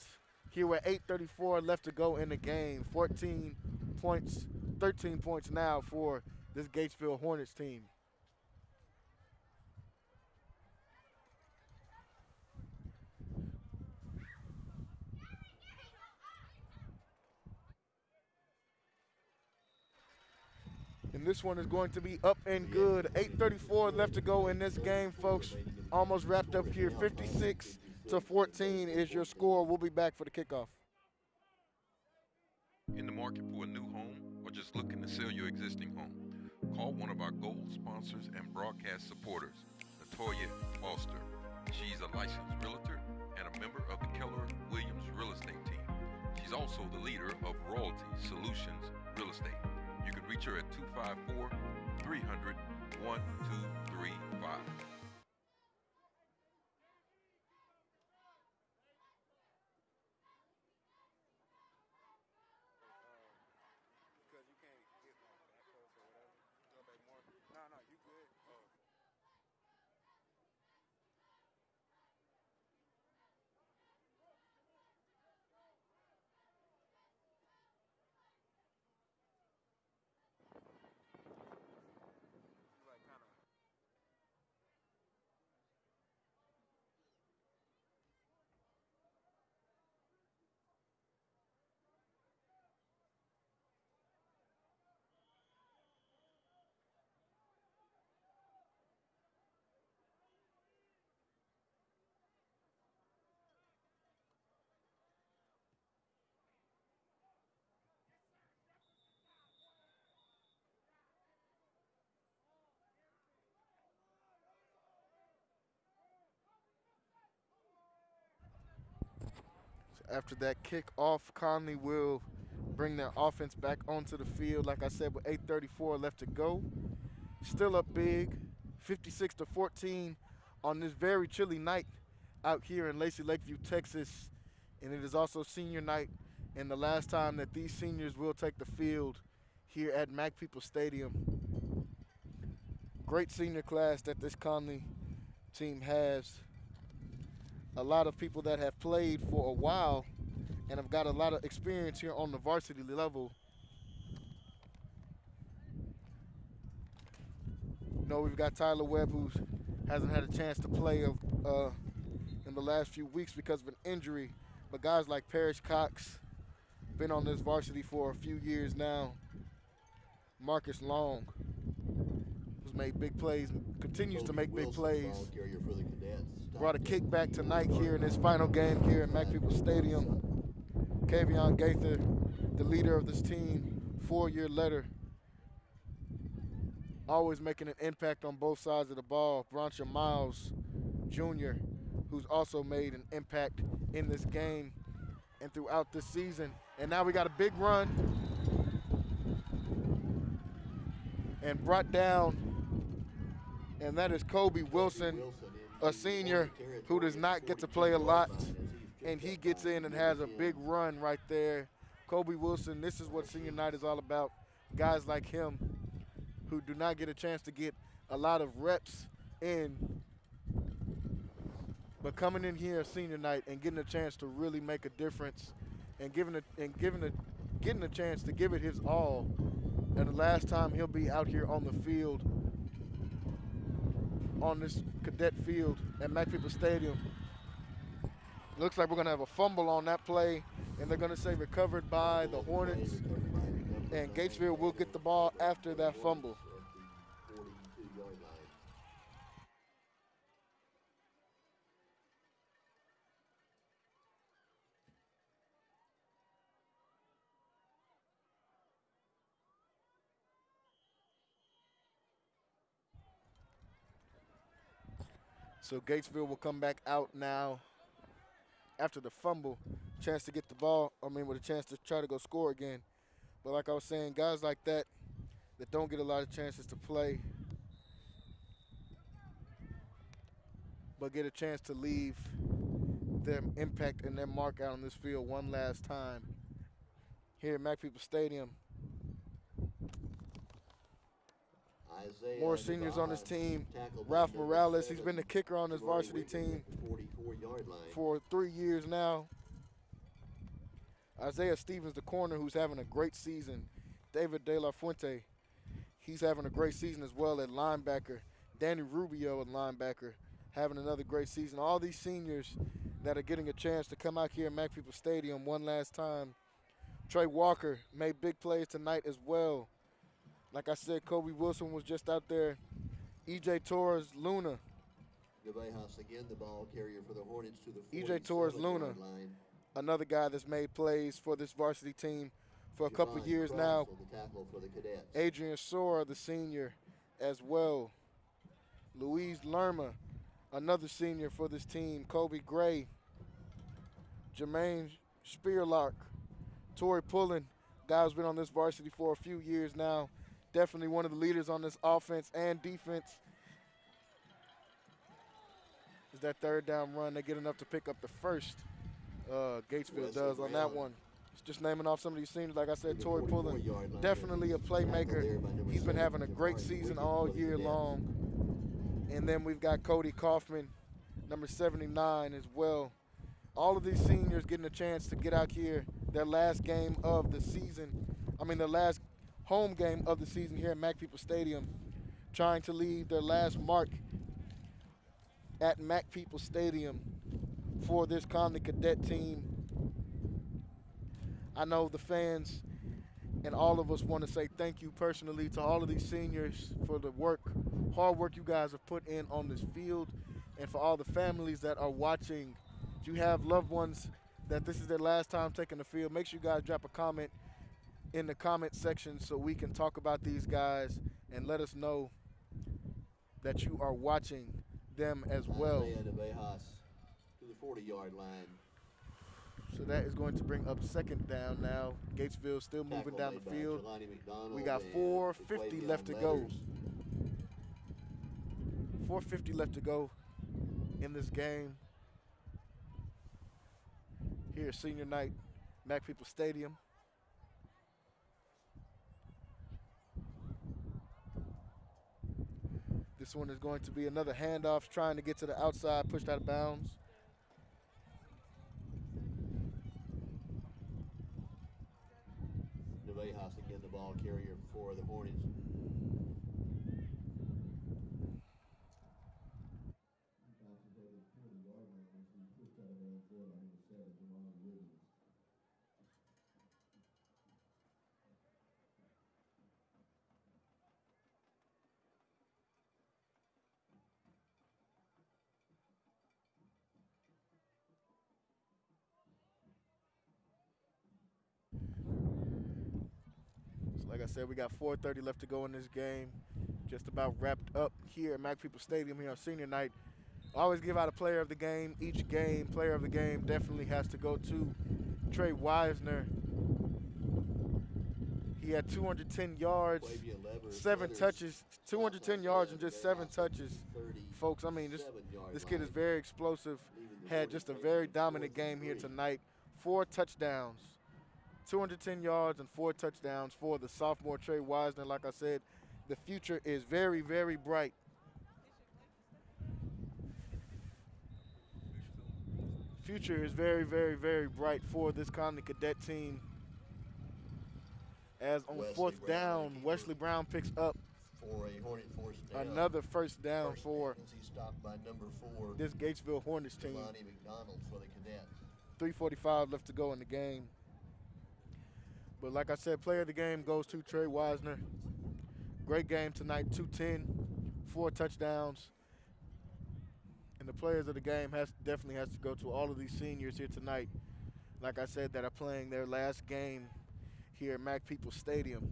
Here with 8:34 left to go in the game. 13 points now for this Gatesville Hornets team. And this one is going to be up and good. 8:34 left to go in this game, folks. Almost wrapped up here. 56-14 is your score. We'll be back for the kickoff. In the market for a new home or just looking to sell your existing home? Call one of our gold sponsors and broadcast supporters, Latoya Foster. She's a licensed realtor and a member of the Keller Williams real estate team. She's also the leader of Royalty Solutions Real Estate. You can reach her at 254-300-1235. Because you can't get back close or whatever. Go back more. No, you good. Oh. Like kind of. After that kickoff, Connally will bring their offense back onto the field. Like I said, with 8:34 left to go. Still up big, 56-14 on this very chilly night out here in Lacey Lakeview, Texas. And it is also senior night, and the last time that these seniors will take the field here at Mac People Stadium. Great senior class that this Connally team has. A lot of people that have played for a while and have got a lot of experience here on the varsity level. You know, we've got Tyler Webb, who hasn't had a chance to play in the last few weeks because of an injury. But guys like Parrish Cox, been on this varsity for a few years now. Marcus Long, who's made big plays, continues to make big plays. Brought a kickback tonight here in his final game here at Mac People Stadium. Kavion Gaither, the leader of this team, 4-year letter. Always making an impact on both sides of the ball. Broncha Miles Jr., who's also made an impact in this game and throughout this season. And now we got a big run and brought down, and that is Kobe Wilson, a senior who does not get to play a lot, and he gets in and has a big run right there. Kobe Wilson, this is what senior night is all about. Guys like him who do not get a chance to get a lot of reps in, but coming in here senior night and getting a chance to really make a difference and getting a chance to give it his all. And the last time he'll be out here on the field, on this cadet field at Mac People Stadium. Looks like we're gonna have a fumble on that play, and they're gonna say recovered by the Hornets, and Gatesville will get the ball after that fumble. So Gatesville will come back out now after the fumble. Chance to get the ball, with a chance to try to go score again. But like I was saying, guys like that don't get a lot of chances to play, but get a chance to leave their impact and their mark out on this field one last time here at Mac People Stadium. More seniors on this team. Ralph Morales, he's been the kicker on this varsity team for 3 years now. Isaiah Stevens, the corner, who's having a great season. David De La Fuente, he's having a great season as well at linebacker. Danny Rubio at linebacker, having another great season. All these seniors that are getting a chance to come out here at Mac People Stadium one last time. Trey Walker made big plays tonight as well. Like I said, Kobe Wilson was just out there. E.J. Torres Luna. Again, the ball carrier for the Hornets to the E.J. Torres Luna, another guy that's made plays for this varsity team for a couple of years now. Adrian Sora, the senior, as well. Louise Lerma, another senior for this team. Kobe Gray, Jermaine Spearlock, Tori Pullen, guy who's been on this varsity for a few years now. Definitely one of the leaders on this offense and defense. Is that third down run. They get enough to pick up the first. Gatesville does on that one. It's just naming off some of these seniors. Like I said, Tori Pullen, definitely a playmaker. He's been having a great season all year long. And then we've got Cody Kaufman, number 79 as well. All of these seniors getting a chance to get out here, their last game of the season. Their last home game of the season here at Mac People Stadium, trying to leave their last mark at Mac People Stadium for this Connally Cadet team. I know the fans and all of us want to say thank you personally to all of these seniors for the hard work you guys have put in on this field, and for all the families that are watching. If you have loved ones that this is their last time taking the field, make sure you guys drop a comment in the comment section so we can talk about these guys and let us know that you are watching them as well. To the 40-yard line. So that is going to bring up second down now. Gatesville still moving down the field. We got 4:50 left to go. 4:50 left to go in this game. Here, senior night, Mac People Stadium. This one is going to be another handoff, trying to get to the outside, pushed out of bounds. DeVejas again, the ball carrier for the Hornets. So like I said, we got 4:30 left to go in this game. Just about wrapped up here at Mac People Stadium here on senior night. I always give out a player of the game. Each game, player of the game definitely has to go to Trey Wisner. He had 210 yards, 7 touches, 210 yards and just 7 touches. Folks, I mean, this kid is very explosive. Had just a very dominant game here tonight. 4 touchdowns, 210 yards and 4 touchdowns for the sophomore Trey Wisner. Like I said, the future is very, very bright. Future is very, very, very bright for this Connally Cadet team. As on 4th down, Wesley Brown picks up for a Hornet force down. Another first down for stopped by number 4, this Gatesville Hornets team. Connally McDonald for the Cadets. 3:45 left to go in the game. But like I said, player of the game goes to Trey Wisner. Great game tonight, 210, 4 touchdowns. And the players of the game definitely has to go to all of these seniors here tonight. Like I said, that are playing their last game here at Mac People Stadium.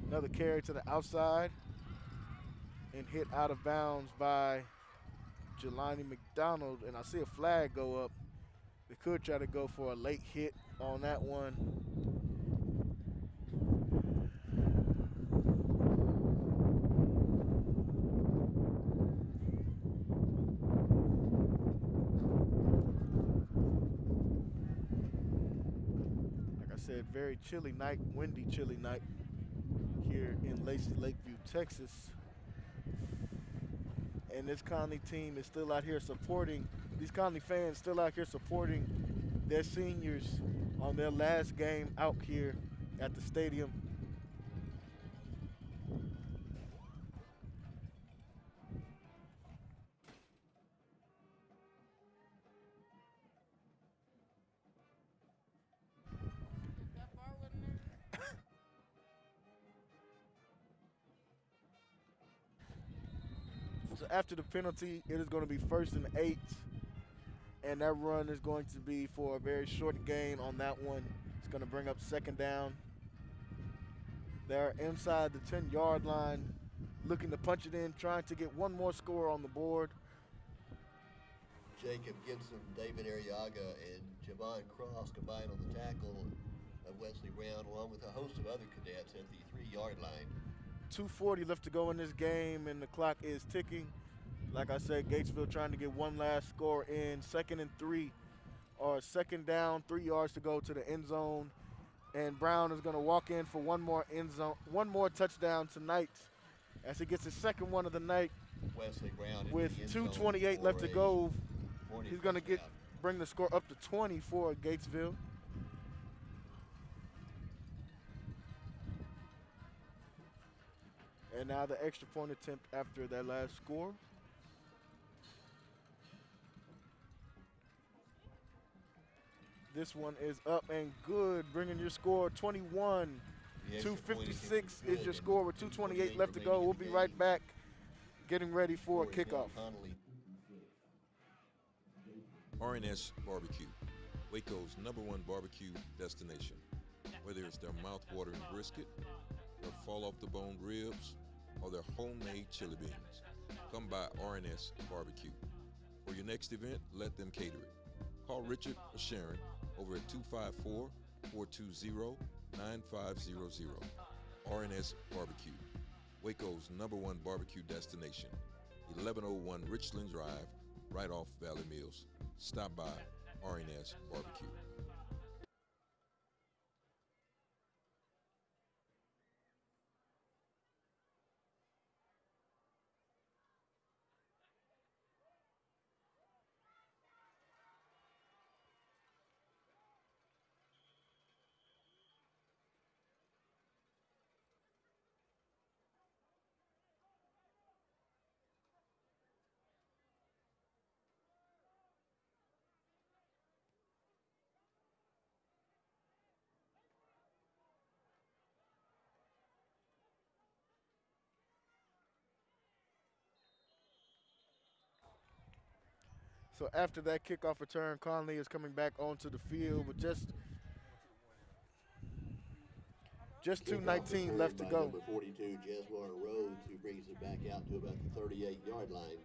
Another carry to the outside and hit out of bounds by Jelani McDonald. And I see a flag go up. They could try to go for a late hit on that one. Said very chilly night, windy chilly night here in Lacey Lakeview, Texas. And this Connally team is still out here supporting, these Connally fans still out here supporting their seniors on their last game out here at the stadium. So after the penalty, it is going to be 1st and 8. And that run is going to be for a very short gain on that one. It's going to bring up 2nd down. They're inside the 10-yard line, looking to punch it in, trying to get one more score on the board. Jacob Gibson, David Arriaga, and Javon Cross combined on the tackle of Wesley Brown, along with a host of other cadets at the 3-yard line. 2:40 left to go in this game, and the clock is ticking. Like I said, Gatesville trying to get one last score in. 2nd and 3, or 2nd down, 3 yards to go to the end zone. And Brown is going to walk in for one more touchdown tonight, as he gets his 2nd one of the night. Wesley Brown with 2:28 left to go. He's going to bring the score up to 20 for Gatesville. And now the extra point attempt after that last score. This one is up and good, bringing your score 21. 2:56 is your score with 2:28 left to go. We'll be right back, getting ready for a kickoff. RNS Barbecue, Waco's #1 barbecue destination. Whether it's their mouth-watering brisket, their fall-off-the-bone ribs, or their homemade chili beans, come by RNS Barbecue. For your next event, let them cater it. Call Richard or Sharon over at 9500. RNS Barbecue, Waco's #1 barbecue destination. 1101 Richland Drive, right off Valley Mills. Stop by RNS Barbecue. So after that kickoff return, Connally is coming back onto the field with just Kickoff 2:19 left to by go. Number 42, Jeswar Rhodes, who brings it back out to about the 38-yard line.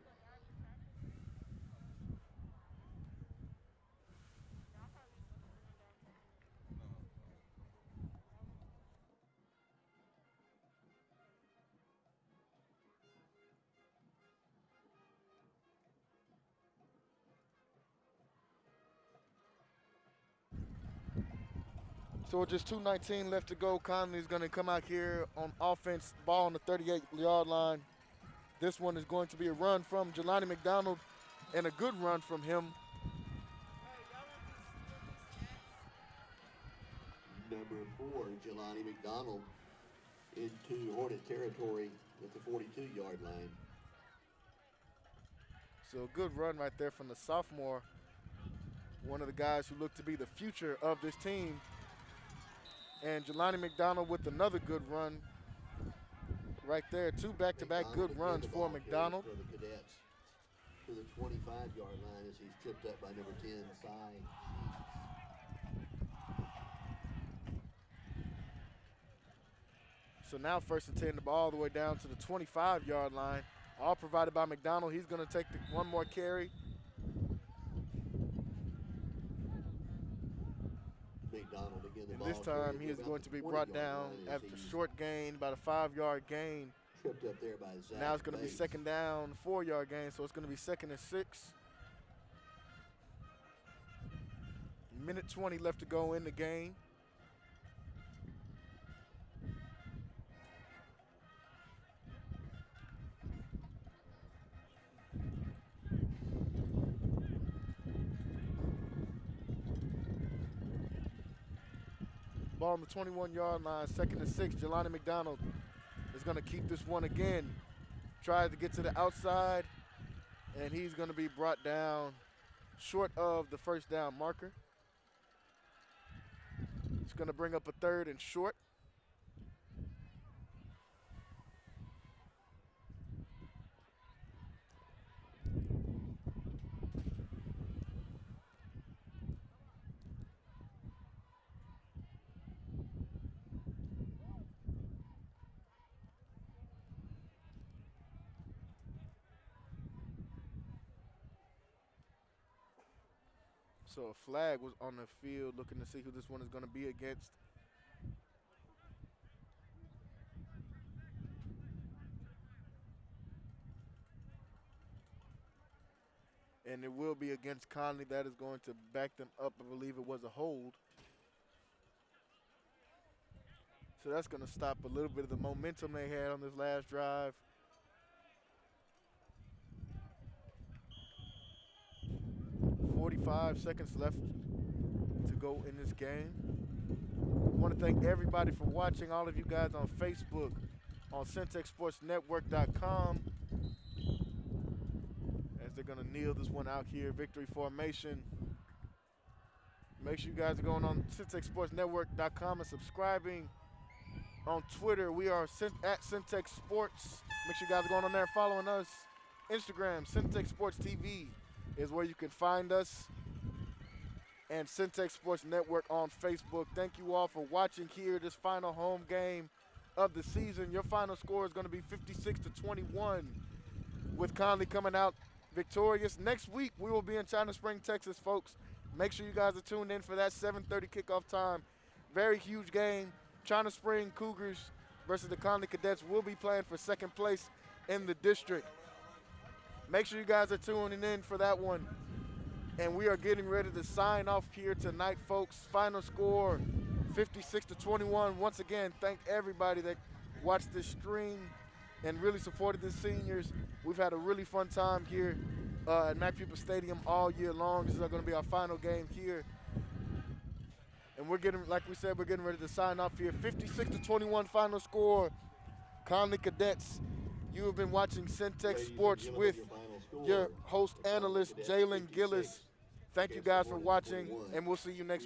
So with just 2:19 left to go, Connolly's going to come out here on offense, ball on the 38-yard line. This one is going to be a run from Jelani McDonald and a good run from him. Number 4, Jelani McDonald, into Hornet territory at the 42-yard line. So a good run right there from the sophomore, one of the guys who look to be the future of this team. And Jelani McDonald with another good run right there. Two back-to-back good runs for McDonald. For the Cadets to the 25-yard line as he's tripped up by number 10, Cy. So now 1st and 10, the ball all the way down to the 25-yard line. All provided by McDonald. He's going to take one more carry. McDonald again. And this time he is going to be brought down after a short gain, about a 5-yard gain. Tripped up there by Zach. Now it's going to be 2nd down, 4-yard gain, so it's going to be 2nd and 6. Minute 20 left to go in the game. Ball on the 21-yard line, 2nd and 6. Jelani McDonald is going to keep this one again. Tries to get to the outside, and he's going to be brought down short of the 1st down marker. It's going to bring up a 3rd and short. So a flag was on the field, looking to see who this one is going to be against. And it will be against Connally. That is going to back them up. I believe it was a hold. So that's going to stop a little bit of the momentum they had on this last drive. .45 seconds left to go in this game. I want to thank everybody for watching, all of you guys on Facebook, on CentexSportsNetwork.com. As they're going to kneel this one out here, victory formation. Make sure you guys are going on CentexSportsNetwork.com and subscribing. On Twitter, we are at Centex Sports. Make sure you guys are going on there and following us. Instagram, Centex Sports TV is where you can find us. And Centex Sports Network on Facebook. Thank you all for watching here this final home game of the season. Your final score is going to be 56-21 with Connally coming out victorious. Next week, we will be in China Spring, Texas, folks. Make sure you guys are tuned in for that 7:30 kickoff time. very huge game. China Spring Cougars versus the Connally Cadets will be playing for second place in the district. Make sure you guys are tuning in for that one. And we are getting ready to sign off here tonight, folks. Final score, 56-21. Once again, thank everybody that watched this stream and really supported the seniors. We've had a really fun time here at Mac People Stadium all year long. This is going to be our final game here. And we're getting, like we said, we're getting ready to sign off here. 56-21 final score. Connally Cadets, you have been watching Centex Sports with your host analyst, Jalen Gillis. Thank you guys for watching, and we'll see you next week.